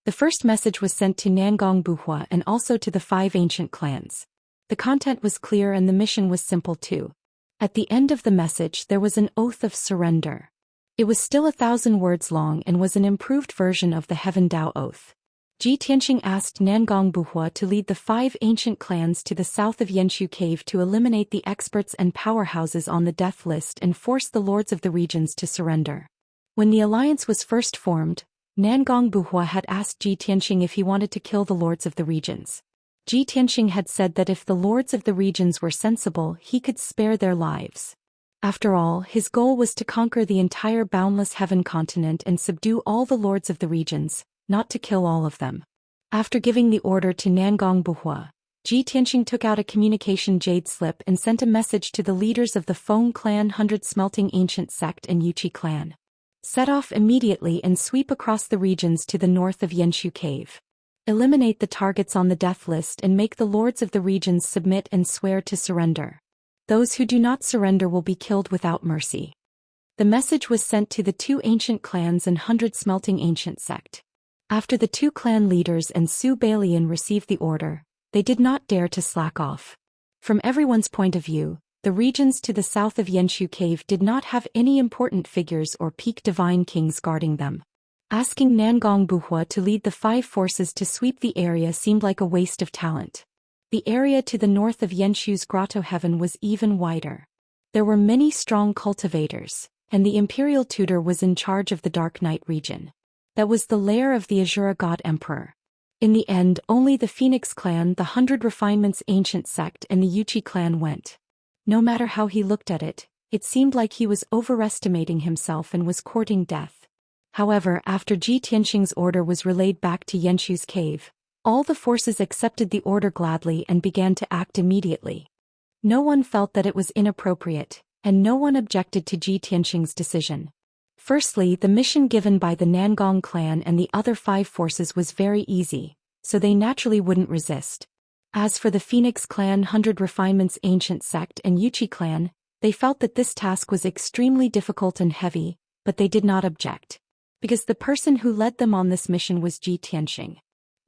Speaker 1: The first message was sent to Nangong Buhua and also to the 5 ancient clans. The content was clear and the mission was simple too. At the end of the message there was an oath of surrender. It was still 1,000 words long and was an improved version of the Heaven Dao Oath. Ji Tianxing asked Nangong Buhua to lead the 5 ancient clans to the south of Yanshu Cave to eliminate the experts and powerhouses on the death list and force the lords of the regions to surrender. When the alliance was first formed, Nangong Buhua had asked Ji Tianxing if he wanted to kill the lords of the regions. Ji Tianxing had said that if the lords of the regions were sensible, he could spare their lives. After all, his goal was to conquer the entire boundless heaven continent and subdue all the lords of the regions, not to kill all of them. After giving the order to Nangong Buhua, Ji Tianxing took out a communication jade slip and sent a message to the leaders of the Feng clan, 100 Smelting Ancient Sect and Yuchi clan. Set off immediately and sweep across the regions to the north of Yanshu Cave. Eliminate the targets on the death list and make the lords of the regions submit and swear to surrender. Those who do not surrender will be killed without mercy. The message was sent to the 2 ancient clans and 100 Smelting Ancient Sect. After the 2 clan leaders and Su Balian received the order, they did not dare to slack off. From everyone's point of view, the regions to the south of Yanshu Cave did not have any important figures or peak divine kings guarding them. Asking Nangong Buhua to lead the 5 forces to sweep the area seemed like a waste of talent. The area to the north of Yanshu's grotto heaven was even wider. There were many strong cultivators, and the imperial tutor was in charge of the Dark Night region. That was the lair of the Azura God Emperor. In the end, only the Phoenix clan, the 100 Refinements Ancient Sect and the Yuchi clan went. No matter how he looked at it, it seemed like he was overestimating himself and was courting death. However, after Ji Tianxing's order was relayed back to Yanshu's cave, all the forces accepted the order gladly and began to act immediately. No one felt that it was inappropriate, and no one objected to Ji Tianxing's decision. Firstly, the mission given by the Nangong clan and the other 5 forces was very easy, so they naturally wouldn't resist. As for the Phoenix clan, 100 Refinements Ancient Sect and Yuchi clan, they felt that this task was extremely difficult and heavy, but they did not object. Because the person who led them on this mission was Ji Tianxing.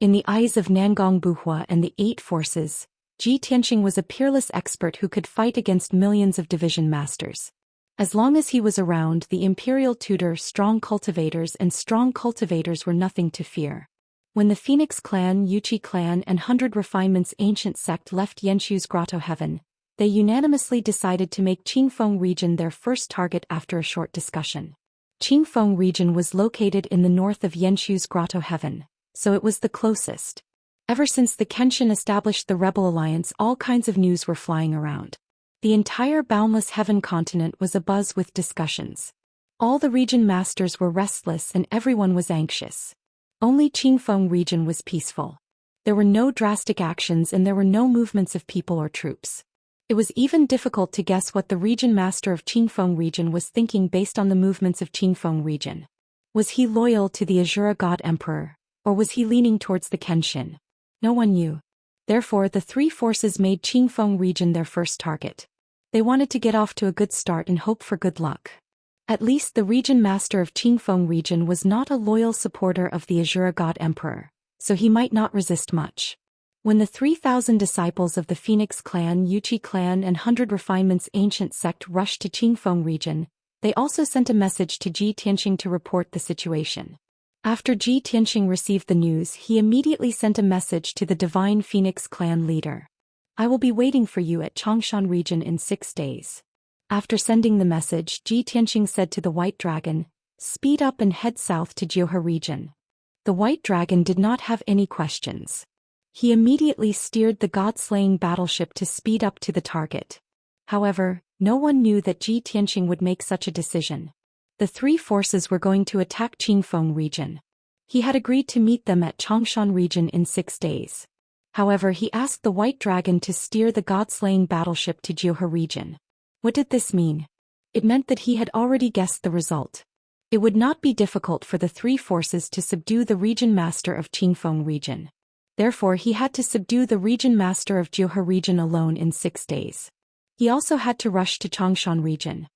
Speaker 1: In the eyes of Nangong Buhua and the 8 forces, Ji Tianxing was a peerless expert who could fight against millions of division masters. As long as he was around, the imperial tutor, strong cultivators were nothing to fear. When the Phoenix clan, Yuchi clan and 100 Refinements Ancient Sect left Yanshu's grotto heaven, they unanimously decided to make Qingfeng region their first target after a short discussion. Qingfeng region was located in the north of Yanshu's grotto heaven, so it was the closest. Ever since the Kenshin established the rebel alliance, all kinds of news were flying around. The entire boundless heaven continent was abuzz with discussions. All the region masters were restless and everyone was anxious. Only Qingfeng region was peaceful. There were no drastic actions and there were no movements of people or troops. It was even difficult to guess what the region master of Qingfeng region was thinking based on the movements of Qingfeng region. Was he loyal to the Azura God Emperor, or was he leaning towards the Kenshin? No one knew. Therefore, the 3 forces made Qingfeng region their first target. They wanted to get off to a good start and hope for good luck. At least the region master of Qingfeng region was not a loyal supporter of the Azura God Emperor, so he might not resist much. When the 3,000 disciples of the Phoenix clan, Yuchi clan and 100 Refinements Ancient Sect rushed to Qingfeng region, they also sent a message to Ji Tianxing to report the situation. After Ji Tianxing received the news, he immediately sent a message to the Divine Phoenix clan leader. I will be waiting for you at Changshan region in 6 days. After sending the message, Ji Tianxing said to the White Dragon, speed up and head south to Jiohe region. The White Dragon did not have any questions. He immediately steered the god-slaying battleship to speed up to the target. However, no one knew that Ji Tianxing would make such a decision. The 3 forces were going to attack Qingfeng region. He had agreed to meet them at Changshan region in 6 days. However, he asked the White Dragon to steer the god-slaying battleship to Jiohe region. What did this mean? It meant that he had already guessed the result. It would not be difficult for the 3 forces to subdue the region master of Qingfeng region. Therefore, he had to subdue the region master of Jiohe region alone in 6 days. He also had to rush to Changshan region.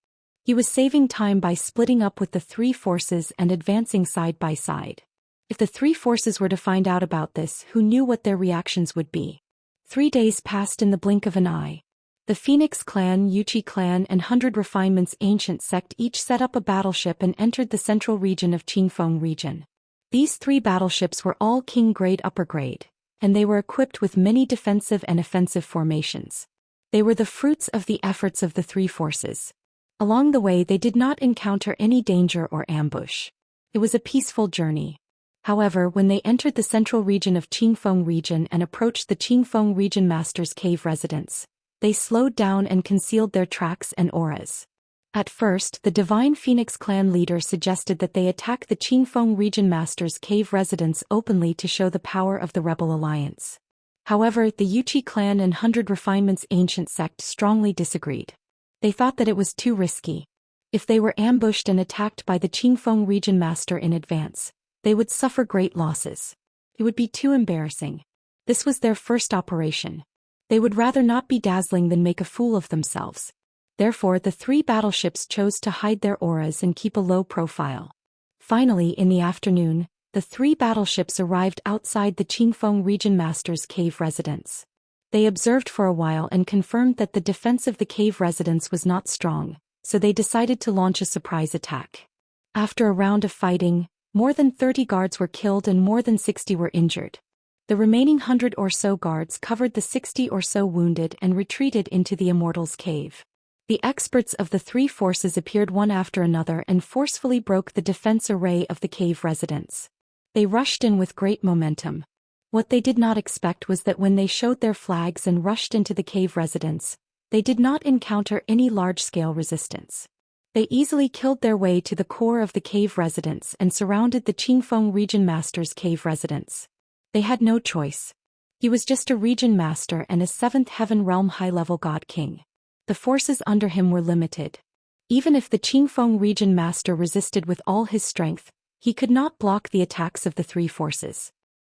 Speaker 1: He was saving time by splitting up with the 3 forces and advancing side by side. If the 3 forces were to find out about this, who knew what their reactions would be? 3 days passed in the blink of an eye. The Phoenix Clan, Yuchi Clan and 100 Refinements Ancient Sect each set up a battleship and entered the central region of Qingfeng region. These 3 battleships were all King grade upper grade, and they were equipped with many defensive and offensive formations. They were the fruits of the efforts of the 3 forces. Along the way they did not encounter any danger or ambush. It was a peaceful journey. However, when they entered the central region of Qingfeng region and approached the Qingfeng region master's cave residence, they slowed down and concealed their tracks and auras. At first, the Divine Phoenix Clan leader suggested that they attack the Qingfeng region master's cave residence openly to show the power of the rebel alliance. However, the Yuchi Clan and 100 Refinements Ancient Sect strongly disagreed. They thought that it was too risky. If they were ambushed and attacked by the Qingfeng region master in advance, they would suffer great losses. It would be too embarrassing. This was their first operation. They would rather not be dazzling than make a fool of themselves. Therefore, the 3 battleships chose to hide their auras and keep a low profile. Finally, in the afternoon, the 3 battleships arrived outside the Qingfeng region master's cave residence. They observed for a while and confirmed that the defense of the cave residence was not strong, so they decided to launch a surprise attack. After a round of fighting, more than 30 guards were killed and more than 60 were injured. The remaining 100 or so guards covered the 60 or so wounded and retreated into the Immortal's cave. The experts of the 3 forces appeared one after another and forcefully broke the defense array of the cave residence. They rushed in with great momentum. What they did not expect was that when they showed their flags and rushed into the cave residence, they did not encounter any large-scale resistance. They easily killed their way to the core of the cave residence and surrounded the Qingfeng region master's cave residence. They had no choice. He was just a region master and a 7th heaven realm high-level god king. The forces under him were limited. Even if the Qingfeng region master resisted with all his strength, he could not block the attacks of the 3 forces.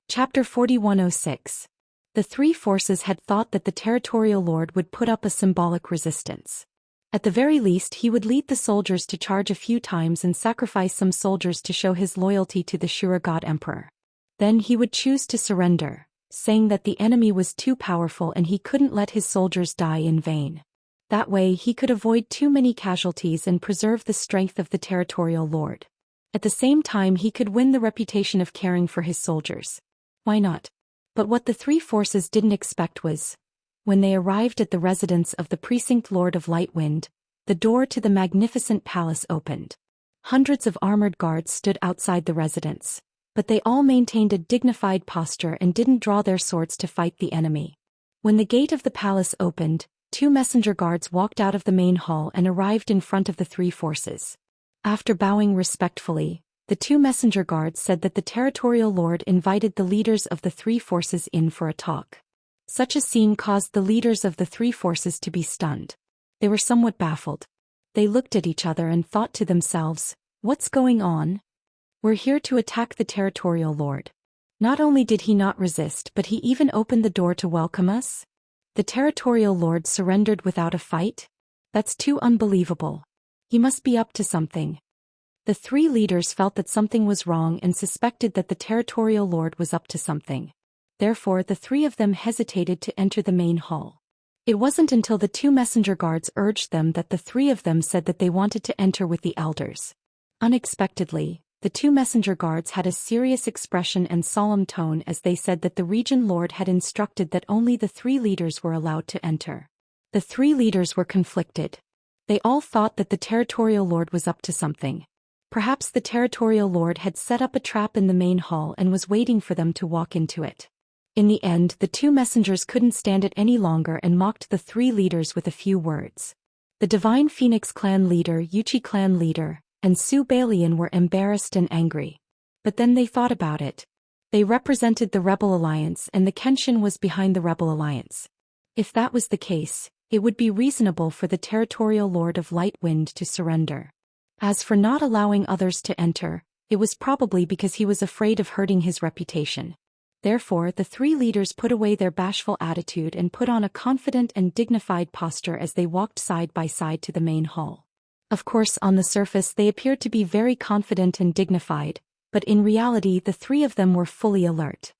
Speaker 1: Chapter 4106. The 3 forces had thought that the territorial lord would put up a symbolic resistance. At the very least, he would lead the soldiers to charge a few times and sacrifice some soldiers to show his loyalty to the Shura god emperor. Then he would choose to surrender, saying that the enemy was too powerful and he couldn't let his soldiers die in vain. That way he could avoid too many casualties and preserve the strength of the territorial lord. At the same time he could win the reputation of caring for his soldiers. Why not? But what the 3 forces didn't expect was, when they arrived at the residence of the precinct lord of Lightwind, the door to the magnificent palace opened. Hundreds of armored guards stood outside the residence, but they all maintained a dignified posture and didn't draw their swords to fight the enemy. When the gate of the palace opened, 2 messenger guards walked out of the main hall and arrived in front of the 3 forces. After bowing respectfully, the 2 messenger guards said that the territorial lord invited the leaders of the 3 forces in for a talk. Such a scene caused the leaders of the 3 forces to be stunned. They were somewhat baffled. They looked at each other and thought to themselves, "What's going on? We're here to attack the territorial lord. Not only did he not resist, but he even opened the door to welcome us? The territorial lord surrendered without a fight? That's too unbelievable. He must be up to something." The 3 leaders felt that something was wrong and suspected that the territorial lord was up to something. Therefore, the 3 of them hesitated to enter the main hall. It wasn't until the 2 messenger guards urged them that the 3 of them said that they wanted to enter with the elders. Unexpectedly, the 2 messenger guards had a serious expression and solemn tone as they said that the region lord had instructed that only the 3 leaders were allowed to enter. The 3 leaders were conflicted. They all thought that the territorial lord was up to something. Perhaps the territorial lord had set up a trap in the main hall and was waiting for them to walk into it. In the end, the 2 messengers couldn't stand it any longer and mocked the 3 leaders with a few words. The Divine Phoenix Clan leader, Yuchi Clan leader, and Su Balian were embarrassed and angry. But then they thought about it. They represented the Rebel Alliance and the Kenshin was behind the Rebel Alliance. If that was the case, it would be reasonable for the territorial lord of Lightwind to surrender. As for not allowing others to enter, it was probably because he was afraid of hurting his reputation. Therefore, the 3 leaders put away their bashful attitude and put on a confident and dignified posture as they walked side by side to the main hall. Of course, on the surface they appeared to be very confident and dignified, but in reality the 3 of them were fully alert.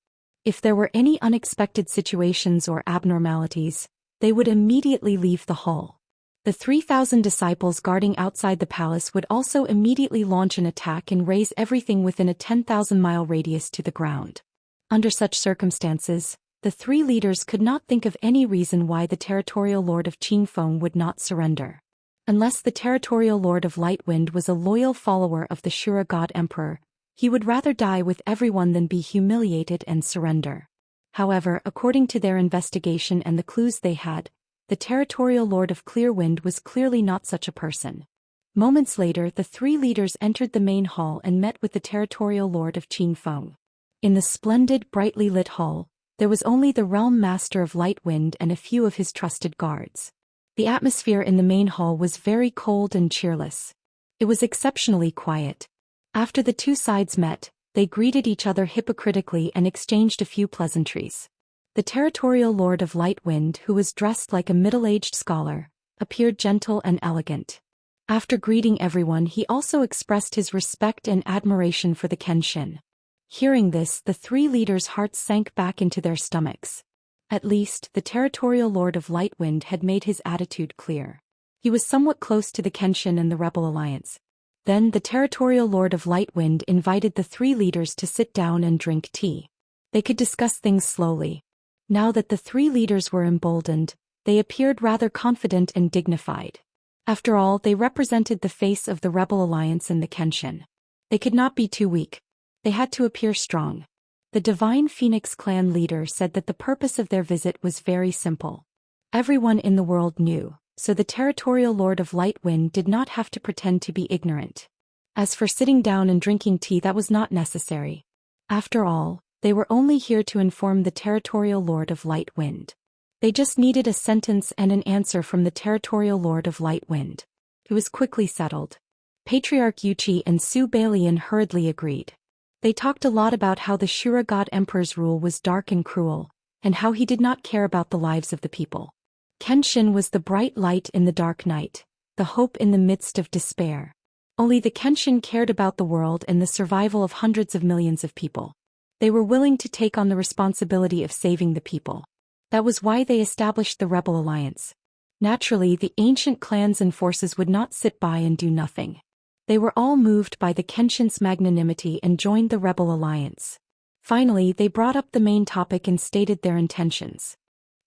Speaker 1: If there were any unexpected situations or abnormalities, they would immediately leave the hall. The 3,000 disciples guarding outside the palace would also immediately launch an attack and raze everything within a 10,000-mile radius to the ground. Under such circumstances, the three leaders could not think of any reason why the territorial lord of Qingfeng would not surrender. Unless the territorial lord of Lightwind was a loyal follower of the Shura god emperor, he would rather die with everyone than be humiliated and surrender. However, according to their investigation and the clues they had, the territorial lord of Clearwind was clearly not such a person. Moments later, the three leaders entered the main hall and met with the territorial lord of Qingfeng. In the splendid, brightly lit hall, there was only the realm master of Lightwind and a few of his trusted guards. The atmosphere in the main hall was very cold and cheerless. It was exceptionally quiet. After the two sides met, they greeted each other hypocritically and exchanged a few pleasantries. The territorial lord of Lightwind, who was dressed like a middle-aged scholar, appeared gentle and elegant. After greeting everyone, he also expressed his respect and admiration for the Kenshin. Hearing this, the three leaders' hearts sank back into their stomachs. At least, the territorial lord of Lightwind had made his attitude clear. He was somewhat close to the Kenshin and the Rebel Alliance. Then the territorial lord of Lightwind invited the three leaders to sit down and drink tea. They could discuss things slowly. Now that the three leaders were emboldened, they appeared rather confident and dignified. After all, they represented the face of the Rebel Alliance and the Kenshin. They could not be too weak. They had to appear strong. The Divine Phoenix clan leader said that the purpose of their visit was very simple. Everyone in the world knew, so the territorial lord of Lightwind did not have to pretend to be ignorant. As for sitting down and drinking tea, that was not necessary. After all, they were only here to inform the territorial lord of Lightwind. They just needed a sentence and an answer from the territorial lord of Lightwind. It was quickly settled. Patriarch Yuchi and Su Balian hurriedly agreed. They talked a lot about how the Shura god emperor's rule was dark and cruel, and how he did not care about the lives of the people. Kenshin was the bright light in the dark night, the hope in the midst of despair. Only the Kenshin cared about the world and the survival of hundreds of millions of people. They were willing to take on the responsibility of saving the people. That was why they established the Rebel Alliance. Naturally, the ancient clans and forces would not sit by and do nothing. They were all moved by the Kenshin's magnanimity and joined the Rebel Alliance. Finally, they brought up the main topic and stated their intentions.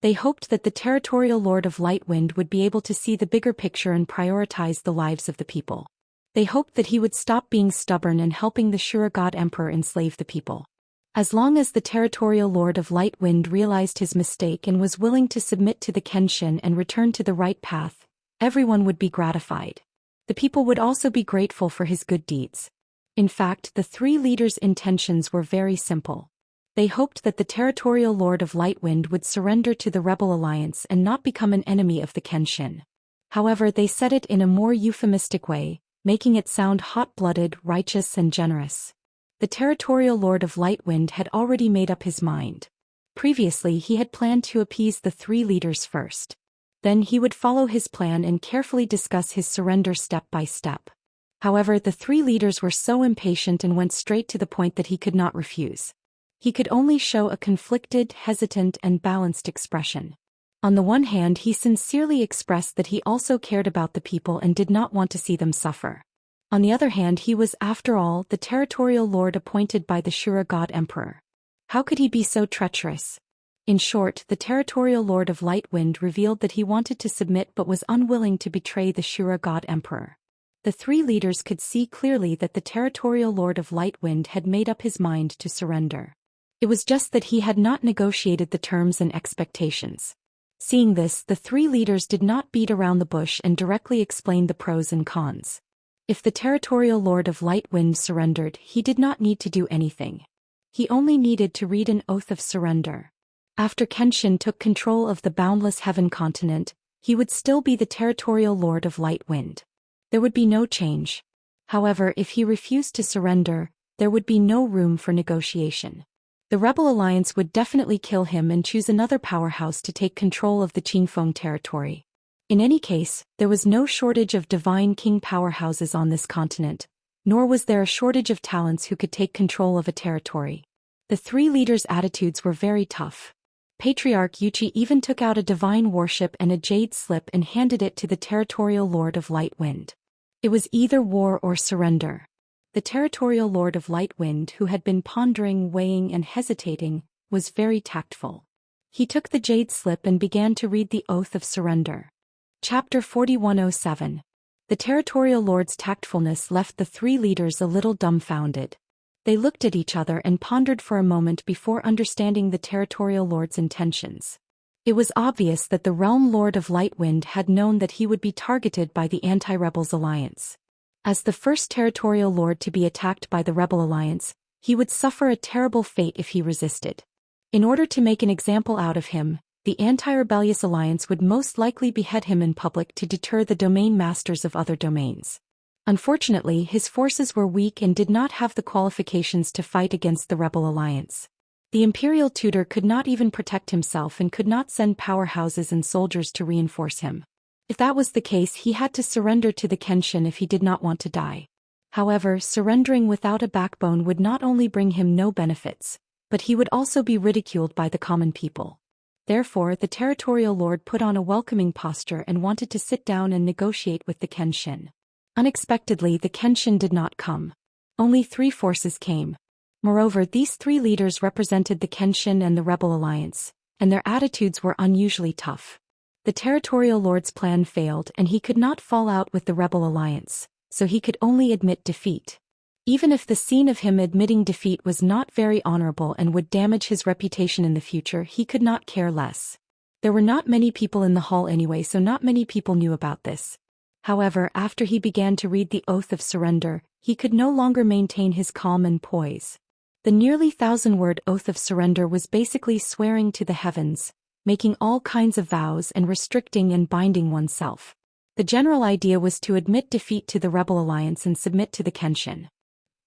Speaker 1: They hoped that the territorial lord of Lightwind would be able to see the bigger picture and prioritize the lives of the people. They hoped that he would stop being stubborn and helping the Shura god emperor enslave the people. As long as the territorial lord of Lightwind realized his mistake and was willing to submit to the Kenshin and return to the right path, everyone would be gratified. The people would also be grateful for his good deeds. In fact, the three leaders' intentions were very simple. They hoped that the territorial lord of Lightwind would surrender to the Rebel Alliance and not become an enemy of the Kenshin. However, they said it in a more euphemistic way, making it sound hot-blooded, righteous and generous. The territorial lord of Lightwind had already made up his mind. Previously, he had planned to appease the three leaders first. Then he would follow his plan and carefully discuss his surrender step by step. However, the three leaders were so impatient and went straight to the point that he could not refuse. He could only show a conflicted, hesitant and balanced expression. On the one hand, he sincerely expressed that he also cared about the people and did not want to see them suffer. On the other hand, he was, after all, the territorial lord appointed by the Shura god emperor. How could he be so treacherous? In short, the territorial lord of Lightwind revealed that he wanted to submit but was unwilling to betray the Shura god emperor. The three leaders could see clearly that the territorial lord of Lightwind had made up his mind to surrender. It was just that he had not negotiated the terms and expectations. Seeing this, the three leaders did not beat around the bush and directly explained the pros and cons. If the territorial lord of Lightwind surrendered, he did not need to do anything. He only needed to read an oath of surrender. After Kenshin took control of the boundless heaven continent, he would still be the territorial lord of Lightwind. There would be no change. However, if he refused to surrender, there would be no room for negotiation. The Rebel Alliance would definitely kill him and choose another powerhouse to take control of the Qingfeng territory. In any case, there was no shortage of divine king powerhouses on this continent, nor was there a shortage of talents who could take control of a territory. The three leaders' attitudes were very tough. Patriarch Yuchi even took out a divine warship and a jade slip and handed it to the territorial lord of Light Wind. It was either war or surrender. The territorial lord of Light Wind, who had been pondering, weighing and hesitating, was very tactful. He took the jade slip and began to read the Oath of Surrender. Chapter 4107. The territorial lord's tactfulness left the three leaders a little dumbfounded. They looked at each other and pondered for a moment before understanding the territorial lord's intentions. It was obvious that the realm lord of Lightwind had known that he would be targeted by the anti-rebels alliance. As the first territorial lord to be attacked by the rebel alliance, he would suffer a terrible fate if he resisted. In order to make an example out of him, the anti-rebellious alliance would most likely behead him in public to deter the domain masters of other domains. Unfortunately, his forces were weak and did not have the qualifications to fight against the rebel alliance. The imperial tutor could not even protect himself and could not send powerhouses and soldiers to reinforce him. If that was the case, he had to surrender to the Kenshin if he did not want to die. However, surrendering without a backbone would not only bring him no benefits, but he would also be ridiculed by the common people. Therefore, the territorial lord put on a welcoming posture and wanted to sit down and negotiate with the Kenshin. Unexpectedly, the Kenshin did not come. Only 3 forces came. Moreover, these 3 leaders represented the Kenshin and the Rebel Alliance, and their attitudes were unusually tough. The territorial lord's plan failed and he could not fall out with the Rebel Alliance, so he could only admit defeat. Even if the scene of him admitting defeat was not very honorable and would damage his reputation in the future, he could not care less. There were not many people in the hall anyway, so not many people knew about this. However, after he began to read the Oath of Surrender, he could no longer maintain his calm and poise. The nearly 1,000-word Oath of Surrender was basically swearing to the heavens, making all kinds of vows and restricting and binding oneself. The general idea was to admit defeat to the Rebel Alliance and submit to the Kenshin.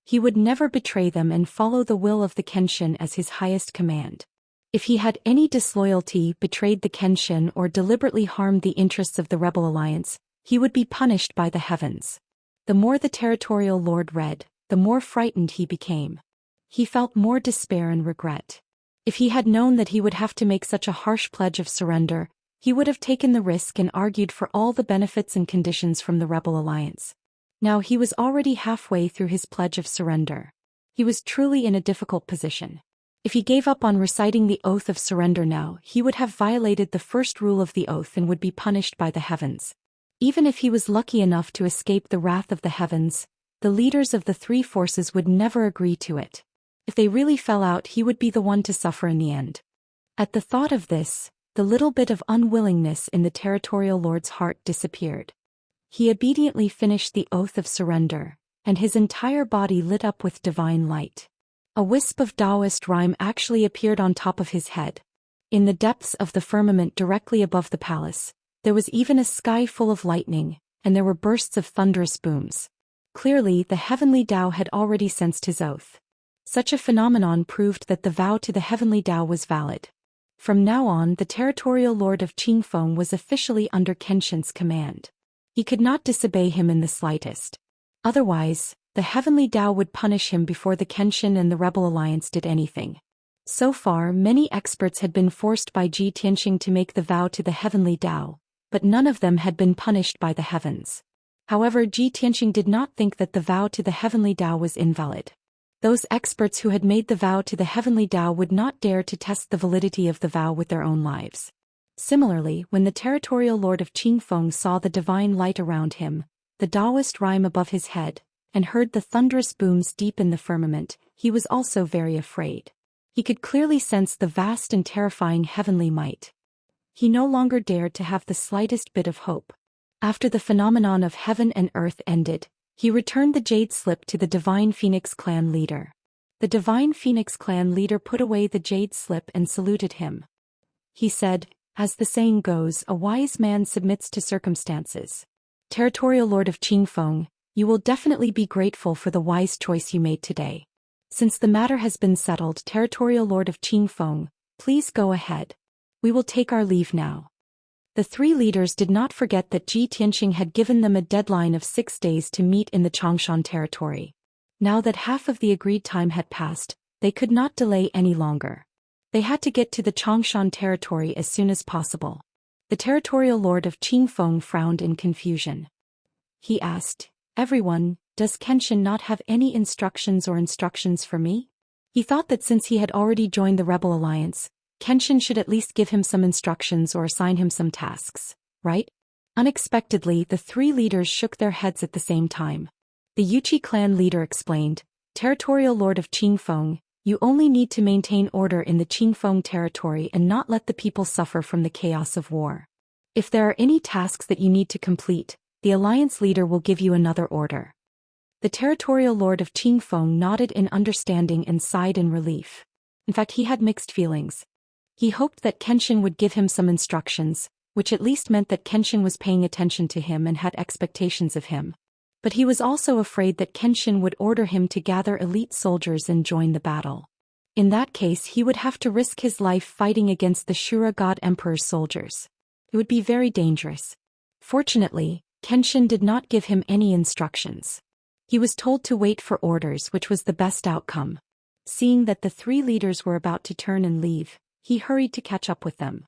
Speaker 1: He would never betray them and follow the will of the Kenshin as his highest command. If he had any disloyalty, betrayed the Kenshin, or deliberately harmed the interests of the Rebel Alliance, he would be punished by the heavens. The more the territorial lord read, the more frightened he became. He felt more despair and regret. If he had known that he would have to make such a harsh pledge of surrender, he would have taken the risk and argued for all the benefits and conditions from the Rebel Alliance. Now he was already halfway through his pledge of surrender. He was truly in a difficult position. If he gave up on reciting the Oath of Surrender now, he would have violated the first rule of the oath and would be punished by the heavens. Even if he was lucky enough to escape the wrath of the heavens, the leaders of the 3 forces would never agree to it. If they really fell out, he would be the one to suffer in the end. At the thought of this, the little bit of unwillingness in the territorial lord's heart disappeared. He obediently finished the Oath of Surrender, and his entire body lit up with divine light. A wisp of Daoist rhyme actually appeared on top of his head. In the depths of the firmament directly above the palace, there was even a sky full of lightning, and there were bursts of thunderous booms. Clearly, the heavenly Tao had already sensed his oath. Such a phenomenon proved that the vow to the heavenly Tao was valid. From now on, the territorial lord of Qingfeng was officially under Kenshin's command. He could not disobey him in the slightest. Otherwise, the heavenly Tao would punish him before the Kenshin and the Rebel Alliance did anything. So far, many experts had been forced by Ji Tianxing to make the vow to the heavenly Tao, but none of them had been punished by the heavens. However, Ji Tianxing did not think that the vow to the heavenly Tao was invalid. Those experts who had made the vow to the heavenly Tao would not dare to test the validity of the vow with their own lives. Similarly, when the territorial lord of Qingfeng saw the divine light around him, the Daoist rhyme above his head, and heard the thunderous booms deep in the firmament, he was also very afraid. He could clearly sense the vast and terrifying heavenly might. He no longer dared to have the slightest bit of hope. After the phenomenon of heaven and earth ended, he returned the jade slip to the Divine Phoenix Clan leader. The Divine Phoenix Clan leader put away the jade slip and saluted him. He said, "As the saying goes, a wise man submits to circumstances. Territorial Lord of Qingfeng, you will definitely be grateful for the wise choice you made today. Since the matter has been settled, Territorial Lord of Qingfeng, please go ahead. We will take our leave now." The 3 leaders did not forget that Ji Tianxing had given them a deadline of 6 days to meet in the Changshan territory. Now that half of the agreed time had passed, they could not delay any longer. They had to get to the Changshan territory as soon as possible. The territorial lord of Qingfeng frowned in confusion. He asked, "Everyone, does Kenshin not have any instructions for me?" He thought that since he had already joined the rebel alliance, Kenshin should at least give him some instructions or assign him some tasks, right? Unexpectedly, the three leaders shook their heads at the same time. The Yuchi clan leader explained, "Territorial lord of Qingfeng, you only need to maintain order in the Qingfeng territory and not let the people suffer from the chaos of war. If there are any tasks that you need to complete, the alliance leader will give you another order." The territorial lord of Qingfeng nodded in understanding and sighed in relief. In fact, he had mixed feelings. He hoped that Kenshin would give him some instructions, which at least meant that Kenshin was paying attention to him and had expectations of him. But he was also afraid that Kenshin would order him to gather elite soldiers and join the battle. In that case, he would have to risk his life fighting against the Shura God Emperor's soldiers. It would be very dangerous. Fortunately, Kenshin did not give him any instructions. He was told to wait for orders, which was the best outcome. Seeing that the three leaders were about to turn and leave, he hurried to catch up with them.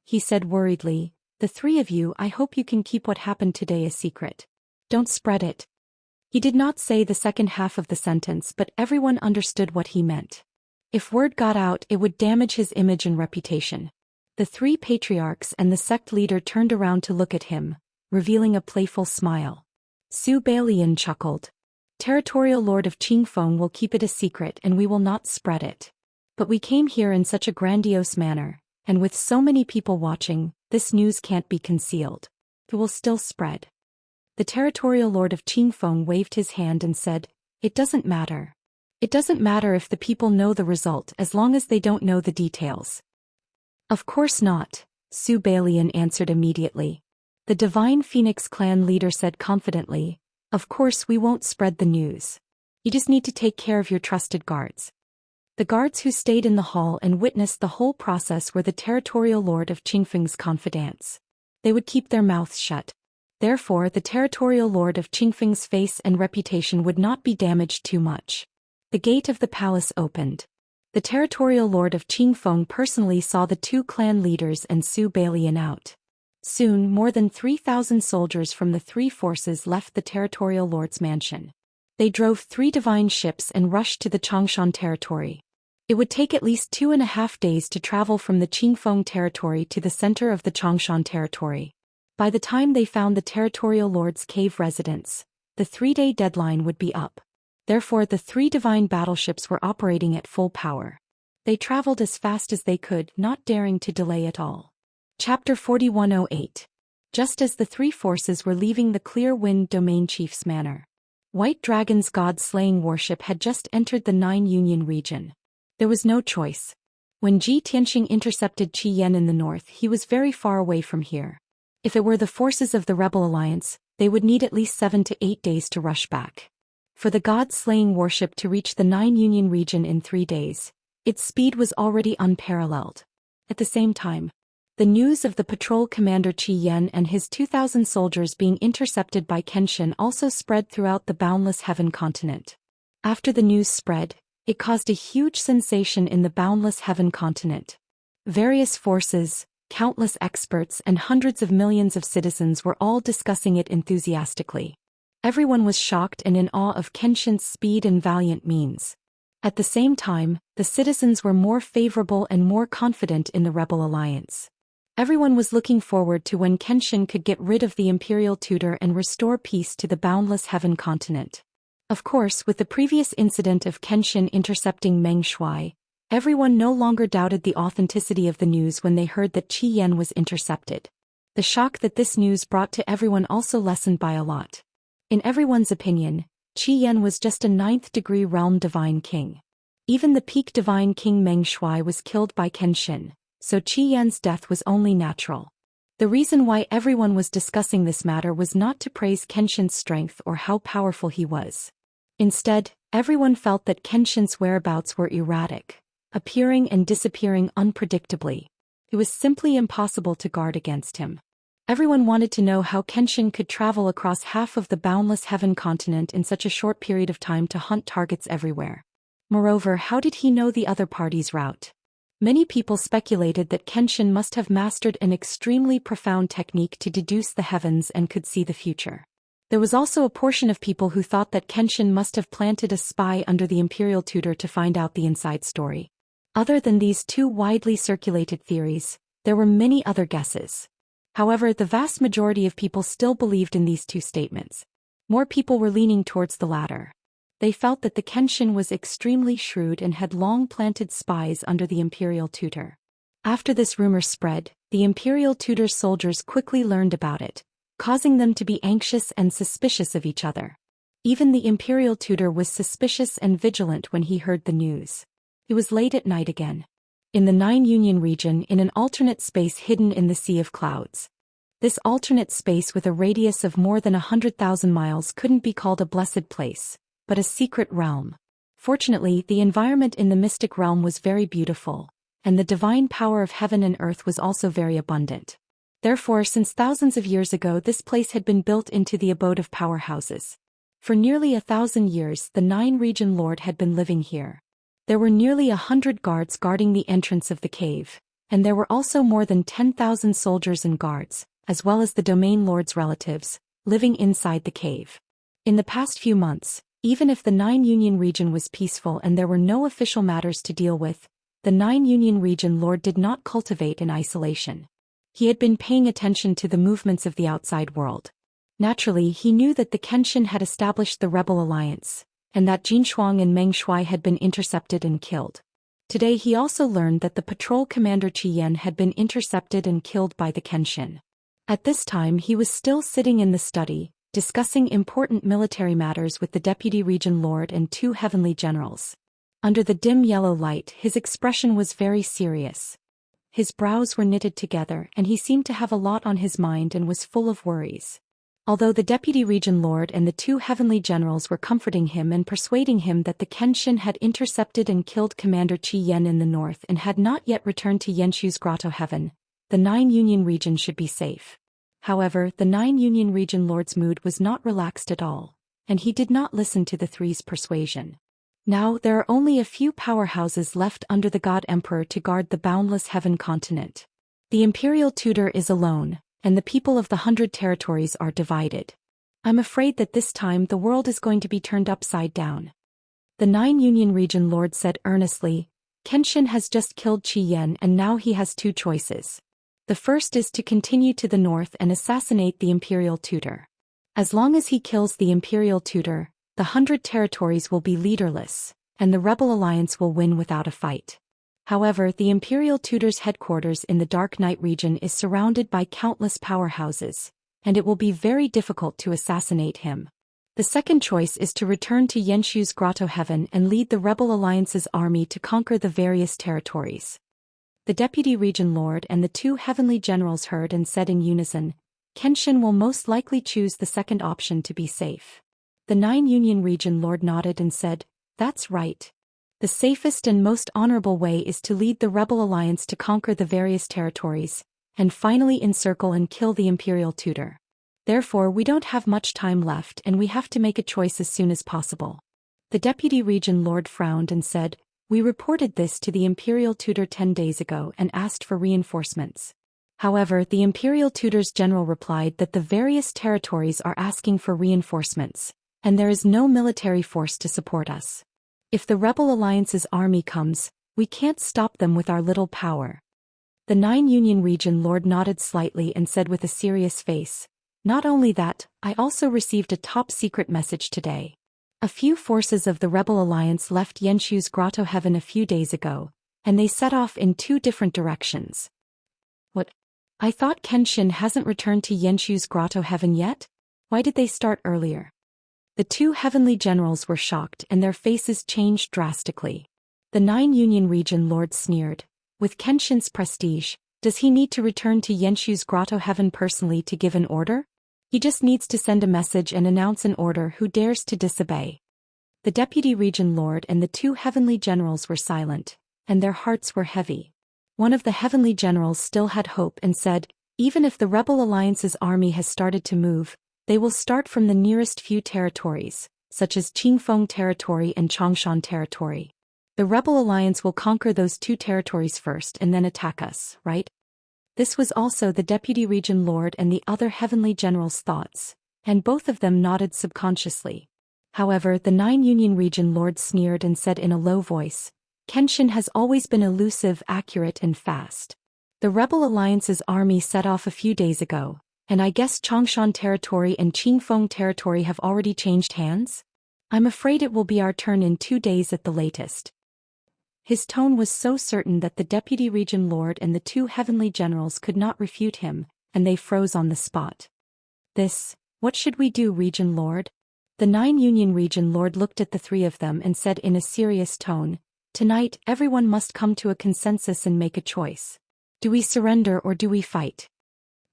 Speaker 1: He said worriedly, "The three of you, I hope you can keep what happened today a secret. Don't spread it." He did not say the second half of the sentence, but everyone understood what he meant. If word got out, it would damage his image and reputation. The three patriarchs and the sect leader turned around to look at him, revealing a playful smile. Su Balian chuckled. "Territorial lord of Qingfeng will keep it a secret and we will not spread it. But we came here in such a grandiose manner, and with so many people watching, this news can't be concealed. It will still spread." The territorial lord of Qingfeng waved his hand and said, "It doesn't matter. It doesn't matter if the people know the result as long as they don't know the details." "Of course not," Su Balian answered immediately. The Divine Phoenix clan leader said confidently, "Of course we won't spread the news. You just need to take care of your trusted guards." The guards who stayed in the hall and witnessed the whole process were the territorial lord of Qingfeng's confidants. They would keep their mouths shut. Therefore, the territorial lord of Qingfeng's face and reputation would not be damaged too much. The gate of the palace opened. The territorial lord of Qingfeng personally saw the two clan leaders and Su Balian out. Soon, more than 3,000 soldiers from the three forces left the territorial lord's mansion. They drove 3 divine ships and rushed to the Changshan territory. It would take at least 2.5 days to travel from the Qingfeng territory to the center of the Changshan territory. By the time they found the territorial lord's cave residence, the 3-day deadline would be up. Therefore, the 3 divine battleships were operating at full power. They traveled as fast as they could, not daring to delay at all. Chapter 4108. Just as the 3 forces were leaving the Clear Wind Domain Chief's manor, White Dragon's god-slaying warship had just entered the 9 Union region. There was no choice. When Ji Tianxing intercepted Qi Yan in the north, he was very far away from here. If it were the forces of the Rebel Alliance, they would need at least 7 to 8 days to rush back. For the god-slaying warship to reach the 9 Union region in 3 days, its speed was already unparalleled. At the same time, the news of the patrol commander Qi Yan and his 2,000 soldiers being intercepted by Kenshin also spread throughout the Boundless Heaven continent. After the news spread, it caused a huge sensation in the Boundless Heaven continent. Various forces, countless experts and hundreds of millions of citizens were all discussing it enthusiastically. Everyone was shocked and in awe of Kenshin's speed and valiant means. At the same time, the citizens were more favorable and more confident in the Rebel Alliance. Everyone was looking forward to when Kenshin could get rid of the Imperial Tutor and restore peace to the Boundless Heaven continent. Of course, with the previous incident of Kenshin intercepting Meng Shuai, everyone no longer doubted the authenticity of the news when they heard that Qi Yan was intercepted. The shock that this news brought to everyone also lessened by a lot. In everyone's opinion, Qi Yan was just a 9th-degree realm divine king. Even the peak divine king Meng Shuai was killed by Kenshin, so Qi Yan's death was only natural. The reason why everyone was discussing this matter was not to praise Kenshin's strength or how powerful he was. Instead, everyone felt that Kenshin's whereabouts were erratic, appearing and disappearing unpredictably. It was simply impossible to guard against him. Everyone wanted to know how Kenshin could travel across half of the Boundless Heaven continent in such a short period of time to hunt targets everywhere. Moreover, how did he know the other party's route? Many people speculated that Kenshin must have mastered an extremely profound technique to deduce the heavens and could see the future. There was also a portion of people who thought that Kenshin must have planted a spy under the imperial tutor to find out the inside story. Other than these two widely circulated theories, there were many other guesses. However, the vast majority of people still believed in these two statements. More people were leaning towards the latter. They felt that the Kenshin was extremely shrewd and had long planted spies under the imperial tutor. After this rumor spread, the imperial tutor's soldiers quickly learned about it, causing them to be anxious and suspicious of each other. Even the imperial tutor was suspicious and vigilant when he heard the news. It was late at night again. In the Nine Union region, in an alternate space hidden in the Sea of Clouds. This alternate space with a radius of more than 100,000 miles couldn't be called a blessed place, but a secret realm. Fortunately, the environment in the mystic realm was very beautiful, and the divine power of heaven and earth was also very abundant. Therefore, since thousands of years ago, this place had been built into the abode of powerhouses. For nearly 1,000 years, the Nine-Region Lord had been living here. There were nearly 100 guards guarding the entrance of the cave, and there were also more than 10,000 soldiers and guards, as well as the domain lord's relatives, living inside the cave. In the past few months, even if the Nine Union region was peaceful and there were no official matters to deal with, the Nine Union region lord did not cultivate in isolation. He had been paying attention to the movements of the outside world. Naturally, he knew that the Kenshin had established the rebel alliance, and that Jin Shuang and Meng Shuai had been intercepted and killed. Today he also learned that the patrol commander Qi Yan had been intercepted and killed by the Kenshin. At this time he was still sitting in the study, discussing important military matters with the deputy region lord and two heavenly generals. Under the dim yellow light, his expression was very serious. His brows were knitted together and he seemed to have a lot on his mind and was full of worries. Although the deputy region lord and the two heavenly generals were comforting him and persuading him that the Kenshin had intercepted and killed Commander Qi Yan in the north and had not yet returned to Yenshu's Grotto Heaven, the Nine Union region should be safe. However, the Nine Union region lord's mood was not relaxed at all, and he did not listen to the three's persuasion. Now there are only a few powerhouses left under the God Emperor to guard the boundless heaven continent. The imperial tutor is alone, and the people of the 100 territories are divided. I'm afraid that this time the world is going to be turned upside down. The Nine Union region lord said earnestly, Kenshin has just killed Qi Yan and now he has two choices. The first is to continue to the north and assassinate the imperial tutor. As long as he kills the imperial tutor, the 100 territories will be leaderless, and the rebel alliance will win without a fight. However, the imperial tutor's headquarters in the Dark Night region is surrounded by countless powerhouses, and it will be very difficult to assassinate him. The second choice is to return to Yenshu's Grotto Heaven and lead the rebel alliance's army to conquer the various territories. The deputy region lord and the two heavenly generals heard and said in unison, Kenshin will most likely choose the second option to be safe. The Nine Union region lord nodded and said, That's right. The safest and most honorable way is to lead the rebel alliance to conquer the various territories, and finally encircle and kill the imperial tutor. Therefore we don't have much time left and we have to make a choice as soon as possible. The deputy region lord frowned and said, We reported this to the imperial tutor 10 days ago and asked for reinforcements. However, the imperial tutor's general replied that the various territories are asking for reinforcements, and there is no military force to support us. If the rebel alliance's army comes, we can't stop them with our little power. The Nine Union region lord nodded slightly and said with a serious face, Not only that, I also received a top-secret message today. A few forces of the rebel alliance left Yenshu's Grotto Heaven a few days ago, and they set off in two different directions. What? I thought Kenshin hasn't returned to Yenshu's Grotto Heaven yet? Why did they start earlier? The two heavenly generals were shocked and their faces changed drastically. The Nine Union region lord sneered, With Kenshin's prestige, does he need to return to Yenshu's Grotto Heaven personally to give an order? He just needs to send a message and announce an order. Who dares to disobey? The deputy region lord and the two heavenly generals were silent, and their hearts were heavy. One of the heavenly generals still had hope and said, Even if the rebel alliance's army has started to move, they will start from the nearest few territories, such as Qingfeng territory and Changshan territory. The Rebel Alliance will conquer those two territories first and then attack us, right? This was also the Deputy Region Lord and the other Heavenly General's thoughts, and both of them nodded subconsciously. However, the 9 Union Region Lord sneered and said in a low voice, "Kenshin has always been elusive, accurate and fast. The Rebel Alliance's army set off a few days ago, and I guess Changshan territory and Qingfeng territory have already changed hands? I'm afraid it will be our turn in 2 days at the latest." His tone was so certain that the Deputy Region Lord and the 2 Heavenly Generals could not refute him, and they froze on the spot. What should we do, Region Lord?" The 9 Union Region Lord looked at the 3 of them and said in a serious tone, "Tonight, everyone must come to a consensus and make a choice. Do we surrender or do we fight?"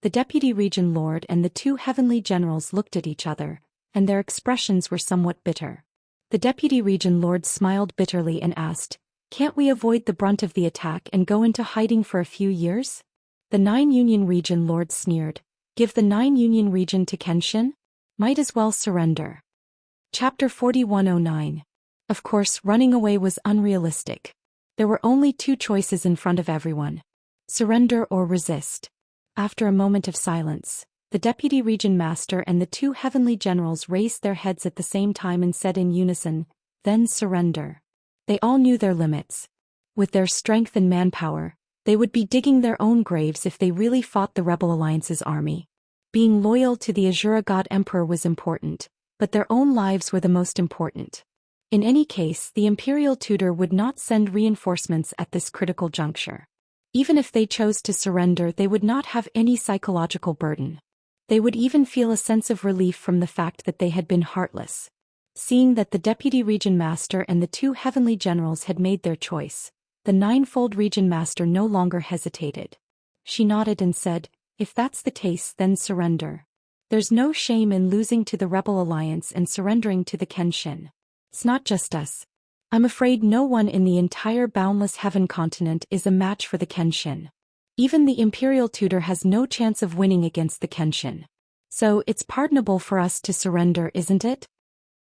Speaker 1: The Deputy Region Lord and the 2 Heavenly Generals looked at each other, and their expressions were somewhat bitter. The Deputy Region Lord smiled bitterly and asked, "Can't we avoid the brunt of the attack and go into hiding for a few years?" The 9 Union Region Lord sneered, "Give the 9 Union Region to Kenshin? Might as well surrender." Chapter 4109. Of course, running away was unrealistic. There were only 2 choices in front of everyone: surrender or resist. After a moment of silence, the Deputy Region Master and the 2 Heavenly Generals raised their heads at the same time and said in unison, "Then surrender." They all knew their limits. With their strength and manpower, they would be digging their own graves if they really fought the Rebel Alliance's army. Being loyal to the Azura God Emperor was important, but their own lives were the most important. In any case, the Imperial Tutor would not send reinforcements at this critical juncture. Even if they chose to surrender, they would not have any psychological burden. They would even feel a sense of relief from the fact that they had been heartless. Seeing that the Deputy Region Master and the 2 Heavenly Generals had made their choice, the Ninefold Region Master no longer hesitated. She nodded and said, "If that's the case, then surrender. There's no shame in losing to the Rebel Alliance and surrendering to the Kenshin. It's not just us. I'm afraid no one in the entire Boundless Heaven continent is a match for the Kenshin. Even the Imperial Tutor has no chance of winning against the Kenshin. So it's pardonable for us to surrender, isn't it?"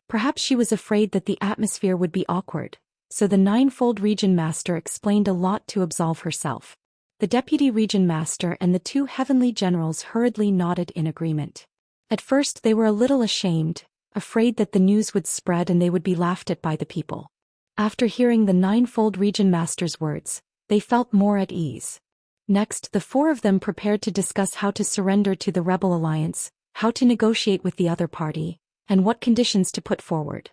Speaker 1: Perhaps she was afraid that the atmosphere would be awkward, so the Ninefold Region Master explained a lot to absolve herself. The Deputy Region Master and the 2 Heavenly Generals hurriedly nodded in agreement. At first they were a little ashamed, afraid that the news would spread and they would be laughed at by the people. After hearing the Ninefold Region Master's words, they felt more at ease. Next, the 4 of them prepared to discuss how to surrender to the Rebel Alliance, how to negotiate with the other party, and what conditions to put forward.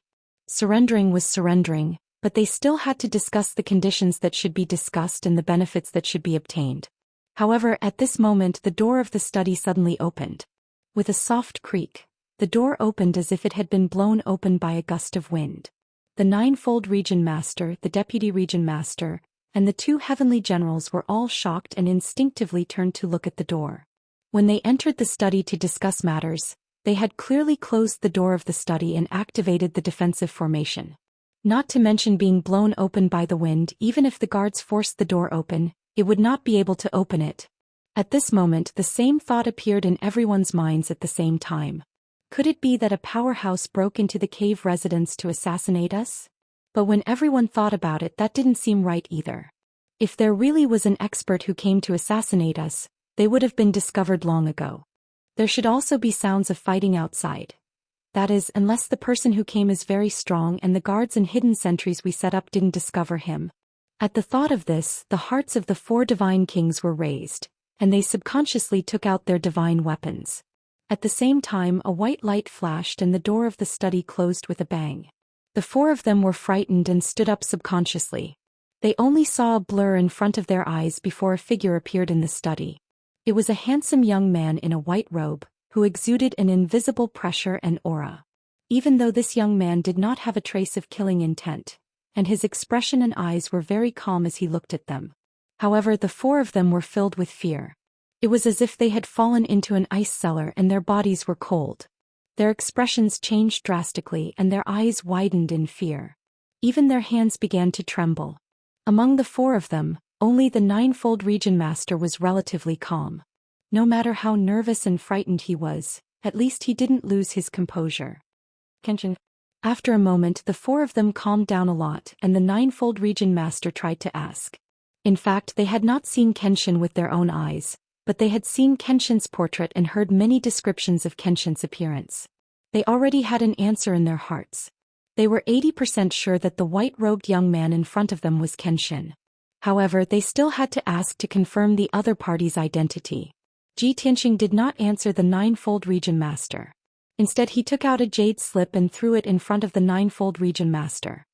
Speaker 1: Surrendering was surrendering, but they still had to discuss the conditions that should be discussed and the benefits that should be obtained. However, at this moment the door of the study suddenly opened. With a soft creak, the door opened as if it had been blown open by a gust of wind. The Ninefold Region Master, the Deputy Region Master, and the 2 Heavenly Generals were all shocked and instinctively turned to look at the door. When they entered the study to discuss matters, they had clearly closed the door of the study and activated the defensive formation. Not to mention being blown open by the wind. Even if the guards forced the door open, it would not be able to open it. At this moment the same thought appeared in everyone's minds at the same time. Could it be that a powerhouse broke into the cave residence to assassinate us? But when everyone thought about it, that didn't seem right either. If there really was an expert who came to assassinate us, they would have been discovered long ago. There should also be sounds of fighting outside. That is, unless the person who came is very strong and the guards and hidden sentries we set up didn't discover him. At the thought of this, the hearts of the 4 divine kings were raised, and they subconsciously took out their divine weapons. At the same time, a white light flashed and the door of the study closed with a bang. The 4 of them were frightened and stood up subconsciously. They only saw a blur in front of their eyes before a figure appeared in the study. It was a handsome young man in a white robe, who exuded an invisible pressure and aura. Even though this young man did not have a trace of killing intent, and his expression and eyes were very calm as he looked at them. However, the 4 of them were filled with fear. It was as if they had fallen into an ice cellar and their bodies were cold. Their expressions changed drastically and their eyes widened in fear. Even their hands began to tremble. Among the 4 of them, only the Ninefold Region Master was relatively calm. No matter how nervous and frightened he was, at least he didn't lose his composure. Kenshin. After a moment, the four of them calmed down a lot, and the ninefold region master tried to ask. In fact, they had not seen Kenshin with their own eyes, but they had seen Kenshin's portrait and heard many descriptions of Kenshin's appearance. They already had an answer in their hearts. They were 80% sure that the white-robed young man in front of them was Kenshin. However, they still had to ask to confirm the other party's identity. Ji Tianxing did not answer the ninefold region master. Instead, he took out a jade slip and threw it in front of the ninefold region master.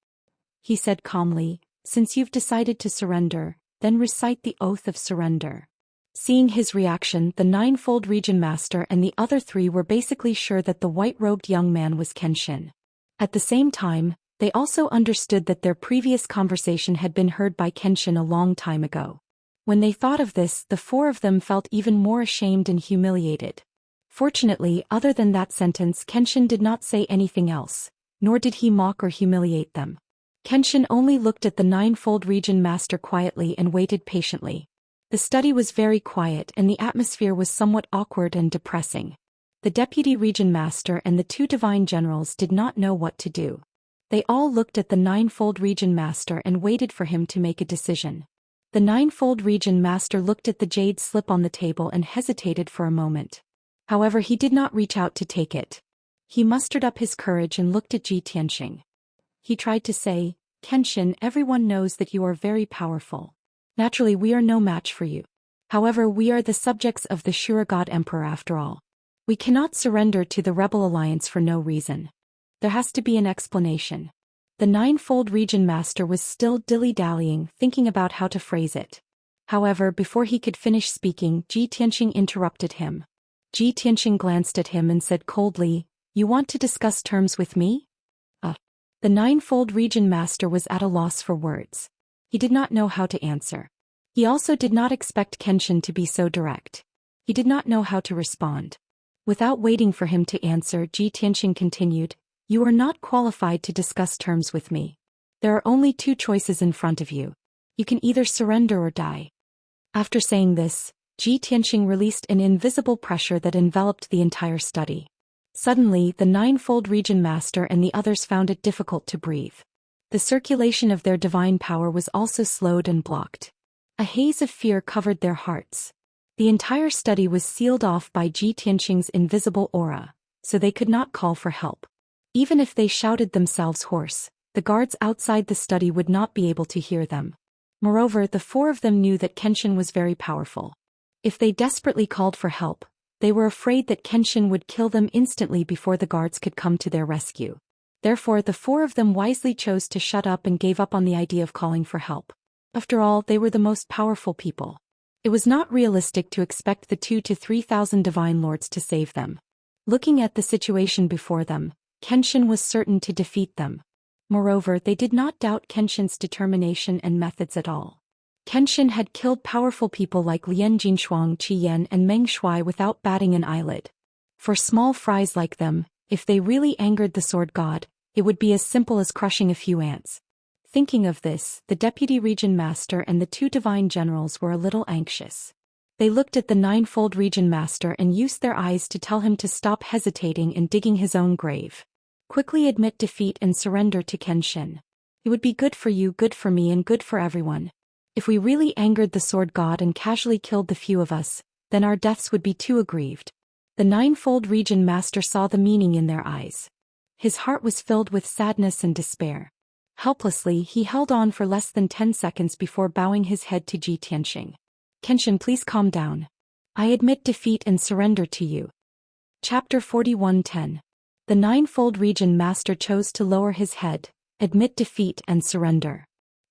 Speaker 1: He said calmly, "Since you've decided to surrender, then recite the oath of surrender." Seeing his reaction, the ninefold region master and the other three were basically sure that the white-robed young man was Kenshin. At the same time, they also understood that their previous conversation had been heard by Kenshin a long time ago. When they thought of this, the four of them felt even more ashamed and humiliated. Fortunately, other than that sentence, Kenshin did not say anything else, nor did he mock or humiliate them. Kenshin only looked at the ninefold region master quietly and waited patiently. The study was very quiet and the atmosphere was somewhat awkward and depressing. The deputy region master and the two divine generals did not know what to do. They all looked at the ninefold region master and waited for him to make a decision. The ninefold region master looked at the jade slip on the table and hesitated for a moment. However, he did not reach out to take it. He mustered up his courage and looked at Ji Tianxing. He tried to say, "Kenshin, everyone knows that you are very powerful. Naturally, we are no match for you. However, we are the subjects of the Shura God Emperor after all. We cannot surrender to the rebel alliance for no reason. There has to be an explanation." The ninefold region master was still dilly-dallying, thinking about how to phrase it. However, before he could finish speaking, Ji Tianxing interrupted him. Ji Tianxing glanced at him and said coldly, "You want to discuss terms with me?" The ninefold region master was at a loss for words. He did not know how to answer. He also did not expect Kenshin to be so direct. He did not know how to respond. Without waiting for him to answer, Ji Tianxing continued, "You are not qualified to discuss terms with me. There are only two choices in front of you. You can either surrender or die." After saying this, Ji Tianxing released an invisible pressure that enveloped the entire study. Suddenly, the ninefold region master and the others found it difficult to breathe. The circulation of their divine power was also slowed and blocked. A haze of fear covered their hearts. The entire study was sealed off by Ji Tianxing's invisible aura, so they could not call for help. Even if they shouted themselves hoarse, the guards outside the study would not be able to hear them. Moreover, the four of them knew that Kenshin was very powerful. If they desperately called for help, they were afraid that Kenshin would kill them instantly before the guards could come to their rescue. Therefore, the four of them wisely chose to shut up and gave up on the idea of calling for help. After all, they were the most powerful people. It was not realistic to expect the 2,000 to 3,000 divine lords to save them. Looking at the situation before them, Kenshin was certain to defeat them. Moreover, they did not doubt Kenshin's determination and methods at all. Kenshin had killed powerful people like Lian Jinshuang, Qi Yan and Meng Shuai without batting an eyelid. For small fries like them, if they really angered the sword god, it would be as simple as crushing a few ants. Thinking of this, the deputy region master and the two divine generals were a little anxious. They looked at the ninefold region master and used their eyes to tell him to stop hesitating and digging his own grave. Quickly admit defeat and surrender to Kenshin. It would be good for you, good for me and good for everyone. If we really angered the sword god and casually killed the few of us, then our deaths would be too aggrieved. The ninefold region master saw the meaning in their eyes. His heart was filled with sadness and despair. Helplessly, he held on for less than 10 seconds before bowing his head to Ji Tianxing. "Kenshin, please calm down. I admit defeat and surrender to you." Chapter 41:10. The ninefold region master chose to lower his head, admit defeat and surrender.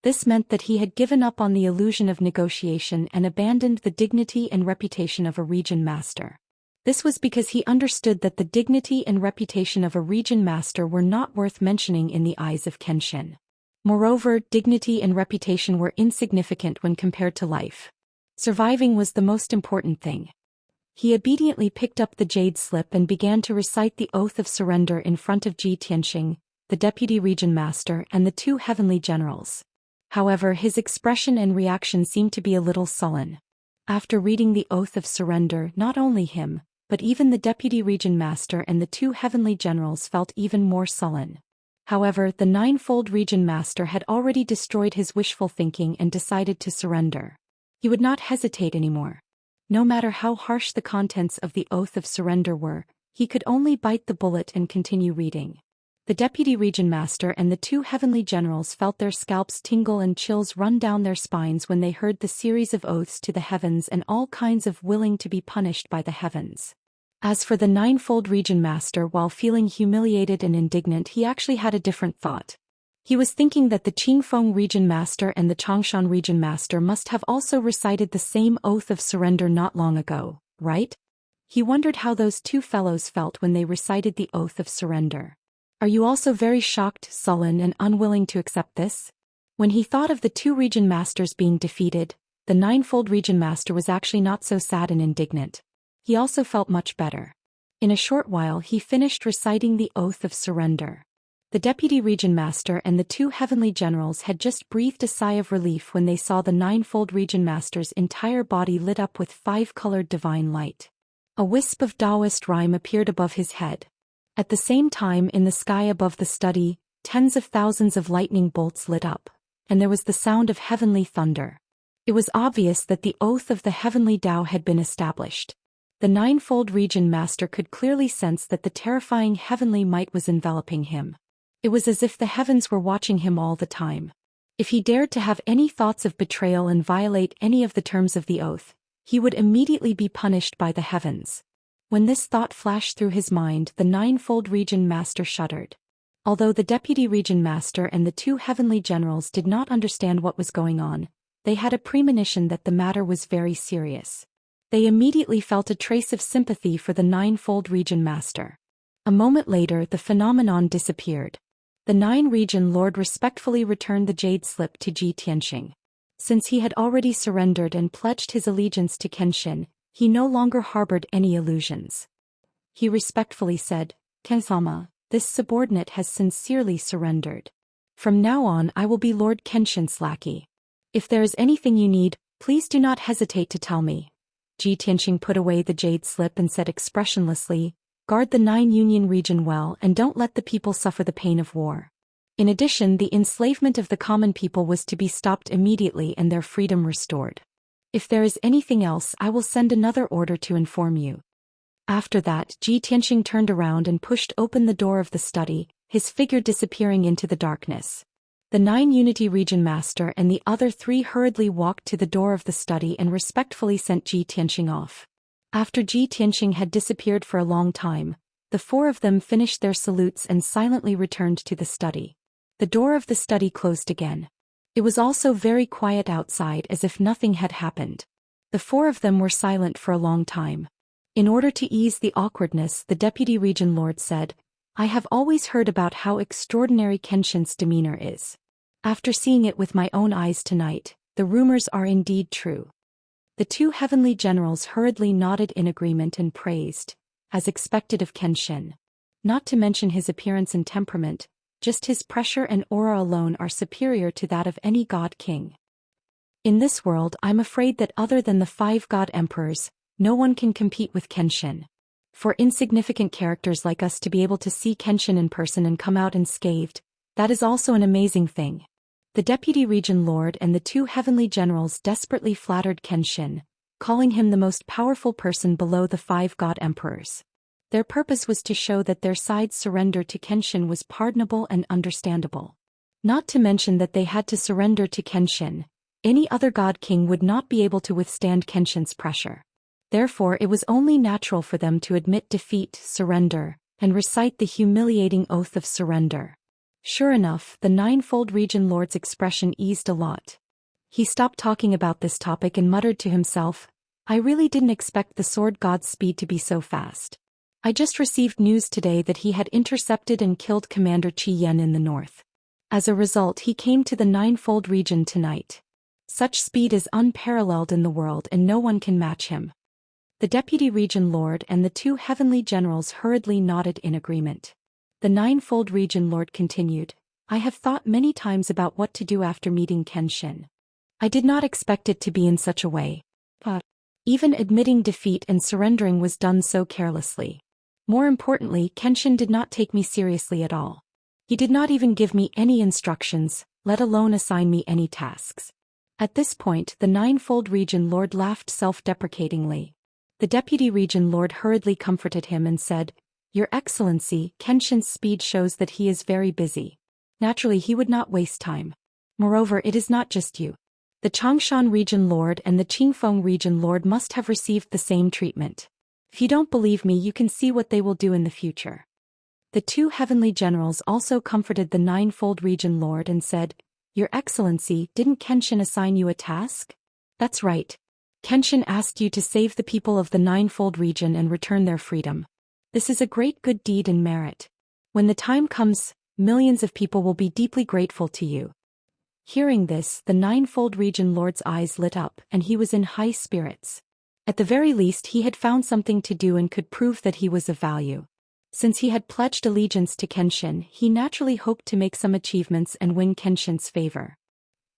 Speaker 1: This meant that he had given up on the illusion of negotiation and abandoned the dignity and reputation of a region master. This was because he understood that the dignity and reputation of a region master were not worth mentioning in the eyes of Kenshin. Moreover, dignity and reputation were insignificant when compared to life. Surviving was the most important thing. He obediently picked up the jade slip and began to recite the oath of surrender in front of Ji Tianxing, the deputy region master and the two heavenly generals. However, his expression and reaction seemed to be a little sullen. After reading the oath of surrender, not only him, but even the deputy region master and the two heavenly generals felt even more sullen. However, the ninefold region master had already destroyed his wishful thinking and decided to surrender. He would not hesitate anymore. No matter how harsh the contents of the oath of surrender were, he could only bite the bullet and continue reading. The deputy region master and the two heavenly generals felt their scalps tingle and chills run down their spines when they heard the series of oaths to the heavens and all kinds of willing to be punished by the heavens. As for the ninefold region master, while feeling humiliated and indignant, he actually had a different thought. He was thinking that the Qingfeng region master and the Changshan region master must have also recited the same oath of surrender not long ago, right? He wondered how those two fellows felt when they recited the oath of surrender. Are you also very shocked, sullen, and unwilling to accept this? When he thought of the two region masters being defeated, the ninefold region master was actually not so sad and indignant. He also felt much better. In a short while he finished reciting the oath of surrender. The deputy region master and the two heavenly generals had just breathed a sigh of relief when they saw the ninefold region master's entire body lit up with five-colored divine light. A wisp of Daoist rhyme appeared above his head. At the same time, in the sky above the study, tens of thousands of lightning bolts lit up, and there was the sound of heavenly thunder. It was obvious that the oath of the heavenly Tao had been established. The ninefold region master could clearly sense that the terrifying heavenly might was enveloping him. It was as if the heavens were watching him all the time. If he dared to have any thoughts of betrayal and violate any of the terms of the oath, he would immediately be punished by the heavens. When this thought flashed through his mind, the ninefold region master shuddered. Although the deputy region master and the two heavenly generals did not understand what was going on, they had a premonition that the matter was very serious. They immediately felt a trace of sympathy for the ninefold region master. A moment later, the phenomenon disappeared. The nine region lord respectfully returned the jade slip to Zhi Tianxing. Since he had already surrendered and pledged his allegiance to Kenshin, he no longer harbored any illusions. He respectfully said, "Kensama, this subordinate has sincerely surrendered. From now on I will be Lord Kenshin's lackey. If there is anything you need, please do not hesitate to tell me." Zhi Tianxing put away the jade slip and said expressionlessly, "Guard the nine union region well and don't let the people suffer the pain of war. In addition, the enslavement of the common people was to be stopped immediately and their freedom restored. If there is anything else, I will send another order to inform you." After that, Zhi Tianxing turned around and pushed open the door of the study, his figure disappearing into the darkness. The nine unity region master and the other three hurriedly walked to the door of the study and respectfully sent Zhi Tianxing off. After Zhi Tianxing had disappeared for a long time, the four of them finished their salutes and silently returned to the study. The door of the study closed again. It was also very quiet outside, as if nothing had happened. The four of them were silent for a long time. In order to ease the awkwardness, the deputy region lord said, "I have always heard about how extraordinary Kenshin's demeanor is. After seeing it with my own eyes tonight, the rumors are indeed true." The two heavenly generals hurriedly nodded in agreement and praised, as expected of Kenshin. Not to mention his appearance and temperament, just his pressure and aura alone are superior to that of any god king. In this world, I'm afraid that other than the 5 god emperors, no one can compete with Kenshin. For insignificant characters like us to be able to see Kenshin in person and come out unscathed, that is also an amazing thing. The deputy region lord and the two heavenly generals desperately flattered Kenshin, calling him the most powerful person below the 5 god emperors. Their purpose was to show that their side's surrender to Kenshin was pardonable and understandable. Not to mention that they had to surrender to Kenshin. Any other god king would not be able to withstand Kenshin's pressure. Therefore, it was only natural for them to admit defeat, surrender, and recite the humiliating oath of surrender. Sure enough, the ninefold region lord's expression eased a lot. He stopped talking about this topic and muttered to himself, "I really didn't expect the sword god's speed to be so fast. I just received news today that he had intercepted and killed Commander Qi Yan in the north. As a result, he came to the ninefold region tonight. Such speed is unparalleled in the world and no one can match him." The deputy region lord and the two heavenly generals hurriedly nodded in agreement. The ninefold region lord continued, "I have thought many times about what to do after meeting Kenshin. I did not expect it to be in such a way. But even admitting defeat and surrendering was done so carelessly. More importantly, Kenshin did not take me seriously at all. He did not even give me any instructions, let alone assign me any tasks. At this point, the ninefold region lord laughed self-deprecatingly. The deputy region lord hurriedly comforted him and said, "Your Excellency, Kenshin's speed shows that he is very busy. Naturally, he would not waste time. Moreover, it is not just you. The Changshan region lord and the Qingfeng region lord must have received the same treatment. If you don't believe me, you can see what they will do in the future." The two heavenly generals also comforted the ninefold region lord and said, "Your Excellency, didn't Kenshin assign you a task?" "That's right. Kenshin asked you to save the people of the ninefold region and return their freedom. This is a great good deed and merit. When the time comes, millions of people will be deeply grateful to you." Hearing this, the ninefold region lord's eyes lit up and he was in high spirits. At the very least, he had found something to do and could prove that he was of value. Since he had pledged allegiance to Kenshin, he naturally hoped to make some achievements and win Kenshin's favor.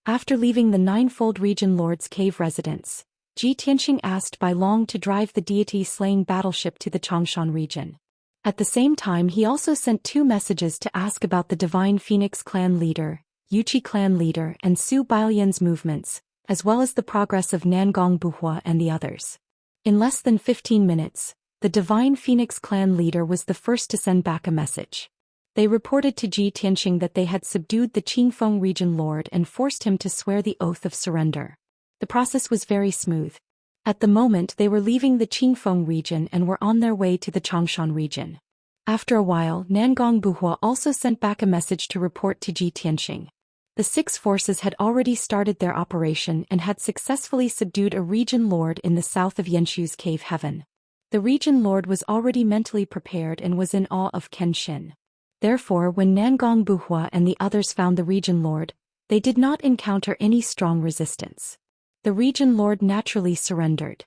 Speaker 1: After leaving the ninefold region lord's cave residence, Ji Tianxing asked Bai Long to drive the deity-slaying battleship to the Changshan region. At the same time, he also sent 2 messages to ask about the Divine Phoenix clan leader, Yuqi clan leader, and Su Bailian's movements, as well as the progress of Nangong Buhua and the others. In less than 15 minutes, the Divine Phoenix clan leader was the first to send back a message. They reported to Ji Tianxing that they had subdued the Qingfeng region lord and forced him to swear the oath of surrender. The process was very smooth. At the moment, they were leaving the Qingfeng region and were on their way to the Changshan region. After a while, Nangong Buhua also sent back a message to report to Ji Tianxing. The 6 forces had already started their operation and had successfully subdued a region lord in the south of Yanshu's cave heaven. The region lord was already mentally prepared and was in awe of Kenshin. Therefore, when Nangong Buhua and the others found the region lord, they did not encounter any strong resistance. The region lord naturally surrendered.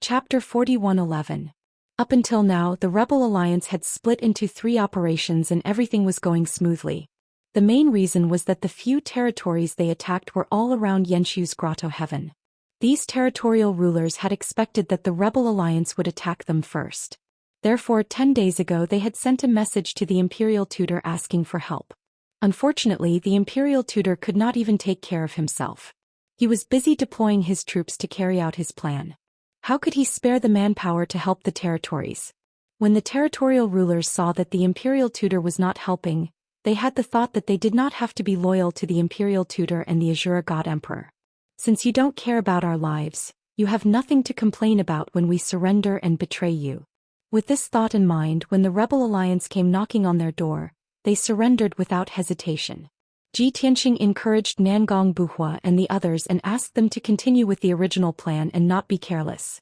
Speaker 1: Chapter 41:11. Up until now, the rebel alliance had split into 3 operations and everything was going smoothly. The main reason was that the few territories they attacked were all around Yanshu's grotto heaven. These territorial rulers had expected that the rebel alliance would attack them first. Therefore, 10 days ago they had sent a message to the imperial tutor asking for help. Unfortunately, the imperial tutor could not even take care of himself. He was busy deploying his troops to carry out his plan. How could he spare the manpower to help the territories? When the territorial rulers saw that the imperial tutor was not helping, they had the thought that they did not have to be loyal to the imperial tutor and the Azura God Emperor. "Since you don't care about our lives, you have nothing to complain about when we surrender and betray you." With this thought in mind, when the rebel alliance came knocking on their door, they surrendered without hesitation. Ji Tianxing encouraged Nangong Buhua and the others and asked them to continue with the original plan and not be careless.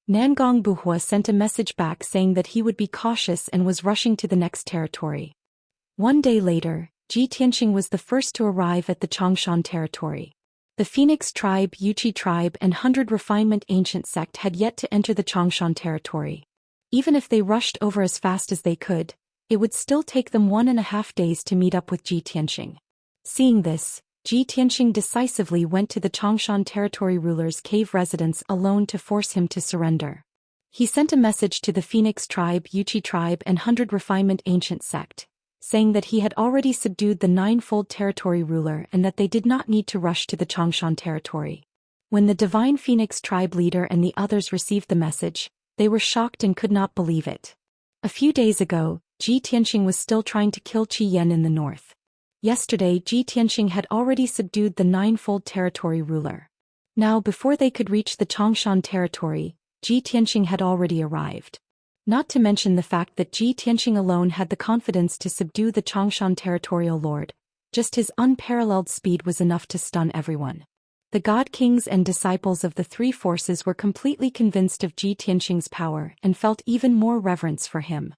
Speaker 1: Nangong Buhua sent a message back saying that he would be cautious and was rushing to the next territory. One day later, Ji Tianxing was the first to arrive at the Changshan territory. The Phoenix tribe, Yuqi tribe, and 100 Refinement Ancient sect had yet to enter the Changshan territory. Even if they rushed over as fast as they could, it would still take them 1.5 days to meet up with Ji Tianxing. Seeing this, Ji Tianxing decisively went to the Changshan territory ruler's cave residence alone to force him to surrender. He sent a message to the Phoenix tribe, Yuqi tribe, and 100 Refinement Ancient sect, saying that he had already subdued the ninefold territory ruler and that they did not need to rush to the Changshan territory. When the Divine Phoenix tribe leader and the others received the message, they were shocked and could not believe it. A few days ago, Ji Tianxing was still trying to kill Qi Yan in the north. Yesterday, Ji Tianxing had already subdued the ninefold territory ruler. Now, before they could reach the Changshan territory, Ji Tianxing had already arrived. Not to mention the fact that Ji Tianxing alone had the confidence to subdue the Changshan territorial lord. Just his unparalleled speed was enough to stun everyone. The god kings and disciples of the 3 forces were completely convinced of Ji Tianxing's power and felt even more reverence for him.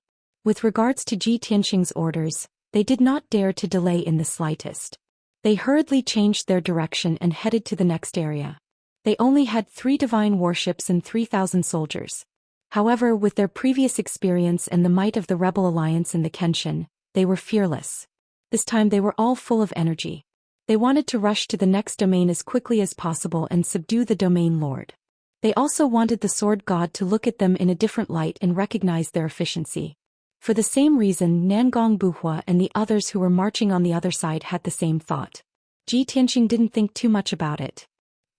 Speaker 1: With regards to Ji Tianxing's orders, they did not dare to delay in the slightest. They hurriedly changed their direction and headed to the next area. They only had 3 divine warships and 3,000 soldiers. However, with their previous experience and the might of the Rebel Alliance in the Kenshin, they were fearless. This time they were all full of energy. They wanted to rush to the next domain as quickly as possible and subdue the domain lord. They also wanted the sword god to look at them in a different light and recognize their efficiency. For the same reason, Nangong Buhua and the others who were marching on the other side had the same thought. Ji Tianxing didn't think too much about it.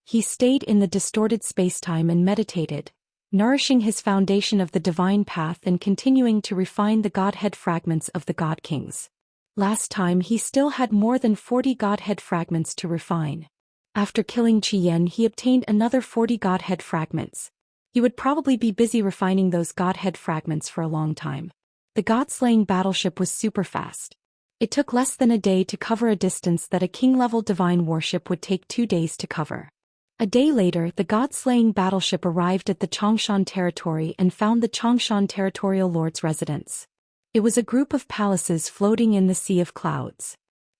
Speaker 1: He stayed in the distorted spacetime and meditated, nourishing his foundation of the divine path and continuing to refine the Godhead fragments of the God Kings. Last time he still had more than 40 Godhead fragments to refine. After killing Qian, he obtained another 40 Godhead fragments. He would probably be busy refining those Godhead fragments for a long time. The God-slaying battleship was super fast. It took less than a day to cover a distance that a king-level divine warship would take 2 days to cover. A day later, the God-slaying battleship arrived at the Xianxia territory and found the Xianxia territorial lord's residence. It was a group of palaces floating in the sea of clouds.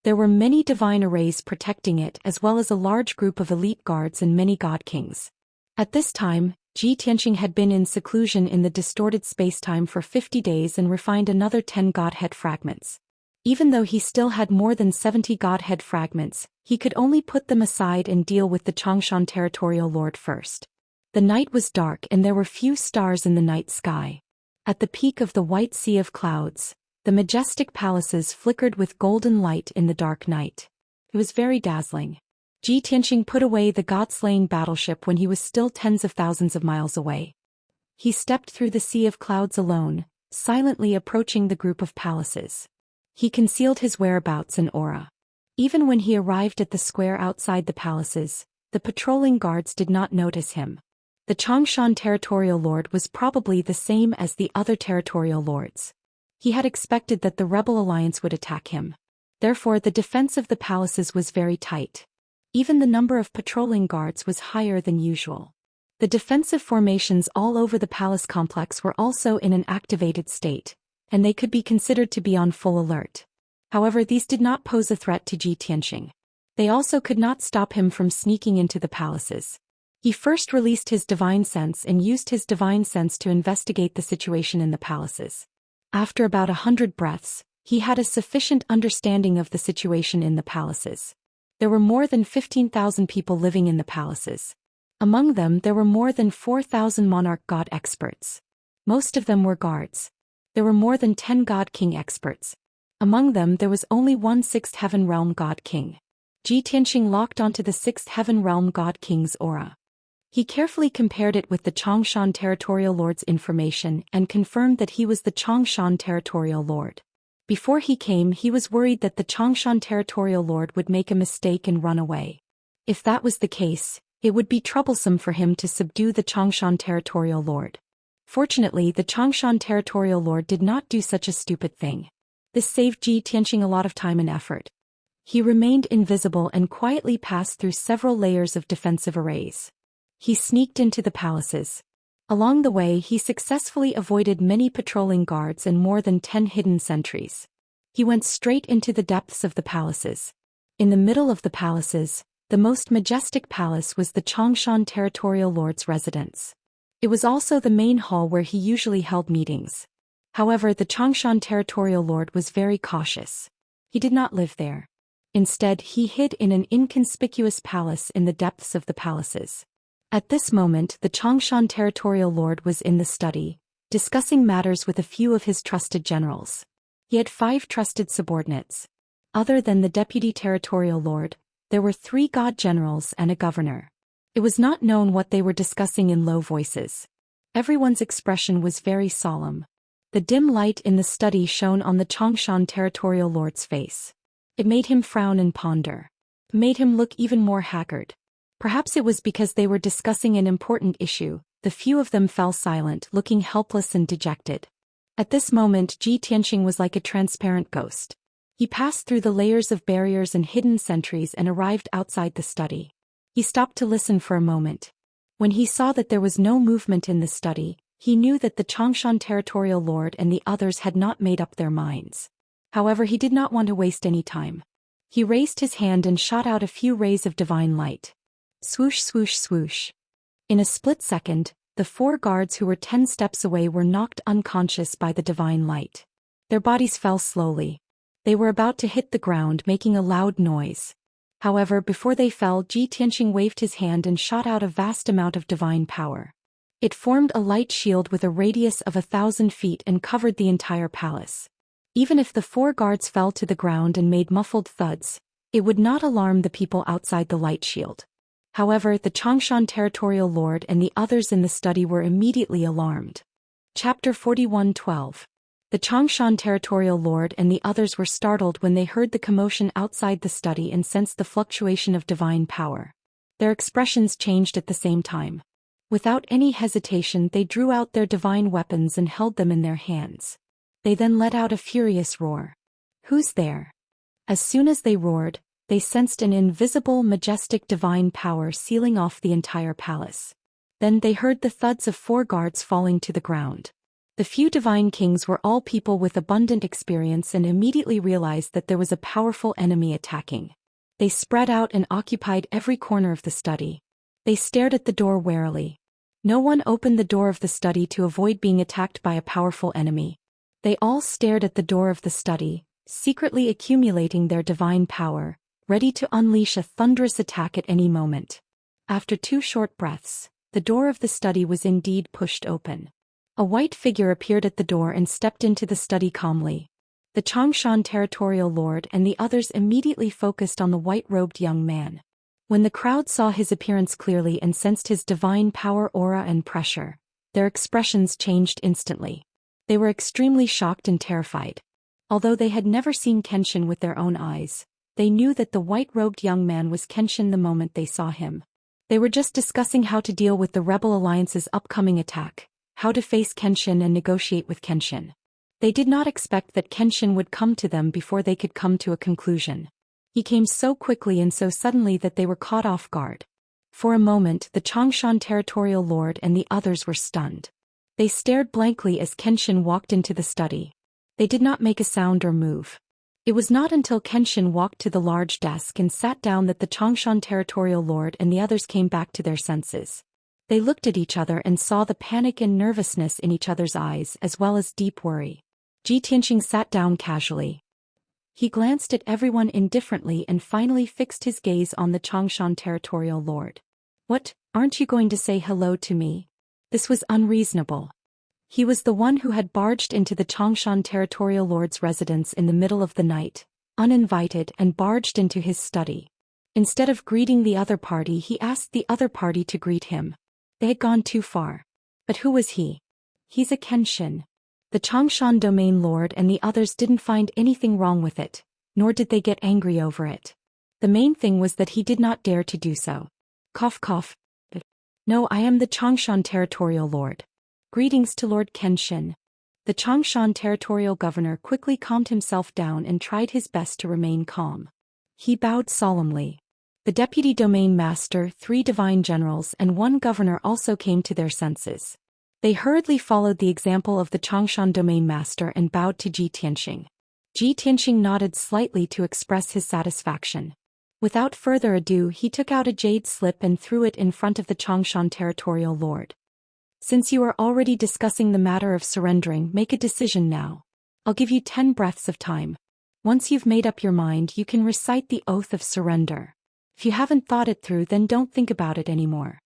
Speaker 1: There were many divine arrays protecting it as well as a large group of elite guards and many god kings. At this time, Ji Tianxing had been in seclusion in the distorted spacetime for 50 days and refined another 10 Godhead fragments. Even though he still had more than 70 Godhead fragments, he could only put them aside and deal with the Xianxia territorial lord first. The night was dark and there were few stars in the night sky. At the peak of the white sea of clouds, the majestic palaces flickered with golden light in the dark night. It was very dazzling. Ji Tianxing put away the god-slaying battleship when he was still tens of thousands of miles away. He stepped through the sea of clouds alone, silently approaching the group of palaces. He concealed his whereabouts and aura. Even when he arrived at the square outside the palaces, the patrolling guards did not notice him. The Xianxia territorial lord was probably the same as the other territorial lords. He had expected that the rebel alliance would attack him. Therefore, the defense of the palaces was very tight. Even the number of patrolling guards was higher than usual. The defensive formations all over the palace complex were also in an activated state, and they could be considered to be on full alert. However, these did not pose a threat to Ji Tianxing. They also could not stop him from sneaking into the palaces. He first released his divine sense and used his divine sense to investigate the situation in the palaces. After about 100 breaths, he had a sufficient understanding of the situation in the palaces. There were more than 15,000 people living in the palaces. Among them there were more than 4,000 monarch god experts. Most of them were guards. There were more than 10 god king experts. Among them there was only one 6th heaven realm god king. Ji Tianxing locked onto the 6th heaven realm god king's aura. He carefully compared it with the Xianxia territorial lord's information and confirmed that he was the Xianxia territorial lord. Before he came, he was worried that the Xianxia territorial lord would make a mistake and run away. If that was the case, it would be troublesome for him to subdue the Xianxia territorial lord. Fortunately, the Xianxia territorial lord did not do such a stupid thing. This saved Ji Tianxing a lot of time and effort. He remained invisible and quietly passed through several layers of defensive arrays. He sneaked into the palaces. Along the way, he successfully avoided many patrolling guards and more than 10 hidden sentries. He went straight into the depths of the palaces. In the middle of the palaces, the most majestic palace was the Xianxia territorial lord's residence. It was also the main hall where he usually held meetings. However, the Xianxia territorial lord was very cautious. He did not live there. Instead, he hid in an inconspicuous palace in the depths of the palaces. At this moment, the Xianxia territorial lord was in the study, discussing matters with a few of his trusted generals. He had 5 trusted subordinates. Other than the deputy territorial lord, there were 3 god generals and a governor. It was not known what they were discussing in low voices. Everyone's expression was very solemn. The dim light in the study shone on the Xianxia territorial lord's face. It made him frown and ponder. It made him look even more haggard. Perhaps it was because they were discussing an important issue. The few of them fell silent, looking helpless and dejected. At this moment, Ji Tianxing was like a transparent ghost. He passed through the layers of barriers and hidden sentries and arrived outside the study. He stopped to listen for a moment. When he saw that there was no movement in the study, he knew that the Xianxia territorial lord and the others had not made up their minds. However, he did not want to waste any time. He raised his hand and shot out a few rays of divine light. Swoosh, swoosh, swoosh. In a split second, the 4 guards who were 10 steps away were knocked unconscious by the divine light. Their bodies fell slowly. They were about to hit the ground, making a loud noise. However, before they fell, Ji Tianxing waved his hand and shot out a vast amount of divine power. It formed a light shield with a radius of 1,000 feet and covered the entire palace. Even if the 4 guards fell to the ground and made muffled thuds, it would not alarm the people outside the light shield. However, the Xianxia territorial lord and the others in the study were immediately alarmed. Chapter 41:12. The Xianxia territorial lord and the others were startled when they heard the commotion outside the study and sensed the fluctuation of divine power. Their expressions changed at the same time. Without any hesitation, they drew out their divine weapons and held them in their hands. They then let out a furious roar. "Who's there?" As soon as they roared, they sensed an invisible, majestic divine power sealing off the entire palace. Then they heard the thuds of 4 guards falling to the ground. The few divine kings were all people with abundant experience and immediately realized that there was a powerful enemy attacking. They spread out and occupied every corner of the study. They stared at the door warily. No one opened the door of the study to avoid being attacked by a powerful enemy. They all stared at the door of the study, secretly accumulating their divine power, ready to unleash a thunderous attack at any moment. After 2 short breaths, the door of the study was indeed pushed open. A white figure appeared at the door and stepped into the study calmly. The Xianxia territorial lord and the others immediately focused on the white-robed young man. When the crowd saw his appearance clearly and sensed his divine power, aura and pressure, their expressions changed instantly. They were extremely shocked and terrified. Although they had never seen Kenshin with their own eyes, they knew that the white-robed young man was Kenshin the moment they saw him. They were just discussing how to deal with the Rebel Alliance's upcoming attack, how to face Kenshin and negotiate with Kenshin. They did not expect that Kenshin would come to them before they could come to a conclusion. He came so quickly and so suddenly that they were caught off guard. For a moment, the Xianxia territorial lord and the others were stunned. They stared blankly as Kenshin walked into the study. They did not make a sound or move. It was not until Kenshin walked to the large desk and sat down that the Xianxia territorial lord and the others came back to their senses. They looked at each other and saw the panic and nervousness in each other's eyes as well as deep worry. Xianxia sat down casually. He glanced at everyone indifferently and finally fixed his gaze on the Xianxia territorial lord. "What, aren't you going to say hello to me?" This was unreasonable. He was the one who had barged into the Xianxia territorial lord's residence in the middle of the night, uninvited, and barged into his study. Instead of greeting the other party, he asked the other party to greet him. They had gone too far. But who was he? "He's a Kenshin." The Xianxia domain lord and the others didn't find anything wrong with it, nor did they get angry over it. The main thing was that he did not dare to do so. Cough cough. "No, I am the Xianxia territorial lord. Greetings to Lord Kenshin." The Xianxia territorial governor quickly calmed himself down and tried his best to remain calm. He bowed solemnly. The deputy domain master, 3 divine generals and 1 governor also came to their senses. They hurriedly followed the example of the Xianxia domain master and bowed to Xianxia. Xianxia nodded slightly to express his satisfaction. Without further ado, he took out a jade slip and threw it in front of the Xianxia territorial lord. "Since you are already discussing the matter of surrendering, make a decision now. I'll give you 10 breaths of time. Once you've made up your mind, you can recite the oath of surrender. If you haven't thought it through, then don't think about it anymore."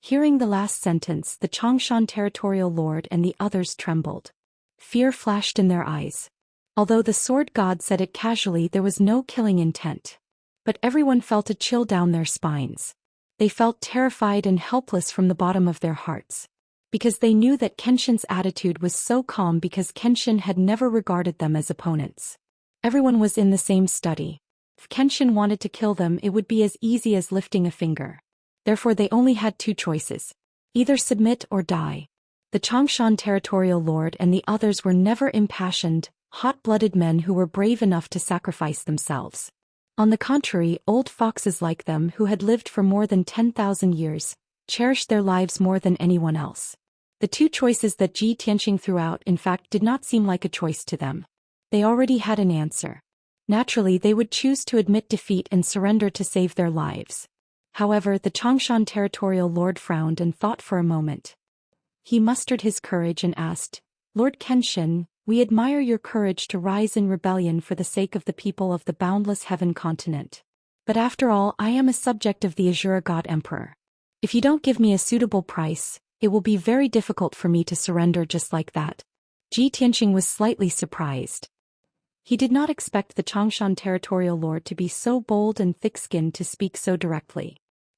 Speaker 1: Hearing the last sentence, the Xianxia territorial lord and the others trembled. Fear flashed in their eyes. Although the sword god said it casually, there was no killing intent. But everyone felt a chill down their spines. They felt terrified and helpless from the bottom of their hearts. Because they knew that Kenshin's attitude was so calm because Kenshin had never regarded them as opponents. Everyone was in the same study. If Kenshin wanted to kill them, it would be as easy as lifting a finger. Therefore they only had 2 choices. Either submit or die. The Xianxia territorial lord and the others were never impassioned, hot-blooded men who were brave enough to sacrifice themselves. On the contrary, old foxes like them who had lived for more than 10,000 years, cherished their lives more than anyone else. The 2 choices that Xianxia threw out in fact did not seem like a choice to them. They already had an answer. Naturally, they would choose to admit defeat and surrender to save their lives. However, the Xianxia territorial lord frowned and thought for a moment. He mustered his courage and asked, "Lord Kenshin, we admire your courage to rise in rebellion for the sake of the people of the boundless heaven continent. But after all, I am a subject of the Azure God Emperor. If you don't give me a suitable price, It will be very difficult for me to surrender just like that. Ji Tianqing was slightly surprised. He did not expect the Changshan territorial lord to be so bold and thick-skinned to speak so directly.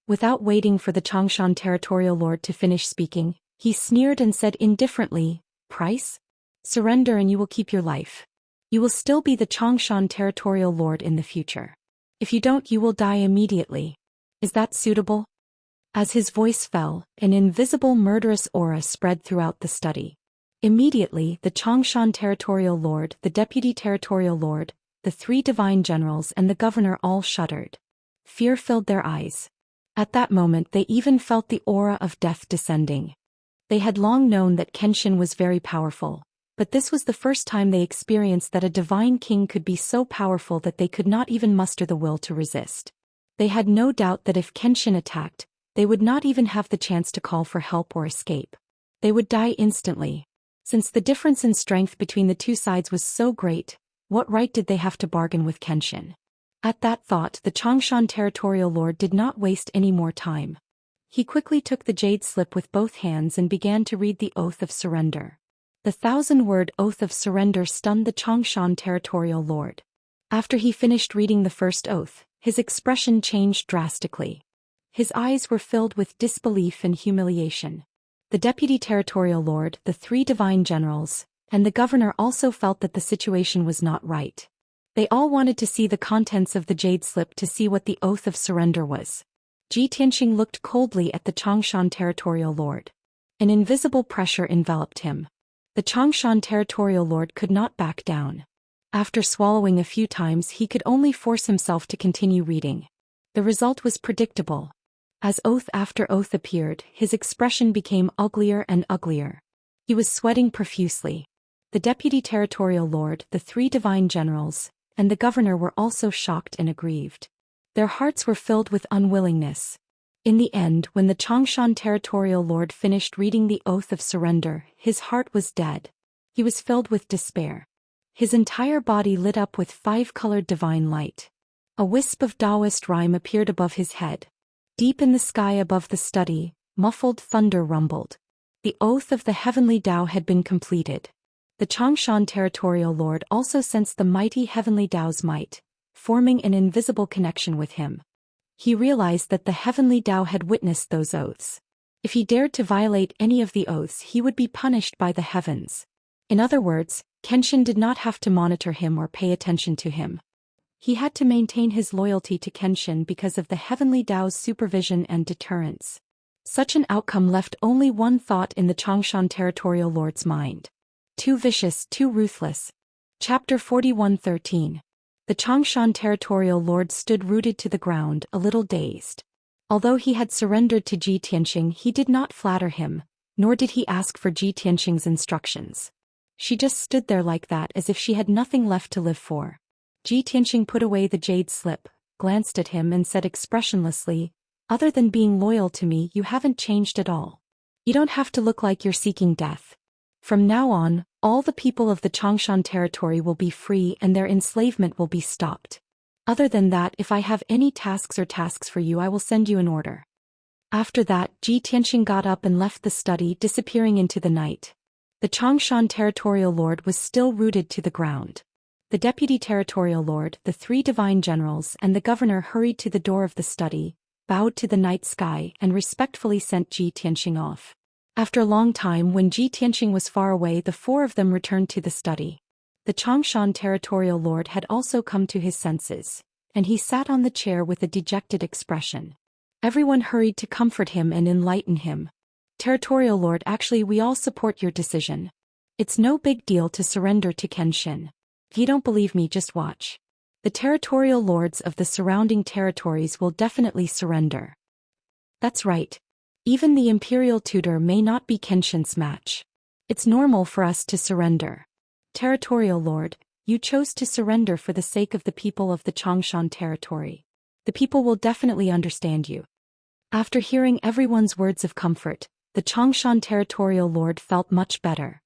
Speaker 1: Without waiting for the Changshan territorial lord to finish speaking, he sneered and said indifferently, "Price? Surrender and you will keep your life. You will still be the Changshan territorial lord in the future. If you don't, you will die immediately. Is that suitable?" As his voice fell, an invisible murderous aura spread throughout the study. Immediately, the Changshan territorial lord, the deputy territorial lord, the 3 divine generals and the governor all shuddered. Fear filled their eyes. At that moment they even felt the aura of death descending. They had long known that Kenshin was very powerful, but this was the first time they experienced that a divine king could be so powerful that they could not even muster the will to resist. They had no doubt that if Kenshin attacked, they would not even have the chance to call for help or escape. They would die instantly. Since the difference in strength between the two sides was so great, what right did they have to bargain with Kenshin? At that thought, the Changshan territorial lord did not waste any more time. He quickly took the jade slip with both hands and began to read the oath of surrender. The 1,000-word oath of surrender stunned the Changshan territorial lord. After he finished reading the first oath, his expression changed drastically. His eyes were filled with disbelief and humiliation. The deputy territorial lord, the 3 divine generals, and the governor also felt that the situation was not right. They all wanted to see the contents of the jade slip to see what the oath of surrender was. Ji Tianqing looked coldly at the Changshan territorial lord. An invisible pressure enveloped him. The Changshan territorial lord could not back down. After swallowing a few times, he could only force himself to continue reading. The result was predictable. As oath after oath appeared, his expression became uglier and uglier. He was sweating profusely. The deputy territorial lord, the 3 divine generals, and the governor were also shocked and aggrieved. Their hearts were filled with unwillingness. In the end, when the Changshan territorial lord finished reading the oath of surrender, his heart was dead. He was filled with despair. His entire body lit up with 5-colored divine light. A wisp of Daoist rhyme appeared above his head. Deep in the sky above the study, muffled thunder rumbled. The oath of the heavenly Tao had been completed. The Changshan territorial lord also sensed the mighty heavenly Tao's might, forming an invisible connection with him. He realized that the heavenly Tao had witnessed those oaths. If he dared to violate any of the oaths, he would be punished by the heavens. In other words, Kenshin did not have to monitor him or pay attention to him. He had to maintain his loyalty to Kenshin because of the heavenly Tao's supervision and deterrence. Such an outcome left only one thought in the Changshan territorial lord's mind. Too vicious, too ruthless. Chapter 41:13. The Changshan territorial lord stood rooted to the ground, a little dazed. Although he had surrendered to Ji Tianqing, he did not flatter him, nor did he ask for Ji Tianqing's instructions. She just stood there like that as if she had nothing left to live for. Ji Tianqing put away the jade slip, glanced at him and said expressionlessly, "Other than being loyal to me, you haven't changed at all. You don't have to look like you're seeking death. From now on, all the people of the Changshan territory will be free and their enslavement will be stopped. Other than that, if I have any tasks for you, I will send you an order." After that, Ji Tianqing got up and left the study, disappearing into the night. The Changshan territorial lord was still rooted to the ground. The deputy territorial lord, the 3 divine generals and the governor hurried to the door of the study, bowed to the night sky and respectfully sent Ji Tianqing off. After a long time, when Ji Tianqing was far away, the 4 of them returned to the study. The Changshan territorial lord had also come to his senses, and he sat on the chair with a dejected expression. Everyone hurried to comfort him and enlighten him. "Territorial lord, actually we all support your decision. It's no big deal to surrender to Kenshin. If you don't believe me, just watch. The territorial lords of the surrounding territories will definitely surrender." That's right. Even the imperial tutor may not be Kenshin's match. It's normal for us to surrender. Territorial lord, you chose to surrender for the sake of the people of the Changshan territory. The people will definitely understand you. After hearing everyone's words of comfort, the Changshan territorial lord felt much better.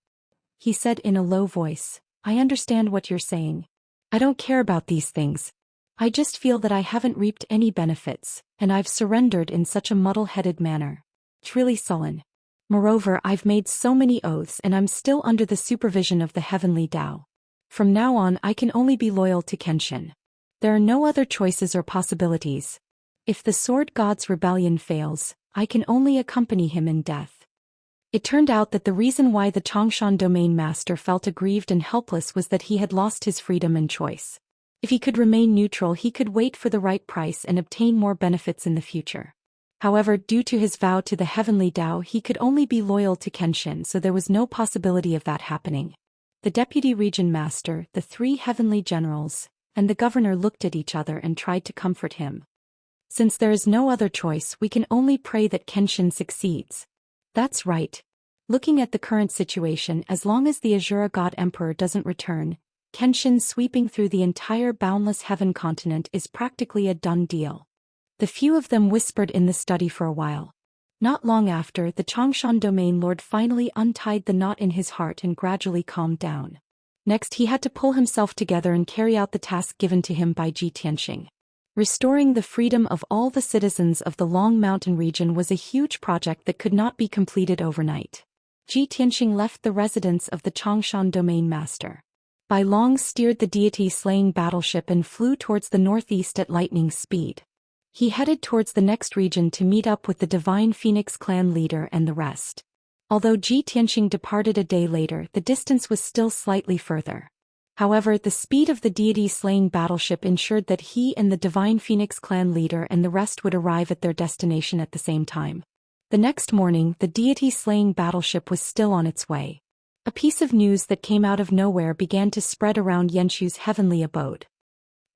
Speaker 1: He said in a low voice, "I understand what you're saying. I don't care about these things. I just feel that I haven't reaped any benefits, and I've surrendered in such a muddle-headed manner. It's really sullen. Moreover, I've made so many oaths and I'm still under the supervision of the heavenly Tao. From now on I can only be loyal to Kenshin. There are no other choices or possibilities. If the Sword God's rebellion fails, I can only accompany him in death. It turned out that the reason why the Changshan domain master felt aggrieved and helpless was that he had lost his freedom and choice. If he could remain neutral, he could wait for the right price and obtain more benefits in the future. However, due to his vow to the heavenly Tao, he could only be loyal to Kenshin, so there was no possibility of that happening. The deputy region master, the 3 heavenly generals, and the governor looked at each other and tried to comfort him. Since there is no other choice, we can only pray that Kenshin succeeds. That's right. Looking at the current situation, as long as the Azura God Emperor doesn't return, Kenshin sweeping through the entire boundless heaven continent is practically a done deal. The few of them whispered in the study for a while. Not long after, the Changshan domain lord finally untied the knot in his heart and gradually calmed down. Next, he had to pull himself together and carry out the task given to him by Ji Tianxing. Restoring the freedom of all the citizens of the Long Mountain region was a huge project that could not be completed overnight. Ji Tianxing left the residence of the Changshan domain master. Bai Long steered the deity-slaying battleship and flew towards the northeast at lightning speed. He headed towards the next region to meet up with the Divine Phoenix clan leader and the rest. Although Ji Tianxing departed a day later, the distance was still slightly further. However, the speed of the deity-slaying battleship ensured that he and the Divine Phoenix clan leader and the rest would arrive at their destination at the same time. The next morning, the deity-slaying battleship was still on its way. A piece of news that came out of nowhere began to spread around Yenshu's heavenly abode.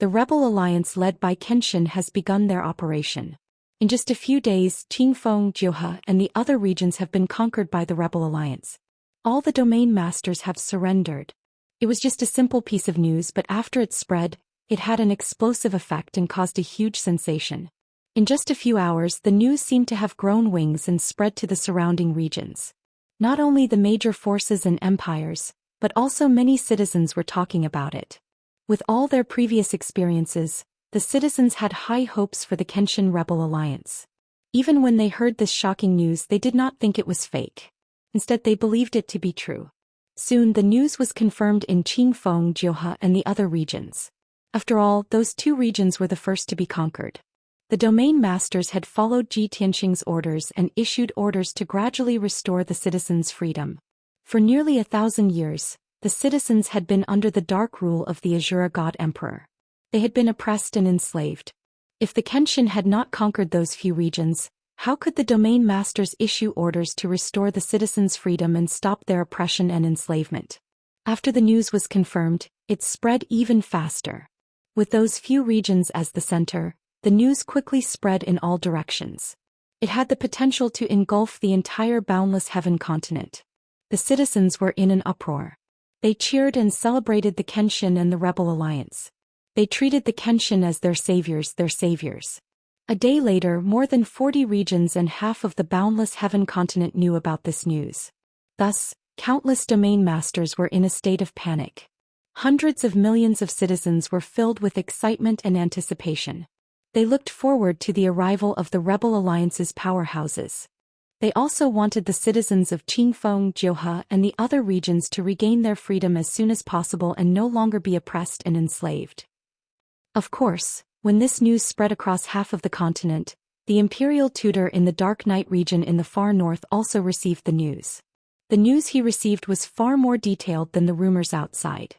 Speaker 1: The rebel alliance led by Kenshin has begun their operation. In just a few days, Qingfeng, Jiuhe, and the other regions have been conquered by the rebel alliance. All the domain masters have surrendered. It was just a simple piece of news, but after it spread, it had an explosive effect and caused a huge sensation. In just a few hours, the news seemed to have grown wings and spread to the surrounding regions. Not only the major forces and empires, but also many citizens were talking about it. With all their previous experiences, the citizens had high hopes for the Kenshin Rebel Alliance. Even when they heard this shocking news, they did not think it was fake. Instead, they believed it to be true. Soon, the news was confirmed in Qingfeng, Jiuhe, and the other regions. After all, those 2 regions were the first to be conquered. The domain masters had followed Ji Tianxing's orders and issued orders to gradually restore the citizens' freedom. For nearly 1,000 years, the citizens had been under the dark rule of the Azura God Emperor. They had been oppressed and enslaved. If the Kenshin had not conquered those few regions, how could the domain masters issue orders to restore the citizens' freedom and stop their oppression and enslavement? After the news was confirmed, it spread even faster. With those few regions as the center, the news quickly spread in all directions. It had the potential to engulf the entire boundless heaven continent. The citizens were in an uproar. They cheered and celebrated the Kenshin and the Rebel Alliance. They treated the Kenshin as their saviors, A day later, more than 40 regions and half of the boundless heaven continent knew about this news. Thus, countless domain masters were in a state of panic. Hundreds of millions of citizens were filled with excitement and anticipation. They looked forward to the arrival of the Rebel Alliance's powerhouses. They also wanted the citizens of Qingfeng, Jiuhe, and the other regions to regain their freedom as soon as possible and no longer be oppressed and enslaved. Of course, when this news spread across half of the continent, the imperial tutor in the Dark Night region in the far north also received the news. The news he received was far more detailed than the rumors outside.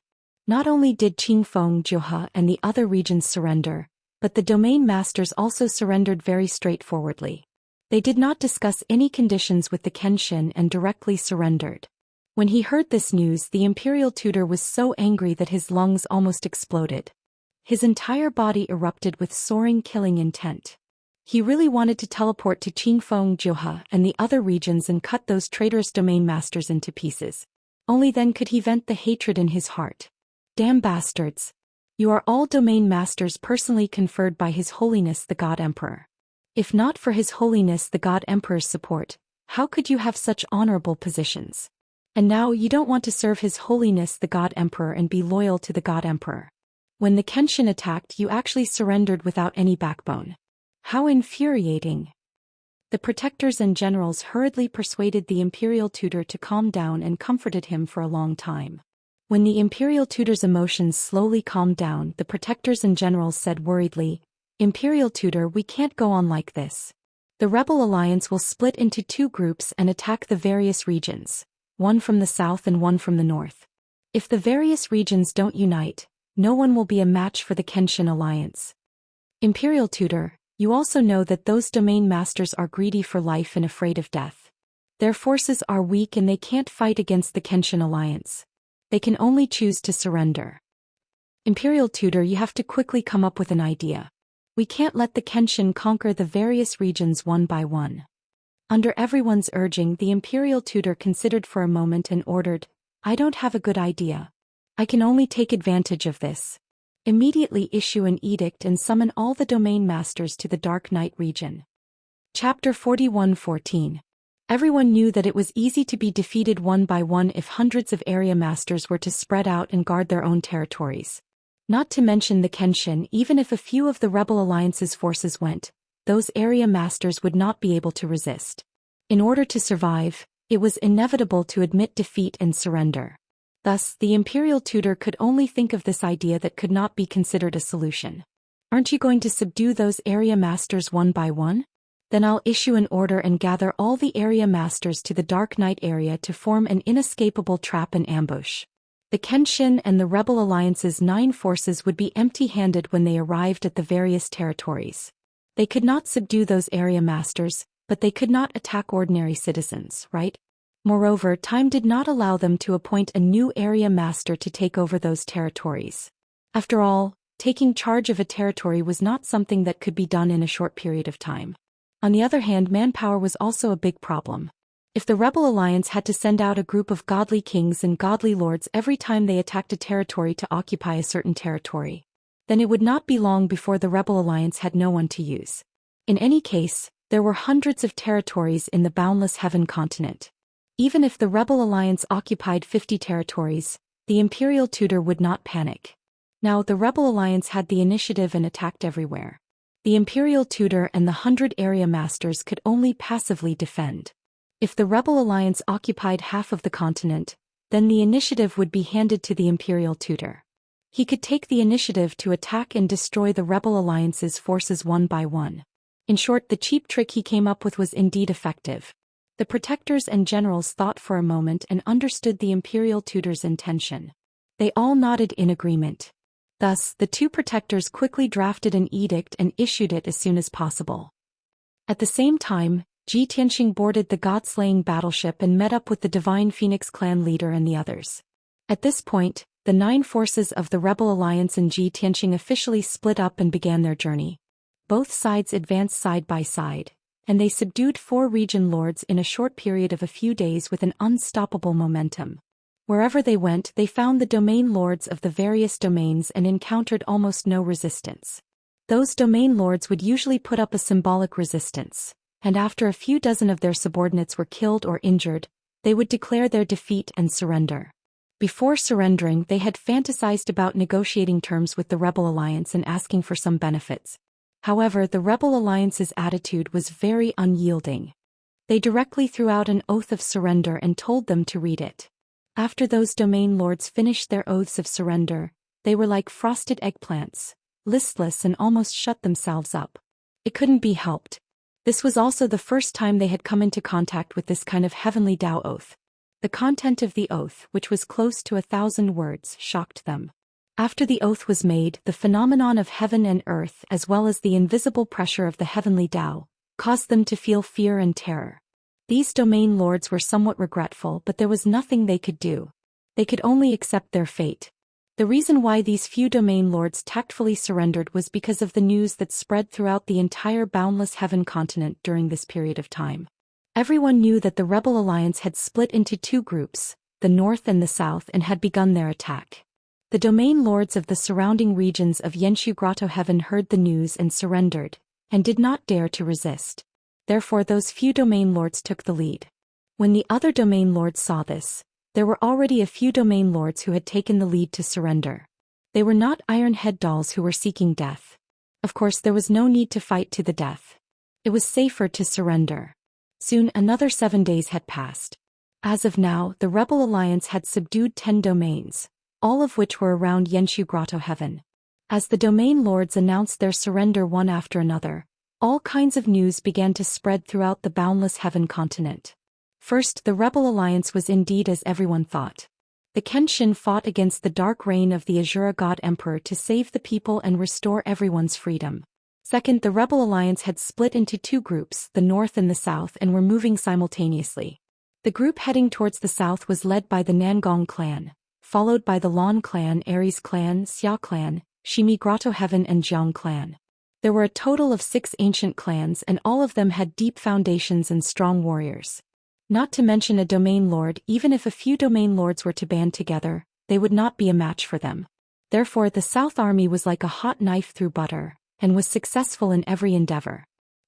Speaker 1: Not only did Qingfeng, Jiuhe, and the other regions surrender, but the domain masters also surrendered very straightforwardly. They did not discuss any conditions with the Kenshin and directly surrendered. When he heard this news, the imperial tutor was so angry that his lungs almost exploded. His entire body erupted with soaring killing intent. He really wanted to teleport to Qingfeng, Jiuhe, and the other regions and cut those traitorous domain masters into pieces. Only then could he vent the hatred in his heart. Damn bastards! You are all domain masters personally conferred by His Holiness the God Emperor. If not for His Holiness the God Emperor's support, how could you have such honorable positions? And now you don't want to serve His Holiness the God Emperor and be loyal to the God Emperor. When the Kenshin attacked, you actually surrendered without any backbone. How infuriating! The protectors and generals hurriedly persuaded the imperial tutor to calm down and comforted him for a long time. When the imperial tutor's emotions slowly calmed down, the protectors and generals said worriedly, "Imperial tutor, we can't go on like this. The rebel alliance will split into two groups and attack the various regions, one from the south and one from the north. If the various regions don't unite, no one will be a match for the Kenshin alliance. Imperial tutor, you also know that those domain masters are greedy for life and afraid of death. Their forces are weak and they can't fight against the Kenshin alliance. They can only choose to surrender. Imperial tutor, you have to quickly come up with an idea. We can't let the Kenshin conquer the various regions one by one." Under everyone's urging, the imperial tutor considered for a moment and ordered, "I don't have a good idea. I can only take advantage of this. Immediately issue an edict and summon all the domain masters to the Dark Night region." Chapter 41:14. Everyone knew that it was easy to be defeated one by one if hundreds of area masters were to spread out and guard their own territories. Not to mention the Kenshin, even if a few of the Rebel Alliance's forces went, those area masters would not be able to resist. In order to survive, it was inevitable to admit defeat and surrender. Thus, the imperial tutor could only think of this idea that could not be considered a solution. "Aren't you going to subdue those area masters one by one? Then I'll issue an order and gather all the area masters to the Dark Night area to form an inescapable trap and ambush." The Kenshin and the Rebel Alliance's 9 forces would be empty-handed when they arrived at the various territories. They could not subdue those area masters, but they could not attack ordinary citizens, right? Moreover, time did not allow them to appoint a new area master to take over those territories. After all, taking charge of a territory was not something that could be done in a short period of time. On the other hand, manpower was also a big problem. If the Rebel Alliance had to send out a group of godly kings and godly lords every time they attacked a territory to occupy a certain territory, then it would not be long before the Rebel Alliance had no one to use. In any case, there were hundreds of territories in the Boundless Heaven continent. Even if the Rebel Alliance occupied 50 territories, the Imperial tutor would not panic. Now the Rebel Alliance had the initiative and attacked everywhere. The Imperial tutor and the 100 area masters could only passively defend. If the Rebel Alliance occupied half of the continent, then the initiative would be handed to the Imperial tutor. He could take the initiative to attack and destroy the Rebel Alliance's forces one by one. In short, the cheap trick he came up with was indeed effective. The protectors and generals thought for a moment and understood the Imperial tutor's intention. They all nodded in agreement. Thus, the 2 protectors quickly drafted an edict and issued it as soon as possible. At the same time, Xianxia boarded the god-slaying battleship and met up with the Divine Phoenix clan leader and the others. At this point, the 9 forces of the Rebel Alliance and Xianxia officially split up and began their journey. Both sides advanced side by side, and they subdued 4 region lords in a short period of a few days with an unstoppable momentum. Wherever they went, they found the domain lords of the various domains and encountered almost no resistance. Those domain lords would usually put up a symbolic resistance, and after a few dozen of their subordinates were killed or injured, they would declare their defeat and surrender. Before surrendering, they had fantasized about negotiating terms with the Rebel Alliance and asking for some benefits. However, the Rebel Alliance's attitude was very unyielding. They directly threw out an oath of surrender and told them to read it. After those domain lords finished their oaths of surrender, they were like frosted eggplants, listless and almost shut themselves up. It couldn't be helped. This was also the first time they had come into contact with this kind of heavenly Tao oath. The content of the oath, which was close to 1,000 words, shocked them. After the oath was made, the phenomenon of heaven and earth, as well as the invisible pressure of the heavenly Tao, caused them to feel fear and terror. These domain lords were somewhat regretful, but there was nothing they could do. They could only accept their fate. The reason why these few domain lords tactfully surrendered was because of the news that spread throughout the entire Boundless Heaven continent during this period of time. Everyone knew that the Rebel Alliance had split into 2 groups, the North and the South, and had begun their attack. The domain lords of the surrounding regions of Yenshu Grotto Heaven heard the news and surrendered, and did not dare to resist. Therefore those few domain lords took the lead. When the other domain lords saw this, there were already a few domain lords who had taken the lead to surrender. They were not Iron Head dolls who were seeking death. Of course, there was no need to fight to the death. It was safer to surrender. Soon another 7 days had passed. As of now, the Rebel Alliance had subdued 10 domains, all of which were around Yenshu Grotto Heaven. As the domain lords announced their surrender one after another, all kinds of news began to spread throughout the boundless heaven continent. First, the Rebel Alliance was indeed as everyone thought. The Kenshin fought against the dark reign of the Azura God Emperor to save the people and restore everyone's freedom. Second, the Rebel Alliance had split into 2 groups, the North and the South, and were moving simultaneously. The group heading towards the south was led by the Nangong clan, followed by the Lan clan, Aries clan, Xia clan, Shimi Grotto Heaven and Jiang clan. There were a total of 6 ancient clans and all of them had deep foundations and strong warriors. Not to mention a domain lord. Even if a few domain lords were to band together, they would not be a match for them. Therefore the South Army was like a hot knife through butter, and was successful in every endeavor.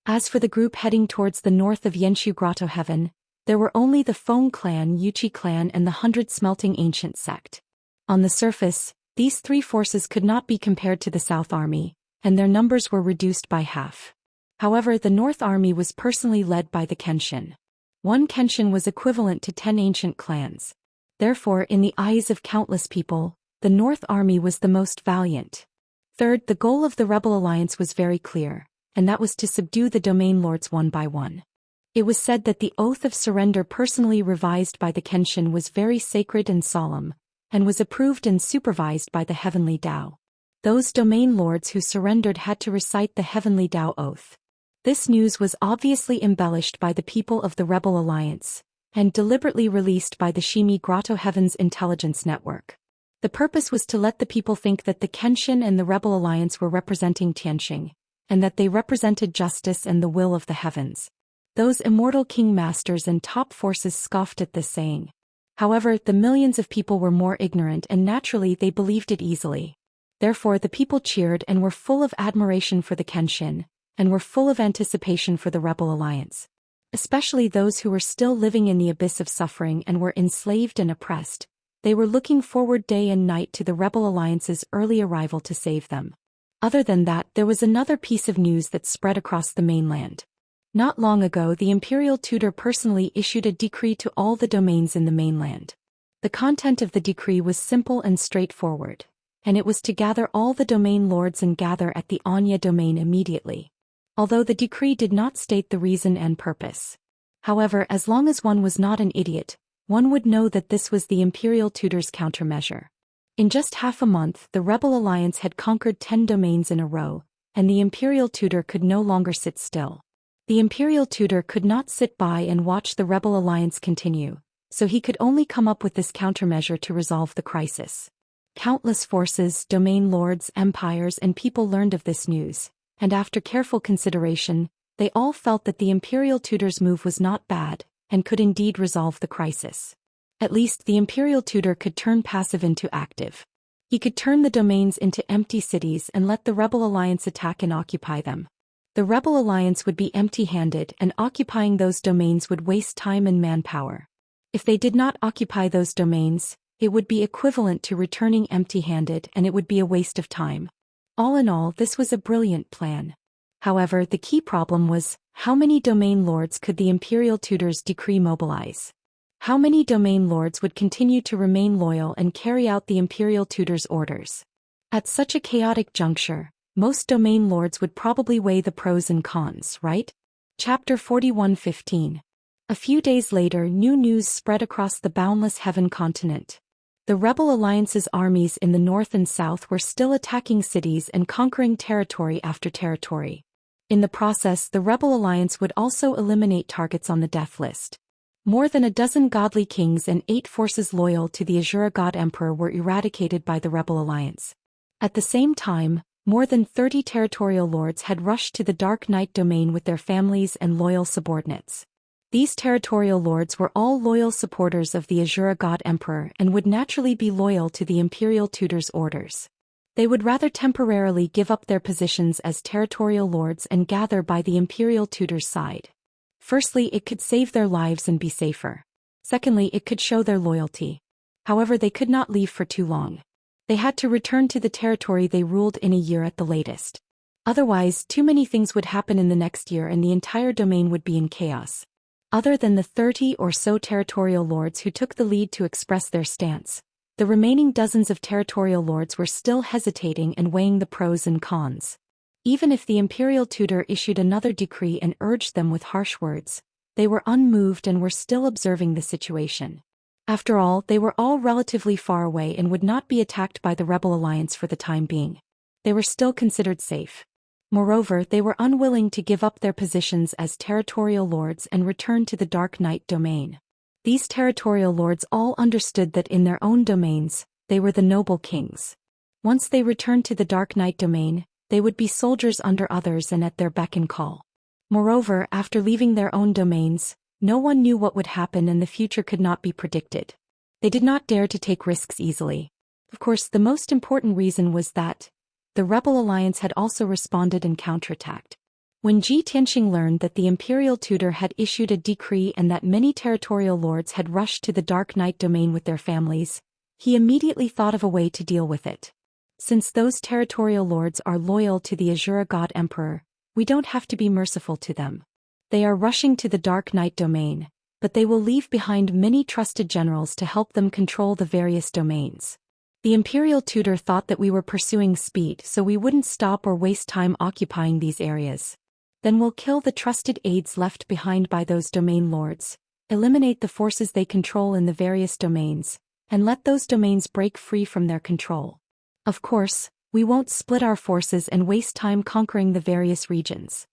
Speaker 1: As for the group heading towards the north of Yenshu Grotto Heaven, there were only the Feng clan, Yuchi clan and the 100 Smelting Ancient sect. On the surface, these 3 forces could not be compared to the South Army, and their numbers were reduced by half. However, the North Army was personally led by the Kenshin. 1 Kenshin was equivalent to 10 ancient clans. Therefore, in the eyes of countless people, the North Army was the most valiant. Third, the goal of the Rebel Alliance was very clear, and that was to subdue the domain lords one by one. It was said that the oath of surrender personally revised by the Kenshin was very sacred and solemn, and was approved and supervised by the Heavenly Tao. Those domain lords who surrendered had to recite the Heavenly Tao oath. This news was obviously embellished by the people of the Rebel Alliance, and deliberately released by the Shimi Grotto Heaven's intelligence network. The purpose was to let the people think that the Kenshin and the Rebel Alliance were representing Tianxing, and that they represented justice and the will of the heavens. Those immortal king masters and top forces scoffed at this saying. However, the millions of people were more ignorant and naturally they believed it easily. Therefore the people cheered and were full of admiration for the Kenshin, and were full of anticipation for the Rebel Alliance. Especially those who were still living in the abyss of suffering and were enslaved and oppressed. They were looking forward day and night to the Rebel Alliance's early arrival to save them. Other than that, there was another piece of news that spread across the mainland. Not long ago, the imperial tutor personally issued a decree to all the domains in the mainland. The content of the decree was simple and straightforward, and it was to gather all the domain lords and gather at the Anya domain immediately. Although the decree did not state the reason and purpose. However, as long as one was not an idiot, one would know that this was the imperial tutor's countermeasure. In just half a month, the Rebel Alliance had conquered 10 domains in a row, and the imperial tutor could no longer sit still. The imperial tutor could not sit by and watch the Rebel Alliance continue, so he could only come up with this countermeasure to resolve the crisis. Countless forces, domain lords, empires, and people learned of this news, and after careful consideration, they all felt that the imperial tutor's move was not bad, and could indeed resolve the crisis. At least the imperial tutor could turn passive into active. He could turn the domains into empty cities and let the Rebel Alliance attack and occupy them. The Rebel Alliance would be empty-handed, and occupying those domains would waste time and manpower. If they did not occupy those domains, it would be equivalent to returning empty-handed, and it would be a waste of time. All in all, this was a brilliant plan. However, the key problem was, how many domain lords could the imperial tutor's decree mobilize? How many domain lords would continue to remain loyal and carry out the imperial tutor's orders? At such a chaotic juncture, most domain lords would probably weigh the pros and cons, right? Chapter 41:15. A few days later, new news spread across the boundless heaven continent. The Rebel Alliance's armies in the north and south were still attacking cities and conquering territory after territory. In the process, the Rebel Alliance would also eliminate targets on the death list. More than a dozen godly kings and 8 forces loyal to the Azura God Emperor were eradicated by the Rebel Alliance. At the same time, more than 30 territorial lords had rushed to the Dark Knight domain with their families and loyal subordinates. These territorial lords were all loyal supporters of the Azura God Emperor and would naturally be loyal to the imperial tutor's orders. They would rather temporarily give up their positions as territorial lords and gather by the imperial tutor's side. Firstly, it could save their lives and be safer. Secondly, it could show their loyalty. However, they could not leave for too long. They had to return to the territory they ruled in a year at the latest. Otherwise, too many things would happen in the next year and the entire domain would be in chaos. Other than the 30 or so territorial lords who took the lead to express their stance, the remaining dozens of territorial lords were still hesitating and weighing the pros and cons. Even if the imperial tutor issued another decree and urged them with harsh words, they were unmoved and were still observing the situation. After all, they were all relatively far away and would not be attacked by the rebel alliance for the time being. They were still considered safe. Moreover, they were unwilling to give up their positions as territorial lords and return to the Dark Knight domain. These territorial lords all understood that in their own domains, they were the noble kings. Once they returned to the Dark Knight domain, they would be soldiers under others and at their beck and call. Moreover, after leaving their own domains, no one knew what would happen and the future could not be predicted. They did not dare to take risks easily. Of course, the most important reason was that the rebel alliance had also responded and counterattacked. When Ji Tianxing learned that the imperial tutor had issued a decree and that many territorial lords had rushed to the Dark Knight domain with their families, he immediately thought of a way to deal with it. Since those territorial lords are loyal to the Azura God Emperor, we don't have to be merciful to them. They are rushing to the Dark Knight domain, but they will leave behind many trusted generals to help them control the various domains. The imperial tutor thought that we were pursuing speed so we wouldn't stop or waste time occupying these areas. Then we'll kill the trusted aides left behind by those domain lords, eliminate the forces they control in the various domains, and let those domains break free from their control. Of course, we won't split our forces and waste time conquering the various regions.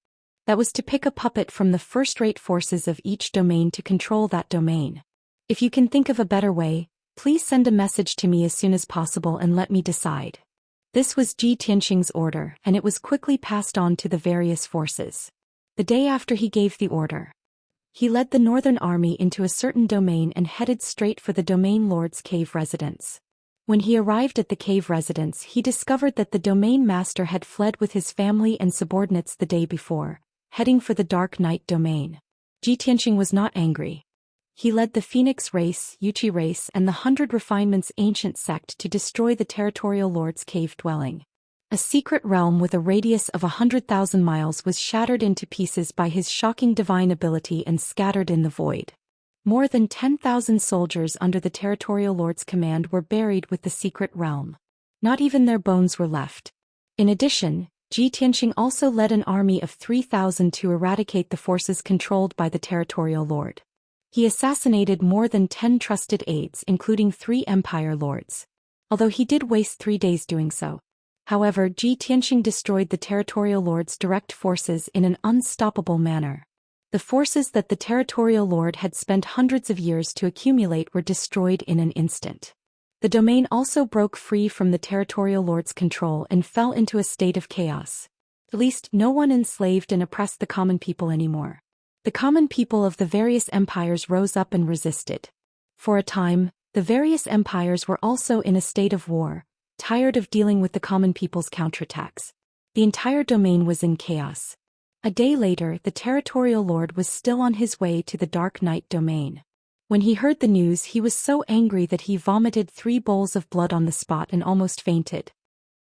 Speaker 1: That was to pick a puppet from the first-rate forces of each domain to control that domain. If you can think of a better way, please send a message to me as soon as possible and let me decide. This was Ji Tianxing's order, and it was quickly passed on to the various forces. The day after he gave the order, he led the northern army into a certain domain and headed straight for the domain lord's cave residence. When he arrived at the cave residence, he discovered that the domain master had fled with his family and subordinates the day before, heading for the Dark Knight domain. Ji Tianxing was not angry. He led the Phoenix race, Yuchi race and the 100 Refinements ancient sect to destroy the territorial lord's cave dwelling. A secret realm with a radius of 100,000 miles was shattered into pieces by his shocking divine ability and scattered in the void. More than 10,000 soldiers under the territorial lord's command were buried with the secret realm. Not even their bones were left. In addition, Ji Tianxing also led an army of 3,000 to eradicate the forces controlled by the territorial lord. He assassinated more than 10 trusted aides, including 3 empire lords. Although he did waste 3 days doing so. However, Ji Tianxing destroyed the territorial lord's direct forces in an unstoppable manner. The forces that the territorial lord had spent hundreds of years to accumulate were destroyed in an instant. The domain also broke free from the territorial lord's control and fell into a state of chaos. At least, no one enslaved and oppressed the common people anymore. The common people of the various empires rose up and resisted. For a time, the various empires were also in a state of war, tired of dealing with the common people's counterattacks. The entire domain was in chaos. A day later, the territorial lord was still on his way to the Dark Knight domain. When he heard the news, he was so angry that he vomited 3 bowls of blood on the spot and almost fainted.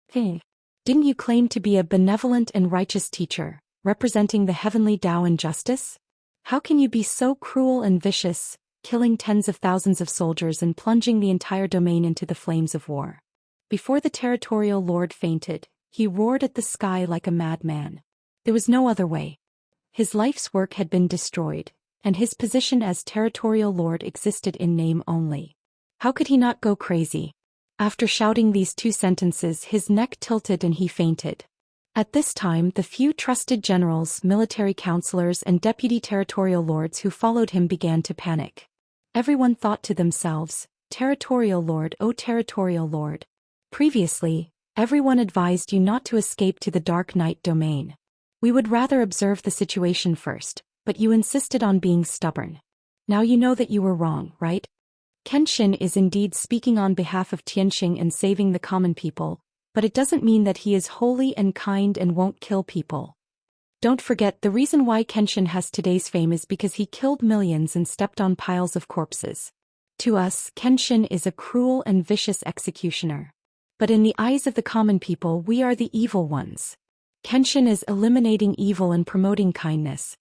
Speaker 1: Hey, didn't you claim to be a benevolent and righteous teacher, representing the heavenly Tao and justice? How can you be so cruel and vicious, killing tens of thousands of soldiers and plunging the entire domain into the flames of war? Before the territorial lord fainted, he roared at the sky like a madman. There was no other way. His life's work had been destroyed, and his position as territorial lord existed in name only. How could he not go crazy? After shouting these 2 sentences, his neck tilted and he fainted. At this time, the few trusted generals, military counselors and deputy territorial lords who followed him began to panic. Everyone thought to themselves, "Territorial lord, oh territorial lord." Previously, everyone advised you not to escape to the Dark Knight domain. We would rather observe the situation first, but you insisted on being stubborn. Now you know that you were wrong, right? Kenshin is indeed speaking on behalf of Tianxing and saving the common people, but it doesn't mean that he is holy and kind and won't kill people. Don't forget, the reason why Kenshin has today's fame is because he killed millions and stepped on piles of corpses. To us, Kenshin is a cruel and vicious executioner. But in the eyes of the common people, we are the evil ones. Kenshin is eliminating evil and promoting kindness.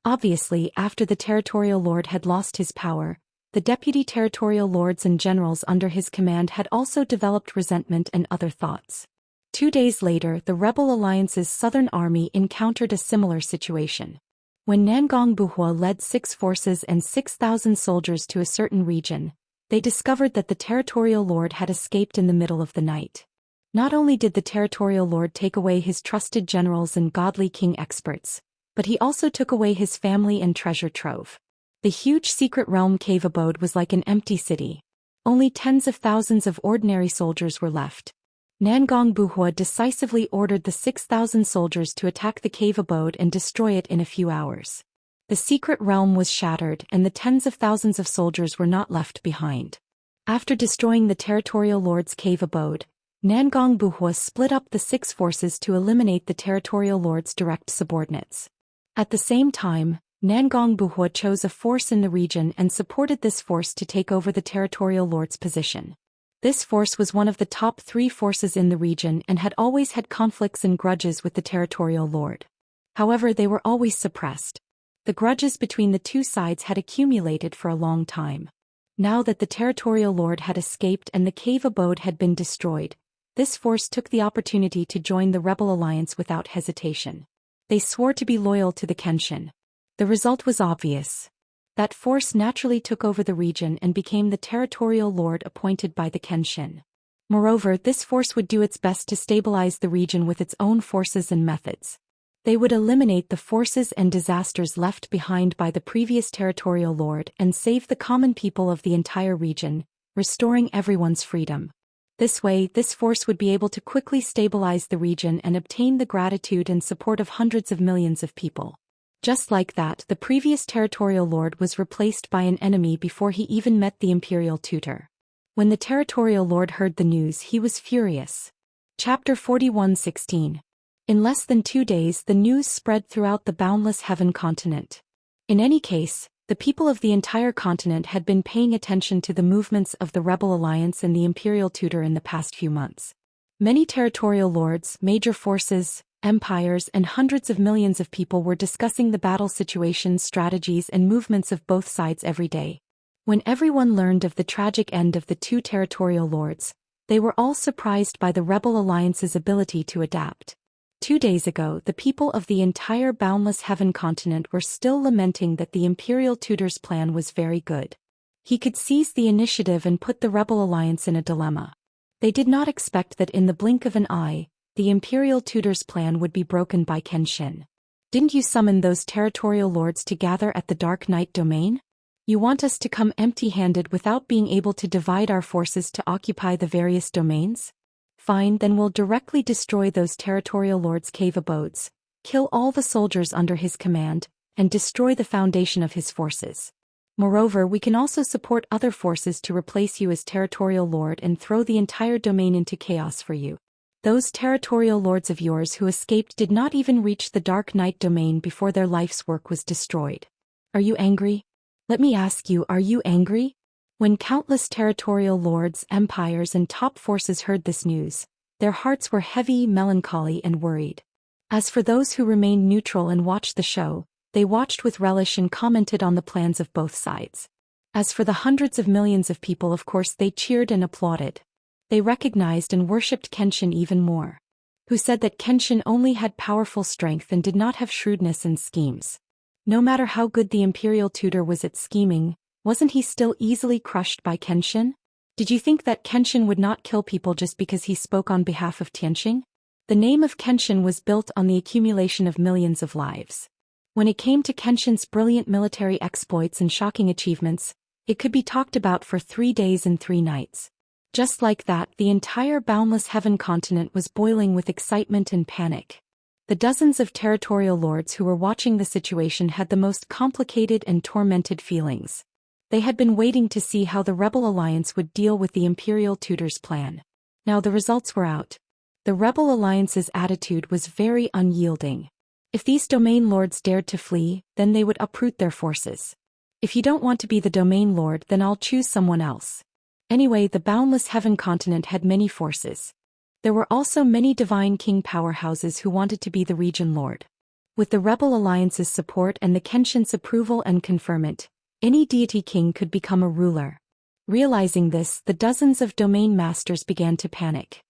Speaker 1: Obviously, after the territorial lord had lost his power, the deputy territorial lords and generals under his command had also developed resentment and other thoughts. 2 days later, the Rebel Alliance's southern army encountered a similar situation. When Nangong Buhua led 6 forces and 6,000 soldiers to a certain region, they discovered that the territorial lord had escaped in the middle of the night. Not only did the territorial lord take away his trusted generals and godly king experts, but he also took away his family and treasure trove. The huge secret realm cave abode was like an empty city. Only tens of thousands of ordinary soldiers were left. Nangong Buhua decisively ordered the 6,000 soldiers to attack the cave abode and destroy it in a few hours. The secret realm was shattered and the tens of thousands of soldiers were not left behind. After destroying the territorial lord's cave abode, Nangong Buhua split up the 6 forces to eliminate the territorial lord's direct subordinates. At the same time, Nangong Buhua chose a force in the region and supported this force to take over the territorial lord's position. This force was one of the top 3 forces in the region and had always had conflicts and grudges with the territorial lord. However, they were always suppressed. The grudges between the 2 sides had accumulated for a long time. Now that the territorial lord had escaped and the cave abode had been destroyed, this force took the opportunity to join the Rebel Alliance without hesitation. They swore to be loyal to the Kenshin. The result was obvious. That force naturally took over the region and became the territorial lord appointed by the Kenshin. Moreover, this force would do its best to stabilize the region with its own forces and methods. They would eliminate the forces and disasters left behind by the previous territorial lord and save the common people of the entire region, restoring everyone's freedom. This way, this force would be able to quickly stabilize the region and obtain the gratitude and support of hundreds of millions of people. Just like that, the previous territorial lord was replaced by an enemy before he even met the imperial tutor. When the territorial lord heard the news, he was furious. Chapter 41:16. In less than 2 days, the news spread throughout the boundless heaven continent. In any case, the people of the entire continent had been paying attention to the movements of the Rebel Alliance and the imperial tutor in the past few months. Many territorial lords, major forces, empires and hundreds of millions of people were discussing the battle situations, strategies and movements of both sides every day. When everyone learned of the tragic end of the 2 territorial lords, they were all surprised by the Rebel Alliance's ability to adapt. 2 days ago, the people of the entire boundless heaven continent were still lamenting that the imperial tutor's plan was very good. He could seize the initiative and put the Rebel Alliance in a dilemma. They did not expect that in the blink of an eye, the imperial tutor's plan would be broken by Kenshin. Didn't you summon those territorial lords to gather at the Dark Night domain? You want us to come empty-handed without being able to divide our forces to occupy the various domains? Fine, then we'll directly destroy those territorial lords' cave abodes, kill all the soldiers under his command, and destroy the foundation of his forces. Moreover, we can also support other forces to replace you as territorial lord and throw the entire domain into chaos for you. Those territorial lords of yours who escaped did not even reach the Dark Night domain before their life's work was destroyed. Are you angry? Let me ask you, are you angry? When countless territorial lords, empires and top forces heard this news, their hearts were heavy, melancholy and worried. As for those who remained neutral and watched the show, they watched with relish and commented on the plans of both sides. As for the hundreds of millions of people, of course they cheered and applauded. They recognized and worshipped Kenshin even more. Who said that Kenshin only had powerful strength and did not have shrewdness and schemes. No matter how good the imperial tutor was at scheming, wasn't he still easily crushed by Kenshin? Did you think that Kenshin would not kill people just because he spoke on behalf of Tianqing? The name of Kenshin was built on the accumulation of millions of lives. When it came to Kenshin's brilliant military exploits and shocking achievements, it could be talked about for 3 days and 3 nights. Just like that, the entire boundless heaven continent was boiling with excitement and panic. The dozens of territorial lords who were watching the situation had the most complicated and tormented feelings. They had been waiting to see how the Rebel Alliance would deal with the imperial tutor's plan. Now the results were out. The Rebel Alliance's attitude was very unyielding. If these domain lords dared to flee, then they would uproot their forces. If you don't want to be the domain lord, then I'll choose someone else. Anyway, the boundless heaven continent had many forces. There were also many divine king powerhouses who wanted to be the region lord. With the rebel alliance's support and the Kenshin's approval and conferment, any deity king could become a ruler. Realizing this, the dozens of domain masters began to panic.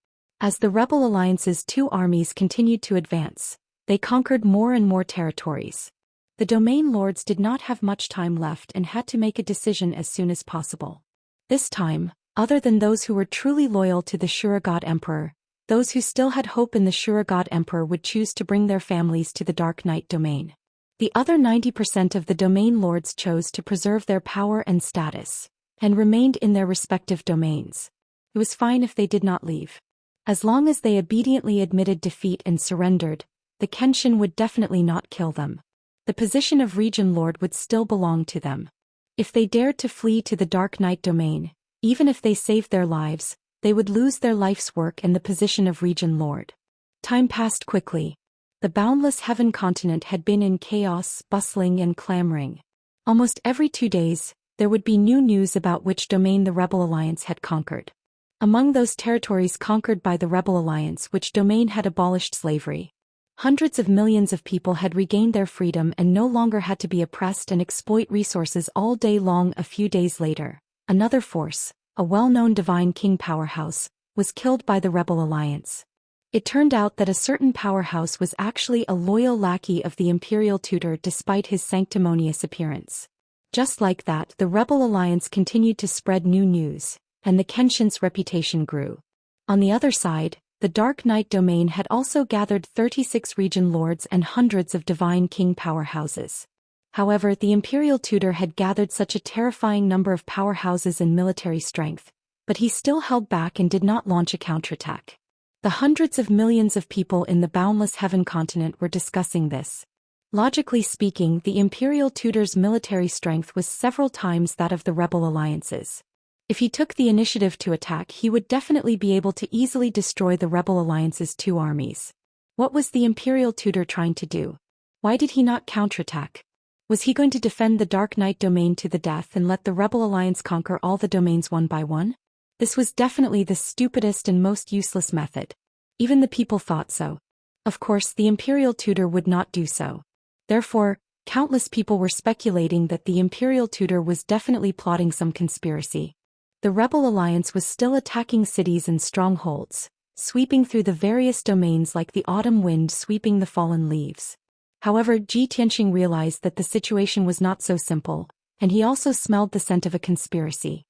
Speaker 1: As the rebel alliance's two armies continued to advance, they conquered more and more territories. The domain lords did not have much time left and had to make a decision as soon as possible. This time, other than those who were truly loyal to the Shura God Emperor, those who still had hope in the Shura God Emperor would choose to bring their families to the Dark Knight domain. The other 90% of the domain lords chose to preserve their power and status, and remained in their respective domains. It was fine if they did not leave. As long as they obediently admitted defeat and surrendered, the Kenshin would definitely not kill them. The position of Region Lord would still belong to them. If they dared to flee to the Dark Knight domain, even if they saved their lives, they would lose their life's work and the position of Region Lord. Time passed quickly. The boundless heaven continent had been in chaos, bustling and clamoring. Almost every 2 days, there would be new news about which domain the Rebel Alliance had conquered. Among those territories conquered by the Rebel Alliance, which domain had abolished slavery. Hundreds of millions of people had regained their freedom and no longer had to be oppressed and exploit resources all day long. A few days later, another force, a well-known divine king powerhouse, was killed by the Rebel Alliance. It turned out that a certain powerhouse was actually a loyal lackey of the imperial tutor despite his sanctimonious appearance. Just like that, the Rebel Alliance continued to spread new news, and the Kenshin's reputation grew. On the other side, the Dark Knight domain had also gathered 36 region lords and hundreds of divine king powerhouses. However, the imperial tutor had gathered such a terrifying number of powerhouses and military strength, but he still held back and did not launch a counterattack. The hundreds of millions of people in the boundless heaven continent were discussing this. Logically speaking, the imperial tutor's military strength was several times that of the rebel alliances. If he took the initiative to attack, he would definitely be able to easily destroy the Rebel Alliance's two armies. What was the Imperial Tutor trying to do? Why did he not counterattack? Was he going to defend the Dark Knight domain to the death and let the Rebel Alliance conquer all the domains one by one? This was definitely the stupidest and most useless method. Even the people thought so. Of course, the Imperial Tutor would not do so. Therefore, countless people were speculating that the Imperial Tutor was definitely plotting some conspiracy. The Rebel Alliance was still attacking cities and strongholds, sweeping through the various domains like the autumn wind sweeping the fallen leaves. However, Zhou Xian realized that the situation was not so simple, and he also smelled the scent of a conspiracy.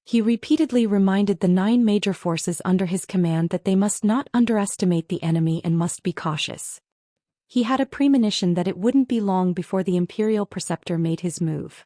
Speaker 1: He repeatedly reminded the 9 major forces under his command that they must not underestimate the enemy and must be cautious. He had a premonition that it wouldn't be long before the Imperial Preceptor made his move.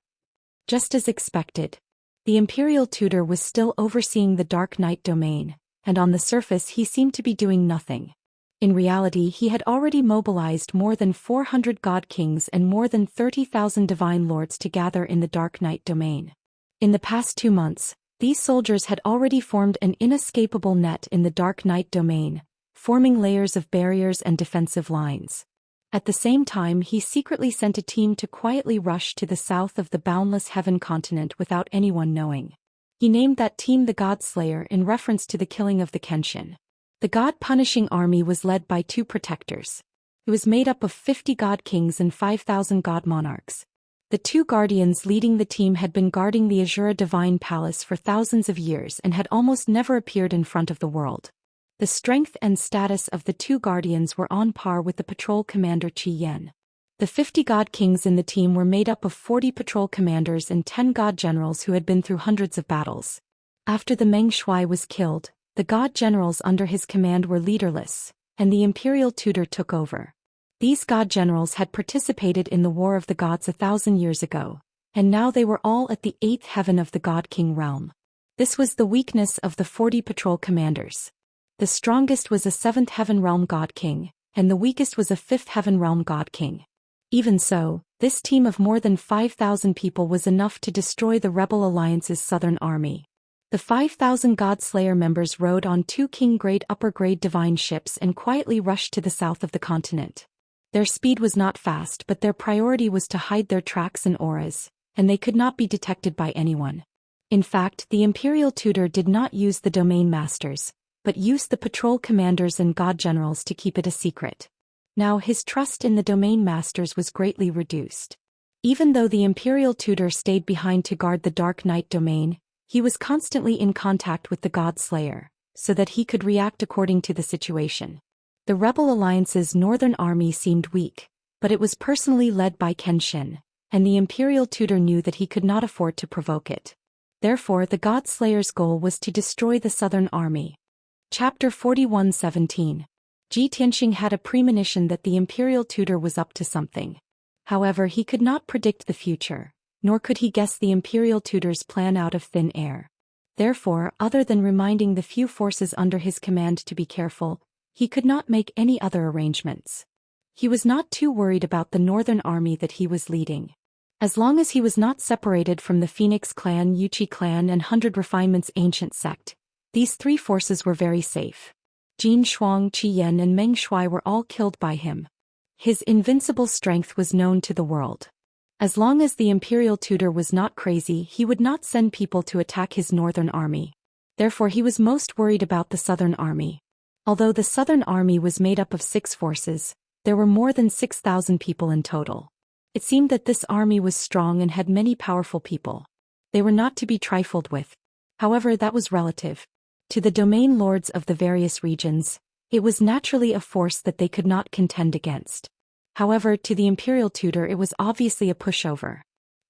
Speaker 1: Just as expected, the Imperial Tutor was still overseeing the Dark Knight domain, and on the surface he seemed to be doing nothing. In reality, he had already mobilized more than 400 God Kings and more than 30,000 Divine Lords to gather in the Dark Knight domain. In the past 2 months, these soldiers had already formed an inescapable net in the Dark Knight domain, forming layers of barriers and defensive lines. At the same time, he secretly sent a team to quietly rush to the south of the boundless heaven continent without anyone knowing. He named that team the God Slayer in reference to the killing of the Kenshin. The God-punishing army was led by 2 protectors. It was made up of 50 God Kings and 5,000 God Monarchs. The 2 guardians leading the team had been guarding the Azura Divine Palace for thousands of years and had almost never appeared in front of the world. The strength and status of the 2 guardians were on par with the patrol commander Qi Yan. The 50 God Kings in the team were made up of 40 patrol commanders and 10 God generals who had been through hundreds of battles. After the Meng Shuai was killed, the God generals under his command were leaderless, and the Imperial Tutor took over. These God generals had participated in the War of the Gods 1,000 years ago, and now they were all at the 8th heaven of the God King realm. This was the weakness of the 40 patrol commanders. The strongest was a 7th heaven realm God King, and the weakest was a 5th heaven realm God King. Even so, this team of more than 5,000 people was enough to destroy the Rebel Alliance's southern army. The 5,000 God Slayer members rode on 2 King-grade upper-grade divine ships and quietly rushed to the south of the continent. Their speed was not fast, but their priority was to hide their tracks and auras, and they could not be detected by anyone. In fact, the Imperial Tutor did not use the Domain Masters, but used the patrol commanders and god generals to keep it a secret. Now his trust in the domain masters was greatly reduced. Even though the imperial tutor stayed behind to guard the Dark Knight domain, he was constantly in contact with the God Slayer, so that he could react according to the situation. The Rebel Alliance's northern army seemed weak, but it was personally led by Kenshin, and the imperial tutor knew that he could not afford to provoke it. Therefore the God Slayer's goal was to destroy the southern army. Chapter 41:17. Ji Tianxing had a premonition that the imperial tutor was up to something. However, he could not predict the future, nor could he guess the imperial tutor's plan out of thin air. Therefore, other than reminding the few forces under his command to be careful, he could not make any other arrangements. He was not too worried about the northern army that he was leading. As long as he was not separated from the Phoenix clan, Yuchi clan and 100 Refinement's ancient sect, these three forces were very safe. Jin Shuang, Qi Yan and Meng Shuai were all killed by him. His invincible strength was known to the world. As long as the imperial tutor was not crazy, he would not send people to attack his northern army. Therefore he was most worried about the southern army. Although the southern army was made up of 6 forces, there were more than 6,000 people in total. It seemed that this army was strong and had many powerful people. They were not to be trifled with. However, that was relative. To the domain lords of the various regions, it was naturally a force that they could not contend against. However, to the imperial tutor it was obviously a pushover.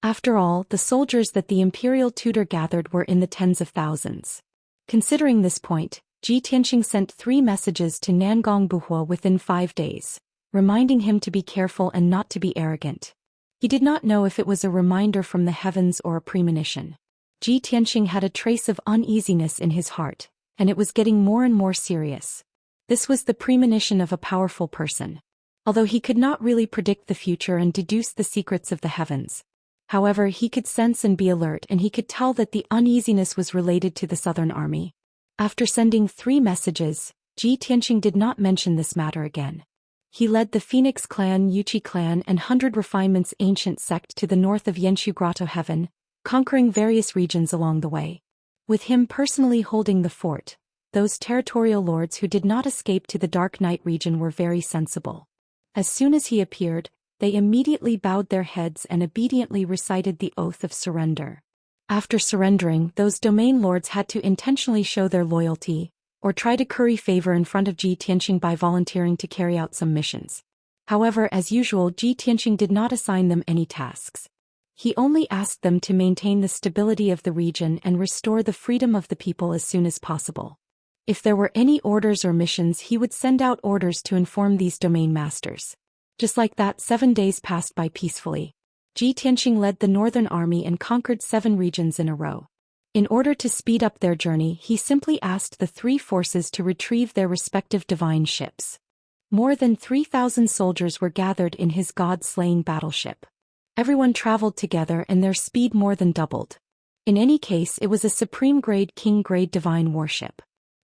Speaker 1: After all, the soldiers that the imperial tutor gathered were in the tens of thousands. Considering this point, Ji Tianxing sent 3 messages to Nangong Buhua within 5 days, reminding him to be careful and not to be arrogant. He did not know if it was a reminder from the heavens or a premonition. Ji Tianxing had a trace of uneasiness in his heart, and it was getting more and more serious. This was the premonition of a powerful person. Although he could not really predict the future and deduce the secrets of the heavens. However, he could sense and be alert, and he could tell that the uneasiness was related to the southern army. After sending 3 messages, Ji Tianxing did not mention this matter again. He led the Phoenix clan, Yuchi clan and 100 Refinement's ancient sect to the north of Yenshu Grotto Heaven, conquering various regions along the way. With him personally holding the fort, those territorial lords who did not escape to the Dark Knight region were very sensible. As soon as he appeared, they immediately bowed their heads and obediently recited the oath of surrender. After surrendering, those domain lords had to intentionally show their loyalty, or try to curry favor in front of Ji Tianxing by volunteering to carry out some missions. However, as usual, Ji Tianxing did not assign them any tasks. He only asked them to maintain the stability of the region and restore the freedom of the people as soon as possible. If there were any orders or missions, he would send out orders to inform these domain masters. Just like that, 7 days passed by peacefully. Ji Tianxing led the northern army and conquered 7 regions in a row. In order to speed up their journey, he simply asked the 3 forces to retrieve their respective divine ships. More than 3,000 soldiers were gathered in his god-slaying battleship. Everyone traveled together and their speed more than doubled. In any case, it was a supreme-grade king-grade divine warship.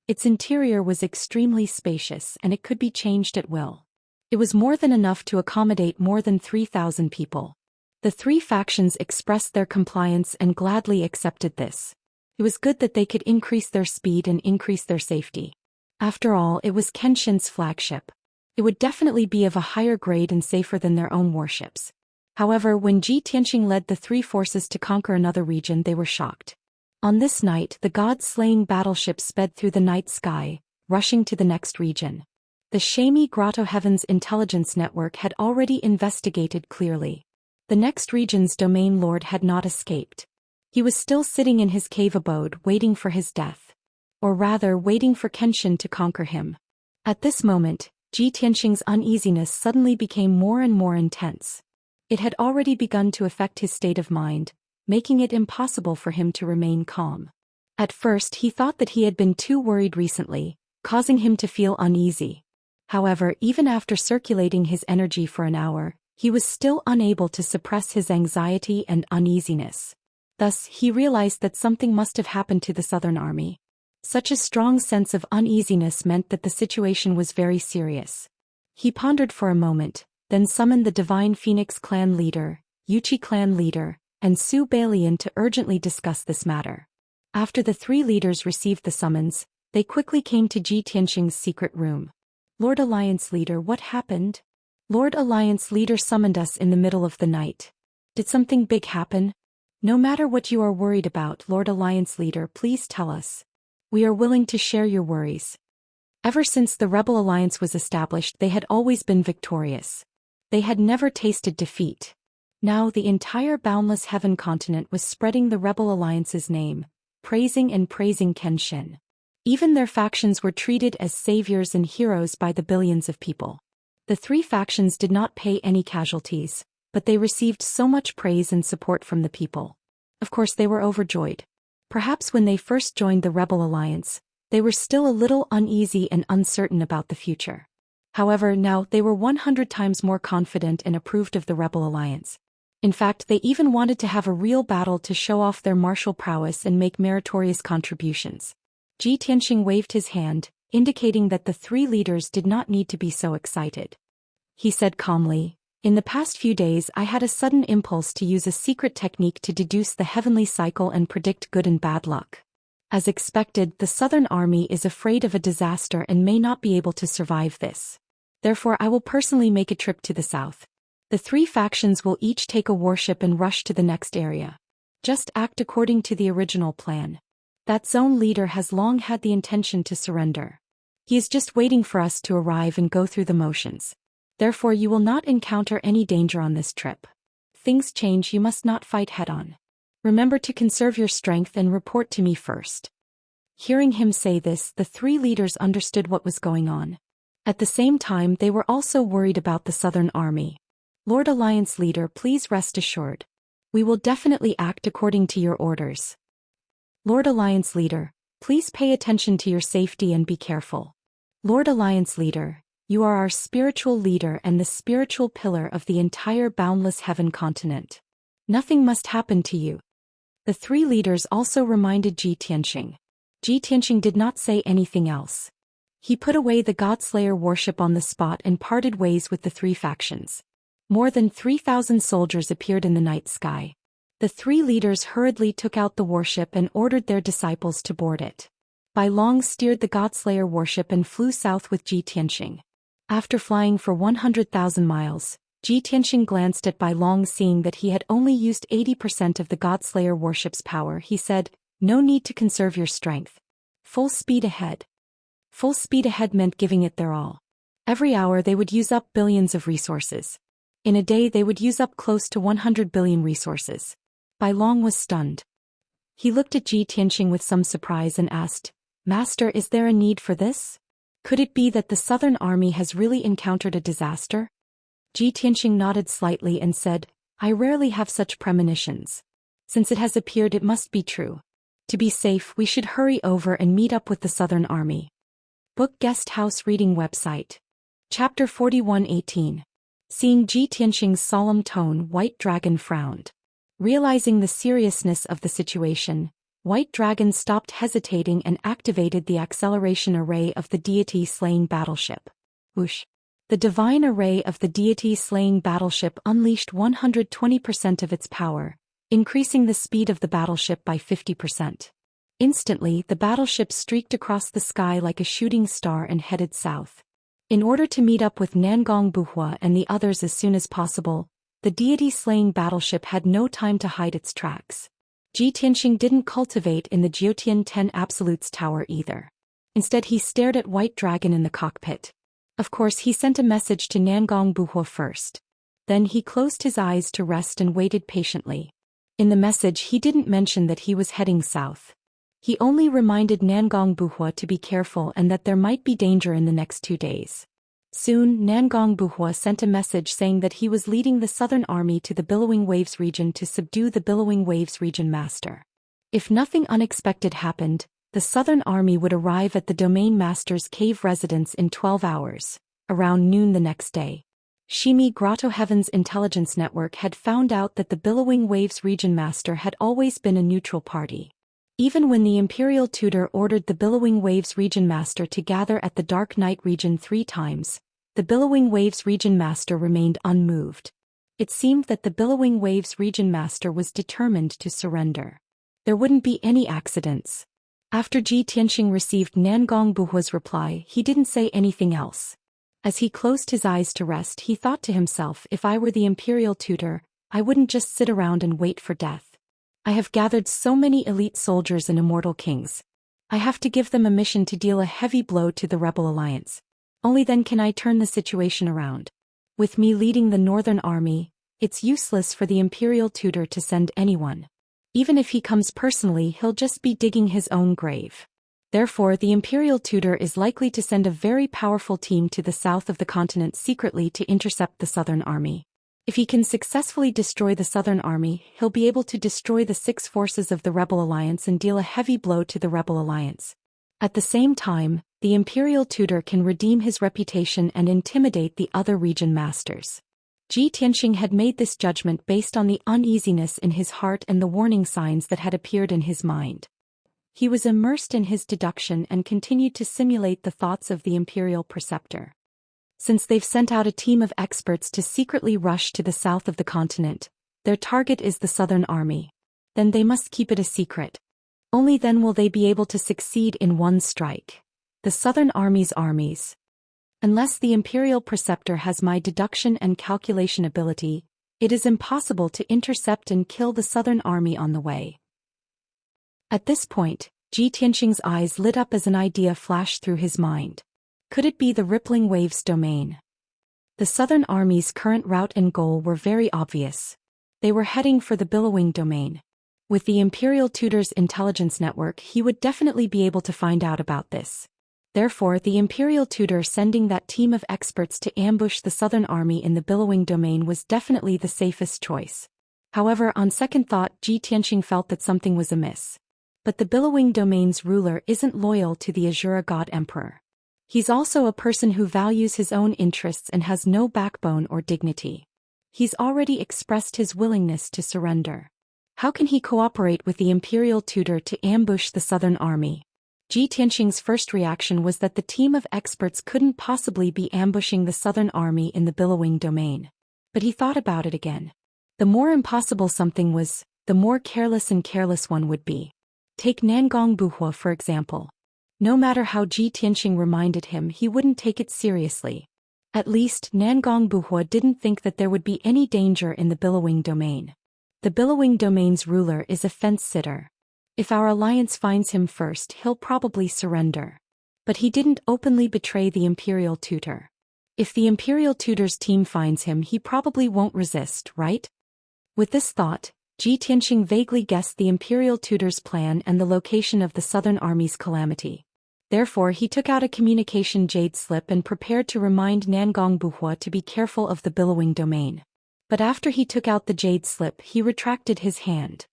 Speaker 1: Its interior was extremely spacious and it could be changed at will. It was more than enough to accommodate more than 3,000 people. The 3 factions expressed their compliance and gladly accepted this. It was good that they could increase their speed and increase their safety. After all, it was Kenshin's flagship. It would definitely be of a higher grade and safer than their own warships. However, when Ji Tianxing led the 3 forces to conquer another region, they were shocked. On this night, the god-slaying battleship sped through the night sky, rushing to the next region. The Xianxia Grotto Heaven's intelligence network had already investigated clearly. The next region's domain lord had not escaped. He was still sitting in his cave abode waiting for his death. Or rather, waiting for Kenshin to conquer him. At this moment, Ji Tianxing's uneasiness suddenly became more and more intense. It had already begun to affect his state of mind, making it impossible for him to remain calm. At first he thought that he had been too worried recently, causing him to feel uneasy. However, even after circulating his energy for an hour, he was still unable to suppress his anxiety and uneasiness. Thus, he realized that something must have happened to the southern army. Such a strong sense of uneasiness meant that the situation was very serious. He pondered for a moment, then summoned the Divine Phoenix clan leader, Yuchi clan leader, and Su Balian to urgently discuss this matter. After the 3 leaders received the summons, They quickly came to Ji Tianxing's secret room. Lord Alliance Leader, what happened? Lord Alliance Leader summoned us in the middle of the night. Did something big happen? No matter what you are worried about, Lord Alliance Leader, please tell us. We are willing to share your worries. Ever since the Rebel Alliance was established, they had always been victorious. They had never tasted defeat. Now the entire boundless heaven continent was spreading the Rebel Alliance's name, praising Kenshin. Even their factions were treated as saviors and heroes by the billions of people. The three factions did not pay any casualties, but they received so much praise and support from the people. Of course they were overjoyed. Perhaps when they first joined the Rebel Alliance, they were still a little uneasy and uncertain about the future. However, now they were 100 times more confident and approved of the Rebel Alliance. In fact, they even wanted to have a real battle to show off their martial prowess and make meritorious contributions. Ji Tianxing waved his hand, indicating that the three leaders did not need to be so excited. He said calmly, "In the past few days I had a sudden impulse to use a secret technique to deduce the heavenly cycle and predict good and bad luck. As expected, the Southern Army is afraid of a disaster and may not be able to survive this. Therefore I will personally make a trip to the south. The three factions will each take a warship and rush to the next area. Just act according to the original plan. That zone leader has long had the intention to surrender. He is just waiting for us to arrive and go through the motions. Therefore you will not encounter any danger on this trip. Things change, you must not fight head-on. Remember to conserve your strength and report to me first." Hearing him say this, the three leaders understood what was going on. At the same time, they were also worried about the Southern Army. "Lord Alliance Leader, please rest assured. We will definitely act according to your orders. Lord Alliance Leader, please pay attention to your safety and be careful. Lord Alliance Leader, you are our spiritual leader and the spiritual pillar of the entire boundless heaven continent. Nothing must happen to you." The three leaders also reminded Ji Tianxing. Ji Tianxing did not say anything else. He put away the Godslayer warship on the spot and parted ways with the three factions. More than 3,000 soldiers appeared in the night sky. The three leaders hurriedly took out the warship and ordered their disciples to board it. Bai Long steered the Godslayer warship and flew south with Ji Tianxing. After flying for 100,000 miles, Ji Tianxing glanced at Bai Long. Seeing that he had only used 80% of the Godslayer warship's power, he said, "No need to conserve your strength. Full speed ahead." Full speed ahead meant giving it their all. Every hour they would use up billions of resources. In a day they would use up close to 100 billion resources. Bai Long was stunned. He looked at Ji Tianxing with some surprise and asked, "Master, is there a need for this? Could it be that the Southern Army has really encountered a disaster?" Ji Tianxing nodded slightly and said, "I rarely have such premonitions. Since it has appeared, it must be true. To be safe, we should hurry over and meet up with the Southern Army." Book Guest House Reading Website. Chapter 41:18. Seeing Ji Tianxing's solemn tone, White Dragon frowned. Realizing the seriousness of the situation, White Dragon stopped hesitating and activated the acceleration array of the deity-slaying battleship. Whoosh! The divine array of the deity-slaying battleship unleashed 120% of its power, increasing the speed of the battleship by 50%. Instantly, the battleship streaked across the sky like a shooting star and headed south. In order to meet up with Nangong Buhua and the others as soon as possible, the deity-slaying battleship had no time to hide its tracks. Ji Tianxing didn't cultivate in the Jiotian 10 Absolutes Tower either. Instead he stared at White Dragon in the cockpit. Of course he sent a message to Nangong Buhua first. Then he closed his eyes to rest and waited patiently. In the message he didn't mention that he was heading south. He only reminded Nangong Buhua to be careful and that there might be danger in the next 2 days. Soon, Nangong Buhua sent a message saying that he was leading the Southern Army to the Billowing Waves region to subdue the Billowing Waves region master. If nothing unexpected happened, the Southern Army would arrive at the Domain Master's cave residence in 12 hours, around noon the next day. Shimi Grotto Heaven's intelligence network had found out that the Billowing Waves region master had always been a neutral party. Even when the Imperial Tutor ordered the Billowing Waves region master to gather at the Dark Night region 3 times, the Billowing Waves region master remained unmoved. It seemed that the Billowing Waves region master was determined to surrender. There wouldn't be any accidents. After Ji Tianxing received Nangong Buhua's reply, he didn't say anything else. As he closed his eyes to rest, he thought to himself, if I were the imperial tutor, I wouldn't just sit around and wait for death. I have gathered so many elite soldiers and immortal kings. I have to give them a mission to deal a heavy blow to the rebel alliance. Only then can I turn the situation around. With me leading the northern army, it's useless for the imperial tutor to send anyone. Even if he comes personally, he'll just be digging his own grave. Therefore, the imperial tutor is likely to send a very powerful team to the south of the continent secretly to intercept the southern army. If he can successfully destroy the southern army, he'll be able to destroy the 6 forces of the rebel alliance and deal a heavy blow to the rebel alliance. At the same time, the imperial tutor can redeem his reputation and intimidate the other region masters. Ji Tianxing had made this judgment based on the uneasiness in his heart and the warning signs that had appeared in his mind. He was immersed in his deduction and continued to simulate the thoughts of the imperial preceptor. Since they've sent out a team of experts to secretly rush to the south of the continent, their target is the southern army. Then they must keep it a secret. Only then will they be able to succeed in one strike. The southern army's armies. Unless the imperial preceptor has my deduction and calculation ability, it is impossible to intercept and kill the southern army on the way. At this point, Ji Tianxing's eyes lit up as an idea flashed through his mind. Could it be the rippling waves domain? The southern army's current route and goal were very obvious. They were heading for the billowing domain. With the imperial tutor's intelligence network, he would definitely be able to find out about this. Therefore, the imperial tutor sending that team of experts to ambush the southern army in the billowing domain was definitely the safest choice. However, on second thought, Ji Tianxing felt that something was amiss. But the billowing domain's ruler isn't loyal to the Azura God Emperor. He's also a person who values his own interests and has no backbone or dignity. He's already expressed his willingness to surrender. How can he cooperate with the imperial tutor to ambush the southern army? Ji Tianxing's first reaction was that the team of experts couldn't possibly be ambushing the southern army in the billowing domain. But he thought about it again. The more impossible something was, the more careless one would be. Take Nangong Buhua for example. No matter how Ji Tianxing reminded him, he wouldn't take it seriously. At least, Nangong Buhua didn't think that there would be any danger in the billowing domain. The billowing domain's ruler is a fence-sitter. If our alliance finds him first, he'll probably surrender. But he didn't openly betray the imperial tutor. If the imperial tutor's team finds him, he probably won't resist, right? With this thought, Ji Tianxing vaguely guessed the imperial tutor's plan and the location of the southern army's calamity. Therefore, he took out a communication jade slip and prepared to remind Nangong Buhua to be careful of the billowing domain. But after he took out the jade slip, he retracted his hand.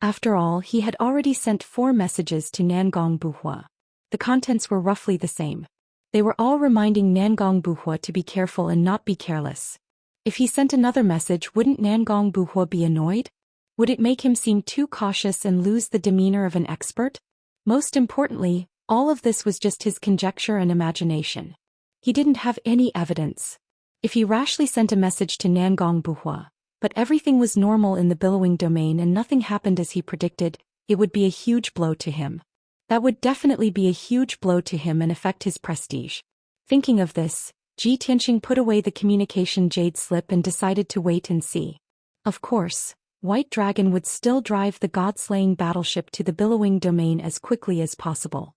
Speaker 1: After all, he had already sent 4 messages to Nangong Buhua. The contents were roughly the same. They were all reminding Nangong Buhua to be careful and not be careless. If he sent another message, wouldn't Nangong Buhua be annoyed? Would it make him seem too cautious and lose the demeanor of an expert? Most importantly, all of this was just his conjecture and imagination. He didn't have any evidence. If he rashly sent a message to Nangong Buhua, but everything was normal in the billowing domain and nothing happened as he predicted, it would be a huge blow to him. That would definitely be a huge blow to him and affect his prestige. Thinking of this, Ji Tianxing put away the communication jade slip and decided to wait and see. Of course, White Dragon would still drive the god-slaying battleship to the billowing domain as quickly as possible.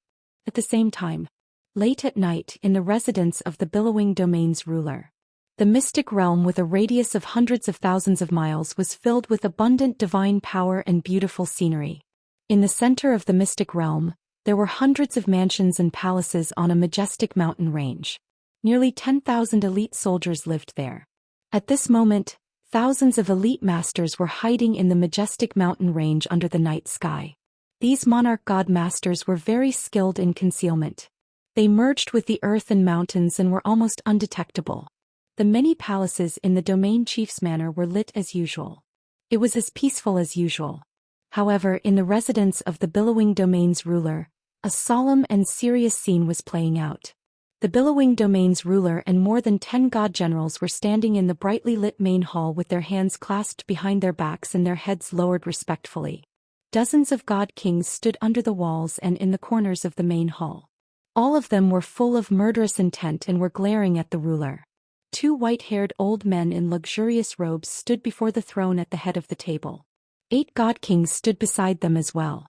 Speaker 1: At the same time, late at night in the residence of the billowing domain's ruler, the mystic realm with a radius of hundreds of thousands of miles was filled with abundant divine power and beautiful scenery. In the center of the mystic realm, there were hundreds of mansions and palaces on a majestic mountain range. Nearly 10,000 elite soldiers lived there. At this moment, thousands of elite masters were hiding in the majestic mountain range under the night sky. These monarch god masters were very skilled in concealment. They merged with the earth and mountains and were almost undetectable. The many palaces in the domain chief's manor were lit as usual. It was as peaceful as usual. However, in the residence of the billowing domain's ruler, a solemn and serious scene was playing out. The billowing domain's ruler and more than 10 god generals were standing in the brightly lit main hall with their hands clasped behind their backs and their heads lowered respectfully. Dozens of god kings stood under the walls and in the corners of the main hall. All of them were full of murderous intent and were glaring at the ruler. 2 white-haired old men in luxurious robes stood before the throne at the head of the table. 8 god kings stood beside them as well.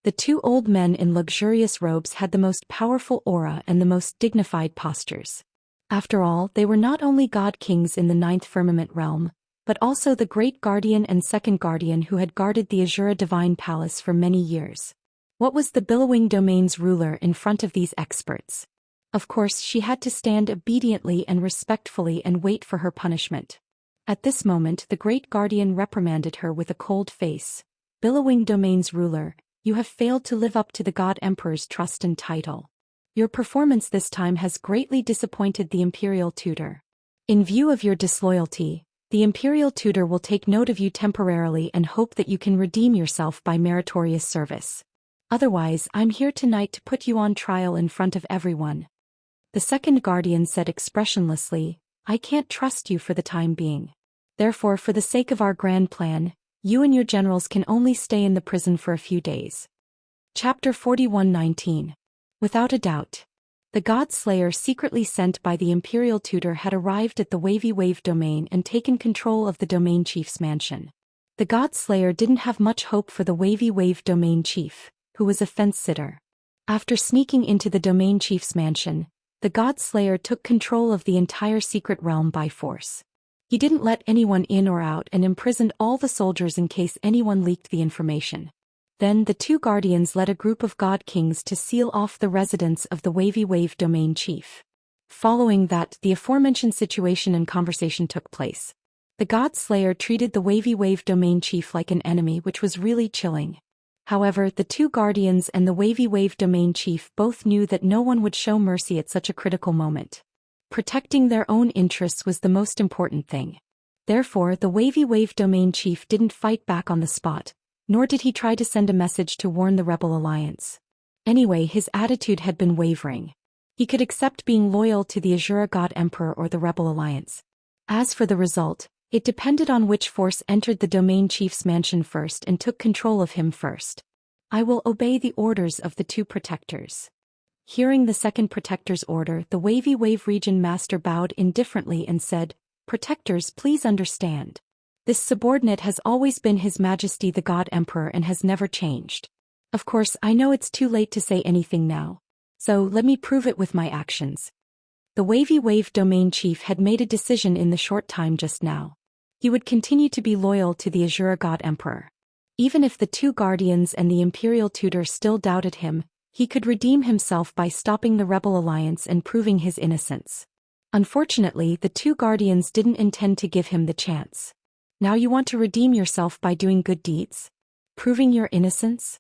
Speaker 1: The 2 old men in luxurious robes had the most powerful aura and the most dignified postures. After all, they were not only god kings in the 9th firmament realm, but also the great guardian and second guardian who had guarded the Azura divine palace for many years. What was the billowing domain's ruler in front of these experts? Of course, she had to stand obediently and respectfully and wait for her punishment. At this moment, the great guardian reprimanded her with a cold face. Billowing domain's ruler, you have failed to live up to the God Emperor's trust and title. Your performance this time has greatly disappointed the Imperial Tutor. In view of your disloyalty, the Imperial Tutor will take note of you temporarily and hope that you can redeem yourself by meritorious service. Otherwise, I'm here tonight to put you on trial in front of everyone. The second guardian said expressionlessly, I can't trust you for the time being. Therefore, for the sake of our grand plan, you and your generals can only stay in the prison for a few days. Chapter 41:19. Without a doubt. The God Slayer secretly sent by the Imperial Tutor had arrived at the Wavy Wave domain and taken control of the domain chief's mansion. The God Slayer didn't have much hope for the Wavy Wave domain chief, who was a fence-sitter. After sneaking into the domain chief's mansion, the God Slayer took control of the entire secret realm by force. He didn't let anyone in or out and imprisoned all the soldiers in case anyone leaked the information. Then the 2 guardians led a group of god kings to seal off the residence of the Wavy Wave domain chief. Following that, the aforementioned situation and conversation took place. The God Slayer treated the Wavy Wave domain chief like an enemy, which was really chilling. However, the 2 guardians and the Wavy Wave domain chief both knew that no one would show mercy at such a critical moment. Protecting their own interests was the most important thing. Therefore, the Wavy Wave domain chief didn't fight back on the spot, nor did he try to send a message to warn the Rebel Alliance. Anyway, his attitude had been wavering. He could accept being loyal to the Azura God Emperor or the Rebel Alliance. As for the result, it depended on which force entered the domain chief's mansion first and took control of him first. I will obey the orders of the 2 protectors. Hearing the second protector's order, the Wavy Wave region master bowed indifferently and said, Protectors, please understand. This subordinate has always been His Majesty the God Emperor and has never changed. Of course, I know it's too late to say anything now. So let me prove it with my actions. The Wavy Wave domain chief had made a decision in the short time just now. He would continue to be loyal to the Azura God Emperor. Even if the 2 guardians and the Imperial Tutor still doubted him, he could redeem himself by stopping the Rebel Alliance and proving his innocence. Unfortunately, the 2 guardians didn't intend to give him the chance. Now you want to redeem yourself by doing good deeds? Proving your innocence?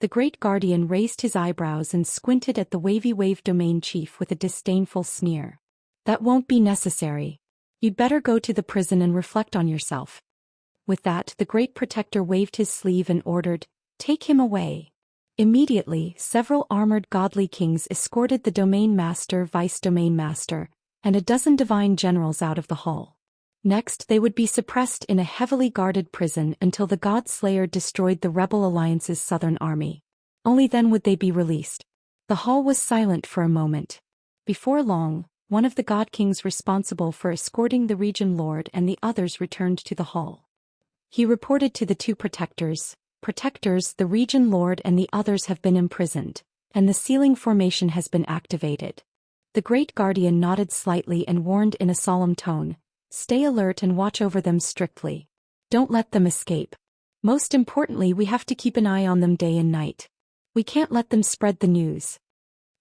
Speaker 1: The great guardian raised his eyebrows and squinted at the Wavy Wave domain chief with a disdainful sneer. That won't be necessary. You'd better go to the prison and reflect on yourself. With that, the great protector waved his sleeve and ordered, Take him away. Immediately, several armored godly kings escorted the domain master, vice domain master, and a dozen divine generals out of the hall. Next, they would be suppressed in a heavily guarded prison until the God Slayer destroyed the Rebel Alliance's southern army. Only then would they be released. The hall was silent for a moment. Before long, one of the God Kings responsible for escorting the region lord and the others returned to the hall. He reported to the 2 protectors, Protectors, the region lord and the others have been imprisoned, and the sealing formation has been activated. The great guardian nodded slightly and warned in a solemn tone, Stay alert and watch over them strictly. Don't let them escape. Most importantly, we have to keep an eye on them day and night. We can't let them spread the news.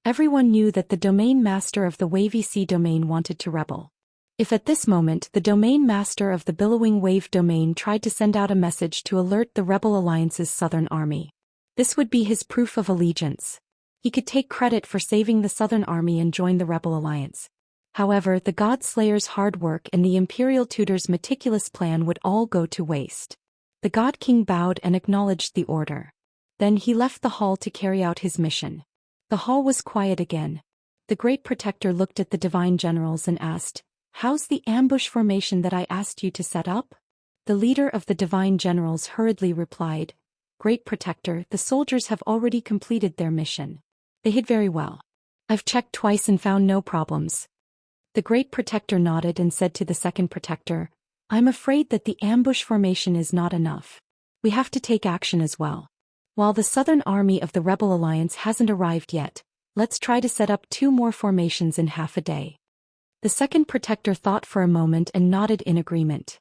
Speaker 1: Everyone knew that the domain master of the Wavy Sea domain wanted to rebel. If at this moment the domain master of the Billowing Wave domain tried to send out a message to alert the Rebel Alliance's southern army, this would be his proof of allegiance. He could take credit for saving the southern army and join the Rebel Alliance. However, the God Slayer's hard work and the Imperial Tutor's meticulous plan would all go to waste. The God King bowed and acknowledged the order. Then he left the hall to carry out his mission. The hall was quiet again. The Great Protector looked at the divine generals and asked, How's the ambush formation that I asked you to set up? The leader of the divine generals hurriedly replied, Great Protector, the soldiers have already completed their mission. They hid very well. I've checked twice and found no problems. The Great Protector nodded and said to the Second Protector, I'm afraid that the ambush formation is not enough. We have to take action as well. While the southern army of the Rebel Alliance hasn't arrived yet, let's try to set up 2 more formations in half a day. The Second Protector thought for a moment and nodded in agreement.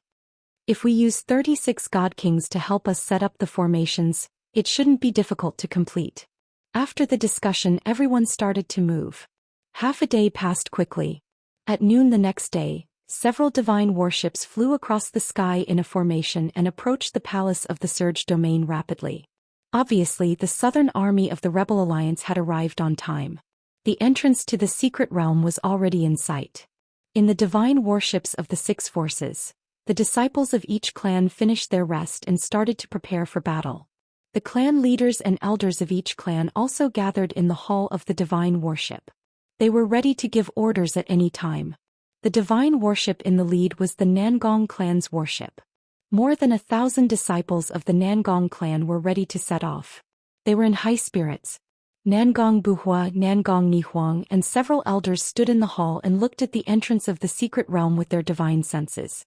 Speaker 1: If we use 36 God Kings to help us set up the formations, it shouldn't be difficult to complete. After the discussion, everyone started to move. Half a day passed quickly. At noon the next day, several divine warships flew across the sky in a formation and approached the palace of the Surge Domain rapidly. Obviously, the southern army of the Rebel Alliance had arrived on time. The entrance to the secret realm was already in sight. In the divine warships of the 6 forces, the disciples of each clan finished their rest and started to prepare for battle. The clan leaders and elders of each clan also gathered in the hall of the divine warship. They were ready to give orders at any time. The divine warship in the lead was the Nangong clan's warship. More than 1,000 disciples of the Nangong clan were ready to set off. They were in high spirits. Nangong Buhua, Nangong Nihuang, and several elders stood in the hall and looked at the entrance of the secret realm with their divine senses.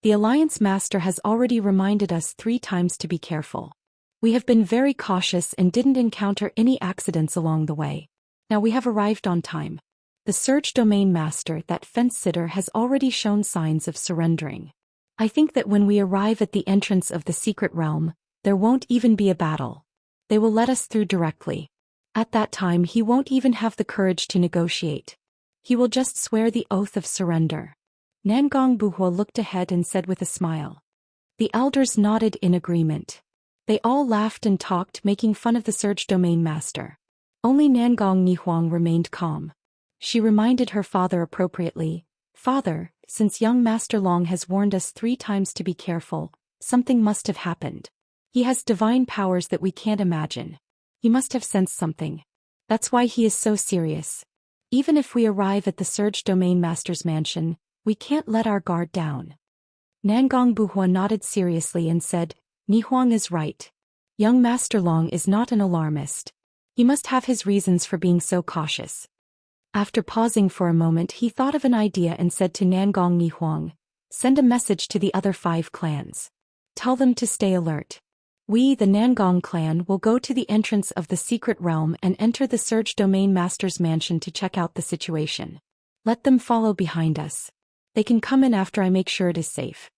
Speaker 1: The Alliance Master has already reminded us 3 times to be careful. We have been very cautious and didn't encounter any accidents along the way. Now we have arrived on time. The Surge Domain Master, that fence-sitter, has already shown signs of surrendering. I think that when we arrive at the entrance of the secret realm, there won't even be a battle. They will let us through directly. At that time he won't even have the courage to negotiate. He will just swear the oath of surrender. Nangong Buhua looked ahead and said with a smile. The elders nodded in agreement. They all laughed and talked, making fun of the Surge Domain Master. Only Nangong Nihuang remained calm. She reminded her father appropriately, Father, since young Master Long has warned us 3 times to be careful, something must have happened. He has divine powers that we can't imagine. He must have sensed something. That's why he is so serious. Even if we arrive at the Surge Domain Master's mansion, we can't let our guard down. Nangong Buhua nodded seriously and said, Nihuang is right. Young Master Long is not an alarmist. He must have his reasons for being so cautious. After pausing for a moment, he thought of an idea and said to Nangong Nihuang, Send a message to the other 5 clans. Tell them to stay alert. We, the Nangong clan, will go to the entrance of the secret realm and enter the Surge Domain Master's mansion to check out the situation. Let them follow behind us. They can come in after I make sure it is safe.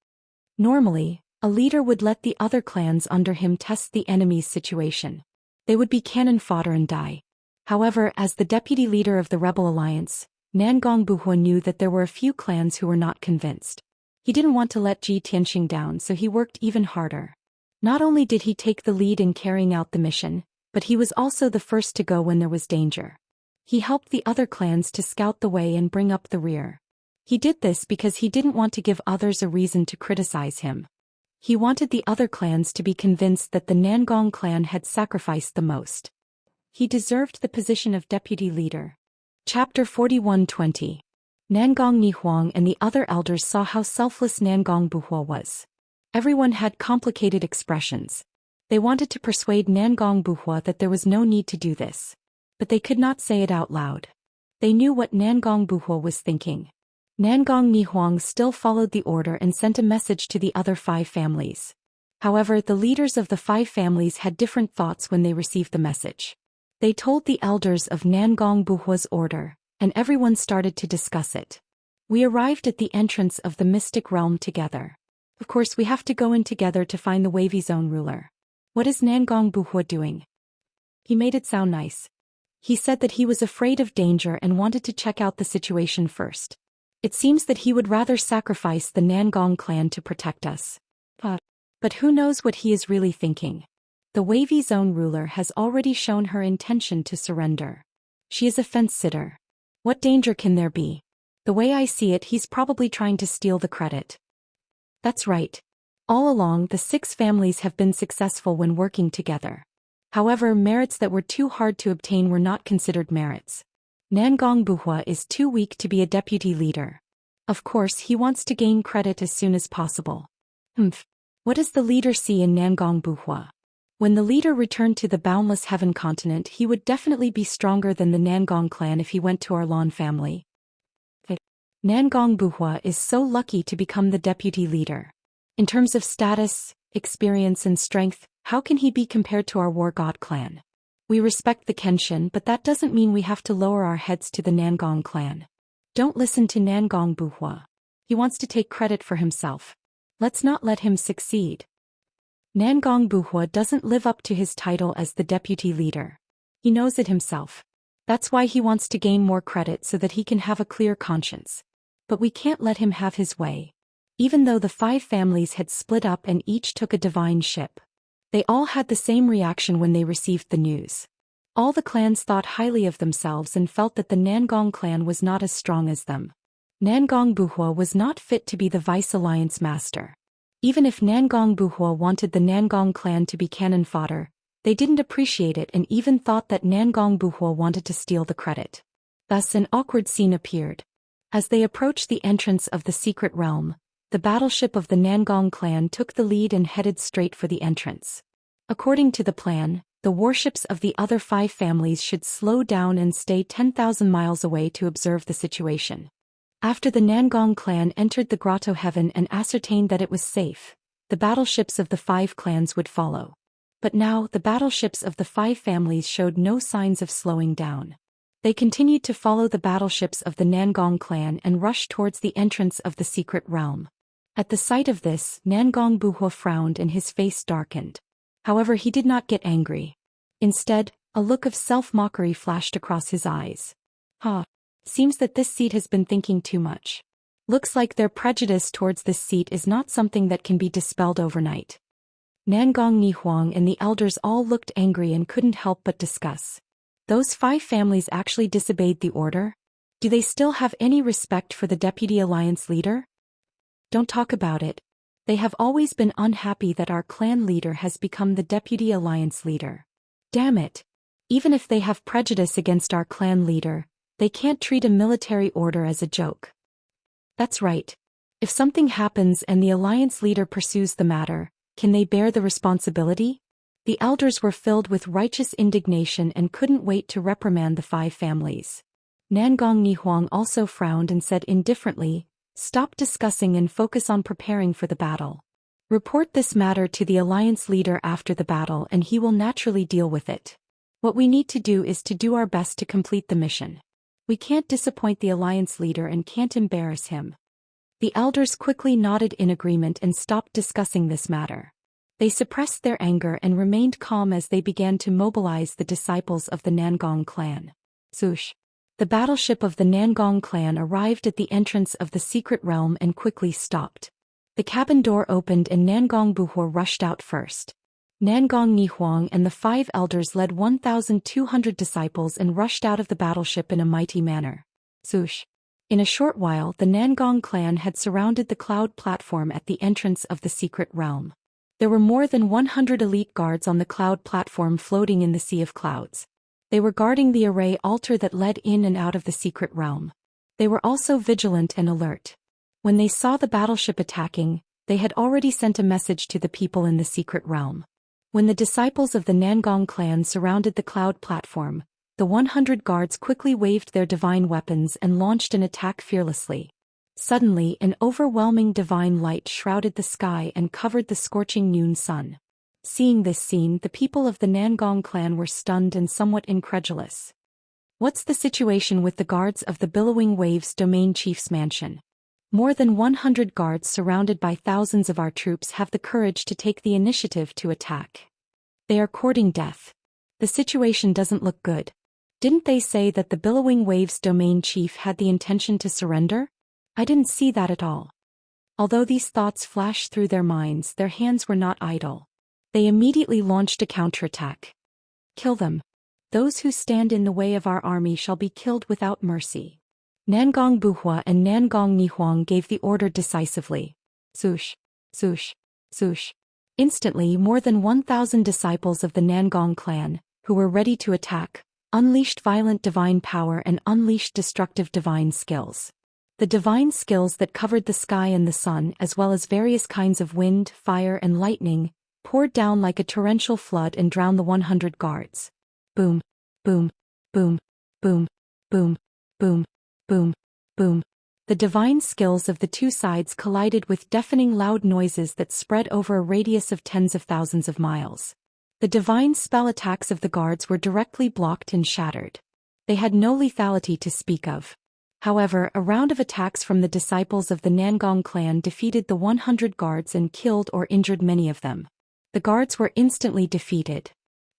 Speaker 1: Normally, a leader would let the other clans under him test the enemy's situation. They would be cannon fodder and die. However, as the deputy leader of the Rebel Alliance, Nangong Buhua knew that there were a few clans who were not convinced. He didn't want to let Ji Tianxing down, so he worked even harder. Not only did he take the lead in carrying out the mission, but he was also the first to go when there was danger. He helped the other clans to scout the way and bring up the rear. He did this because he didn't want to give others a reason to criticize him. He wanted the other clans to be convinced that the Nangong clan had sacrificed the most. He deserved the position of deputy leader. Chapter 41:20. Nangong Nihuang and the other elders saw how selfless Nangong Buhua was. Everyone had complicated expressions. They wanted to persuade Nangong Buhua that there was no need to do this. But they could not say it out loud. They knew what Nangong Buhua was thinking. Nangong Nihuang still followed the order and sent a message to the other 5 families. However, the leaders of the 5 families had different thoughts when they received the message. They told the elders of Nangong Buhua's order, and everyone started to discuss it. We arrived at the entrance of the mystic realm together. Of course, we have to go in together to find the wavy zone ruler. What is Nangong Buhua doing? He made it sound nice. He said that he was afraid of danger and wanted to check out the situation first. It seems that he would rather sacrifice the Nangong clan to protect us. But who knows what he is really thinking? The wavy zone ruler has already shown her intention to surrender. She is a fence-sitter. What danger can there be? The way I see it, he's probably trying to steal the credit. That's right. All along, the 6 families have been successful when working together. However, merits that were too hard to obtain were not considered merits. Nangong Buhua is too weak to be a deputy leader. Of course, he wants to gain credit as soon as possible. What does the leader see in Nangong Buhua? When the leader returned to the boundless heaven continent, he would definitely be stronger than the Nangong clan if he went to our Lan family. Nangong Buhua is so lucky to become the deputy leader. In terms of status, experience and strength, how can he be compared to our war god clan? We respect the Kenshin, but that doesn't mean we have to lower our heads to the Nangong clan. Don't listen to Nangong Buhua. He wants to take credit for himself. Let's not let him succeed. Nangong Buhua doesn't live up to his title as the deputy leader. He knows it himself. That's why he wants to gain more credit so that he can have a clear conscience. But we can't let him have his way. Even though the 5 families had split up and each took a divine ship, they all had the same reaction when they received the news. All the clans thought highly of themselves and felt that the Nangong clan was not as strong as them. Nangong Buhua was not fit to be the vice alliance master. Even if Nangong Buhua wanted the Nangong clan to be cannon fodder, they didn't appreciate it and even thought that Nangong Buhua wanted to steal the credit. Thus an awkward scene appeared. As they approached the entrance of the secret realm, the battleship of the Nangong clan took the lead and headed straight for the entrance. According to the plan, the warships of the other 5 families should slow down and stay 10,000 miles away to observe the situation. After the Nangong clan entered the grotto heaven and ascertained that it was safe, the battleships of the 5 clans would follow. But now the battleships of the 5 families showed no signs of slowing down. They continued to follow the battleships of the Nangong clan and rushed towards the entrance of the secret realm. At the sight of this, Nangong Buhua frowned and his face darkened. However, he did not get angry. Instead, a look of self-mockery flashed across his eyes. Seems that this seat has been thinking too much. Looks like their prejudice towards this seat is not something that can be dispelled overnight. Nangong Nihuang and the elders all looked angry and couldn't help but discuss. Those 5 families actually disobeyed the order? Do they still have any respect for the deputy alliance leader? Don't talk about it. They have always been unhappy that our clan leader has become the deputy alliance leader. Damn it. Even if they have prejudice against our clan leader, they can't treat a military order as a joke. That's right. If something happens and the alliance leader pursues the matter, can they bear the responsibility? The elders were filled with righteous indignation and couldn't wait to reprimand the 5 families. Nangong Nihuang also frowned and said indifferently, "Stop discussing and focus on preparing for the battle. Report this matter to the alliance leader after the battle and he will naturally deal with it. What we need to do is to do our best to complete the mission. We can't disappoint the alliance leader and can't embarrass him." The elders quickly nodded in agreement and stopped discussing this matter. They suppressed their anger and remained calm as they began to mobilize the disciples of the Nangong clan. Swoosh. The battleship of the Nangong clan arrived at the entrance of the secret realm and quickly stopped. The cabin door opened and Nangong Buhua rushed out first. Nangong Nihuang and the 5 elders led 1,200 disciples and rushed out of the battleship in a mighty manner. Swoosh. In a short while the Nangong clan had surrounded the cloud platform at the entrance of the secret realm. There were more than 100 elite guards on the cloud platform floating in the sea of clouds. They were guarding the array altar that led in and out of the secret realm. They were also vigilant and alert. When they saw the battleship attacking, they had already sent a message to the people in the secret realm. When the disciples of the Nangong clan surrounded the cloud platform, the 100 guards quickly waved their divine weapons and launched an attack fearlessly. Suddenly, an overwhelming divine light shrouded the sky and covered the scorching noon sun. Seeing this scene, the people of the Nangong clan were stunned and somewhat incredulous. What's the situation with the guards of the Billowing Waves Domain Chief's mansion? More than 100 guards surrounded by thousands of our troops have the courage to take the initiative to attack. They are courting death. The situation doesn't look good. Didn't they say that the Billowing Waves Domain Chief had the intention to surrender? I didn't see that at all. Although these thoughts flashed through their minds, their hands were not idle. They immediately launched a counterattack. Kill them. Those who stand in the way of our army shall be killed without mercy. Nangong Buhua and Nangong Nihuang gave the order decisively. Swoosh, swoosh, swoosh. Instantly, more than 1,000 disciples of the Nangong clan, who were ready to attack, unleashed violent divine power and unleashed destructive divine skills. The divine skills that covered the sky and the sun, as well as various kinds of wind, fire and lightning, poured down like a torrential flood and drowned the 100 guards. Boom, boom, boom, boom, boom, boom, boom, boom. The divine skills of the two sides collided with deafening loud noises that spread over a radius of tens of thousands of miles. The divine spell attacks of the guards were directly blocked and shattered. They had no lethality to speak of. However, a round of attacks from the disciples of the Nangong clan defeated the 100 guards and killed or injured many of them. The guards were instantly defeated.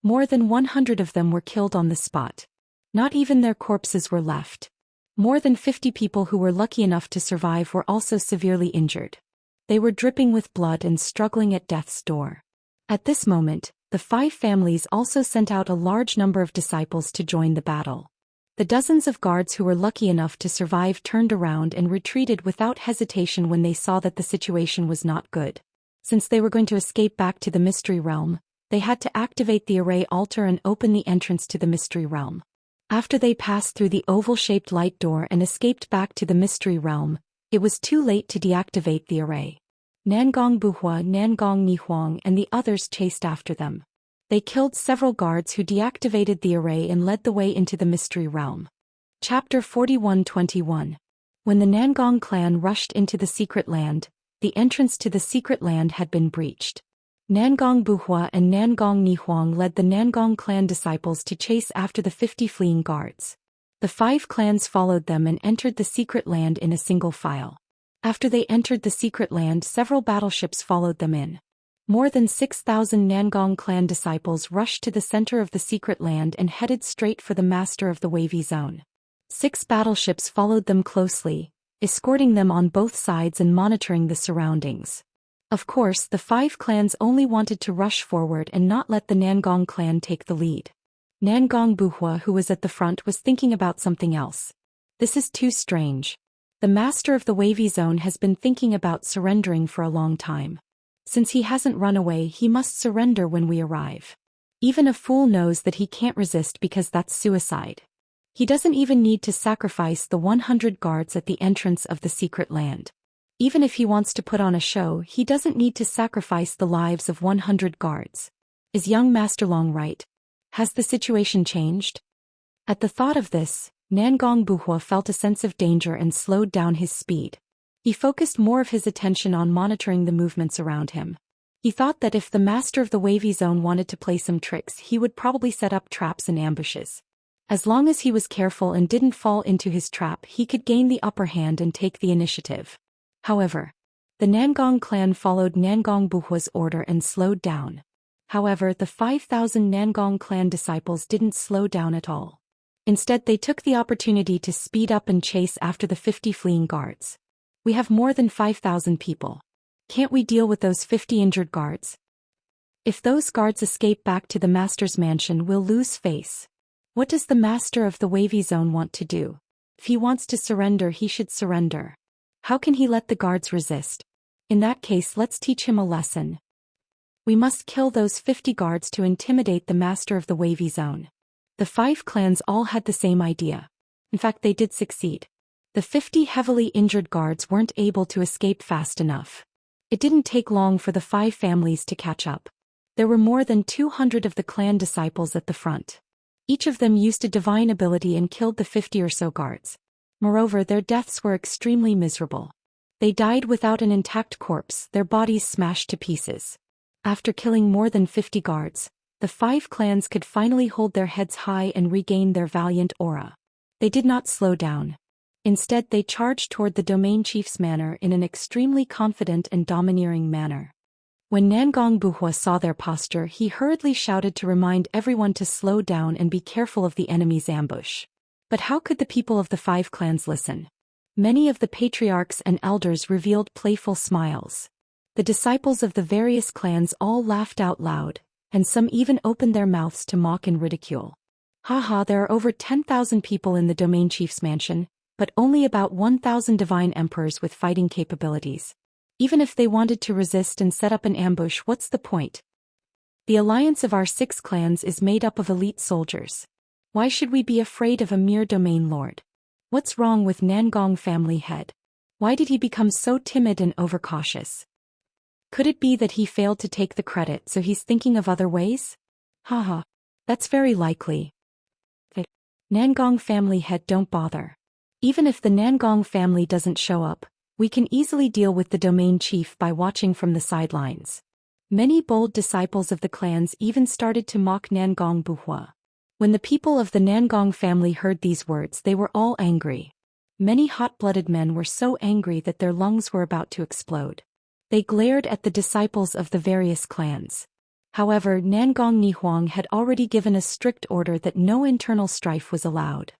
Speaker 1: More than 100 of them were killed on the spot. Not even their corpses were left. More than 50 people who were lucky enough to survive were also severely injured. They were dripping with blood and struggling at death's door. At this moment, the 5 families also sent out a large number of disciples to join the battle. The dozens of guards who were lucky enough to survive turned around and retreated without hesitation when they saw that the situation was not good. Since they were going to escape back to the Mystery Realm, they had to activate the array altar and open the entrance to the Mystery Realm. After they passed through the oval-shaped light door and escaped back to the Mystery Realm, it was too late to deactivate the array. Nangong Buhua, Nangong Nihuang and the others chased after them. They killed several guards who deactivated the array and led the way into the Mystery Realm. Chapter 41-21. When the Nangong clan rushed into the secret land, the entrance to the secret land had been breached. Nangong Buhua and Nangong Nihuang led the Nangong clan disciples to chase after the 50 fleeing guards. The 5 clans followed them and entered the secret land in a single file. After they entered the secret land, several battleships followed them in. More than 6,000 Nangong clan disciples rushed to the center of the secret land and headed straight for the master of the wavy zone. 6 battleships followed them closely, escorting them on both sides and monitoring the surroundings. Of course, the 5 clans only wanted to rush forward and not let the Nangong clan take the lead. Nangong Buhua, who was at the front, was thinking about something else. This is too strange. The master of the wavy zone has been thinking about surrendering for a long time. Since he hasn't run away, he must surrender when we arrive. Even a fool knows that he can't resist because that's suicide. He doesn't even need to sacrifice the 100 guards at the entrance of the secret land. Even if he wants to put on a show, he doesn't need to sacrifice the lives of 100 guards. Is young Master Long right? Has the situation changed? At the thought of this, Nangong Buhua felt a sense of danger and slowed down his speed. He focused more of his attention on monitoring the movements around him. He thought that if the master of the wavy zone wanted to play some tricks, he would probably set up traps and ambushes. As long as he was careful and didn't fall into his trap, he could gain the upper hand and take the initiative. However, the Nangong clan followed Nangong Buhua's order and slowed down. However, the 5,000 Nangong clan disciples didn't slow down at all. Instead, they took the opportunity to speed up and chase after the 50 fleeing guards. We have more than 5,000 people. Can't we deal with those 50 injured guards? If those guards escape back to the master's mansion, we'll lose face. What does the master of the wavy zone want to do? If he wants to surrender, he should surrender. How can he let the guards resist? In that case, let's teach him a lesson. We must kill those 50 guards to intimidate the master of the wavy zone. The 5 clans all had the same idea. In fact, they did succeed. The 50 heavily injured guards weren't able to escape fast enough. It didn't take long for the 5 families to catch up. There were more than 200 of the clan disciples at the front. Each of them used a divine ability and killed the 50 or so guards. Moreover, their deaths were extremely miserable. They died without an intact corpse, their bodies smashed to pieces. After killing more than 50 guards, the 5 clans could finally hold their heads high and regain their valiant aura. They did not slow down. Instead, they charged toward the domain chief's manor in an extremely confident and domineering manner. When Nangong Buhua saw their posture, he hurriedly shouted to remind everyone to slow down and be careful of the enemy's ambush. But how could the people of the 5 clans listen? Many of the patriarchs and elders revealed playful smiles. The disciples of the various clans all laughed out loud, and some even opened their mouths to mock and ridicule. Haha, there are over 10,000 people in the domain chief's mansion, but only about 1,000 divine emperors with fighting capabilities. Even if they wanted to resist and set up an ambush, what's the point? The alliance of our 6 clans is made up of elite soldiers. Why should we be afraid of a mere domain lord? What's wrong with Nangong family head? Why did he become so timid and overcautious? Could it be that he failed to take the credit so he's thinking of other ways? Haha. That's very likely. The Nangong family head, don't bother. Even if the Nangong family doesn't show up, we can easily deal with the domain chief by watching from the sidelines. Many bold disciples of the clans even started to mock Nangong Buhua. When the people of the Nangong family heard these words, they were all angry. Many hot-blooded men were so angry that their lungs were about to explode. They glared at the disciples of the various clans. However, Nangong Nihuang had already given a strict order that no internal strife was allowed.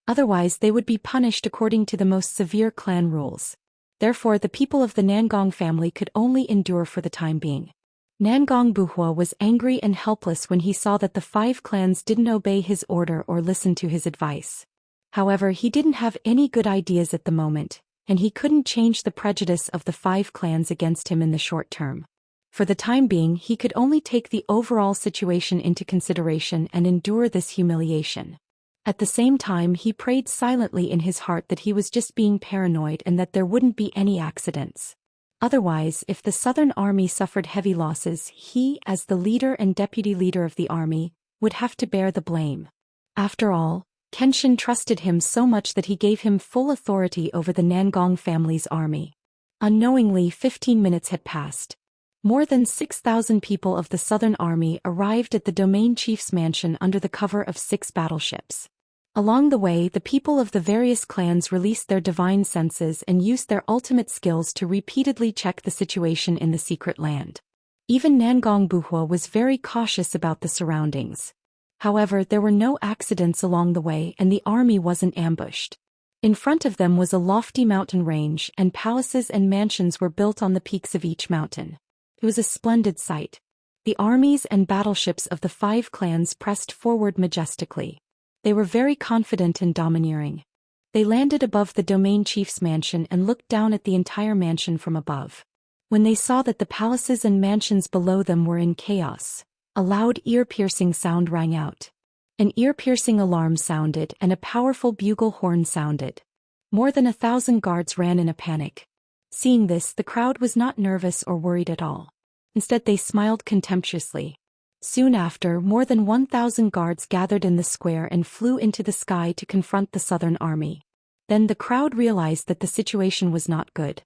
Speaker 1: Otherwise they would be punished according to the most severe clan rules. Therefore the people of the Nangong family could only endure for the time being. Nangong Buhua was angry and helpless when he saw that the 5 clans didn't obey his order or listen to his advice. However, he didn't have any good ideas at the moment, and he couldn't change the prejudice of the 5 clans against him in the short term. For the time being, he could only take the overall situation into consideration and endure this humiliation. At the same time, he prayed silently in his heart that he was just being paranoid and that there wouldn't be any accidents. Otherwise, if the southern army suffered heavy losses, he, as the leader and deputy leader of the army, would have to bear the blame. After all, Kenshin trusted him so much that he gave him full authority over the Nangong family's army. Unknowingly, 15 minutes had passed. More than 6,000 people of the southern army arrived at the domain chief's mansion under the cover of 6 battleships. Along the way, the people of the various clans released their divine senses and used their ultimate skills to repeatedly check the situation in the secret land. Even Nangong Buhua was very cautious about the surroundings. However, there were no accidents along the way and the army wasn't ambushed. In front of them was a lofty mountain range, and palaces and mansions were built on the peaks of each mountain. It was a splendid sight. The armies and battleships of the 5 clans pressed forward majestically. They were very confident and domineering. They landed above the domain chief's mansion and looked down at the entire mansion from above. When they saw that the palaces and mansions below them were in chaos, a loud ear-piercing sound rang out. An ear-piercing alarm sounded and a powerful bugle horn sounded. More than 1,000 guards ran in a panic. Seeing this, the crowd was not nervous or worried at all. Instead, they smiled contemptuously. Soon after, more than 1,000 guards gathered in the square and flew into the sky to confront the southern army. Then the crowd realized that the situation was not good.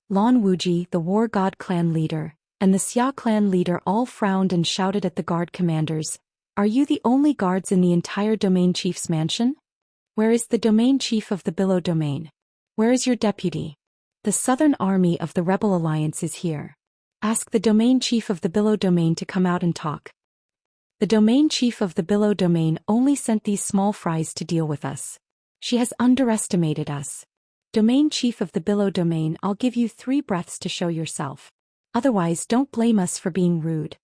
Speaker 1: Lan Wuji, the war god clan leader, and the Xia clan leader all frowned and shouted at the guard commanders, "Are you the only guards in the entire domain chief's mansion? Where is the domain chief of the Billow domain? Where is your deputy? The southern army of the Rebel Alliance is here. Ask the domain chief of the Billow domain to come out and talk." The domain chief of the Billow domain only sent these small fries to deal with us. She has underestimated us. Domain chief of the Billow domain, I'll give you 3 breaths to show yourself. Otherwise, don't blame us for being rude.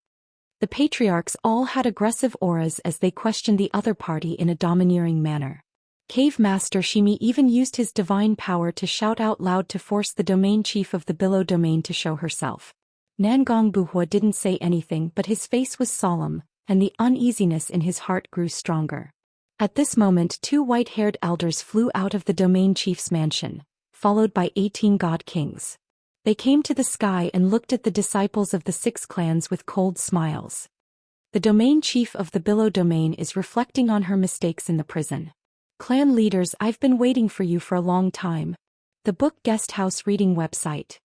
Speaker 1: The patriarchs all had aggressive auras as they questioned the other party in a domineering manner. Cave Master Shimi even used his divine power to shout out loud to force the domain chief of the Billow domain to show herself. Nangong Buhua didn't say anything, but his face was solemn, and the uneasiness in his heart grew stronger. At this moment, 2 white-haired elders flew out of the domain chief's mansion, followed by 18 god kings. They came to the sky and looked at the disciples of the 6 clans with cold smiles. The domain chief of the Billow domain is reflecting on her mistakes in the prison. Clan leaders, I've been waiting for you for a long time. The book guest house reading website.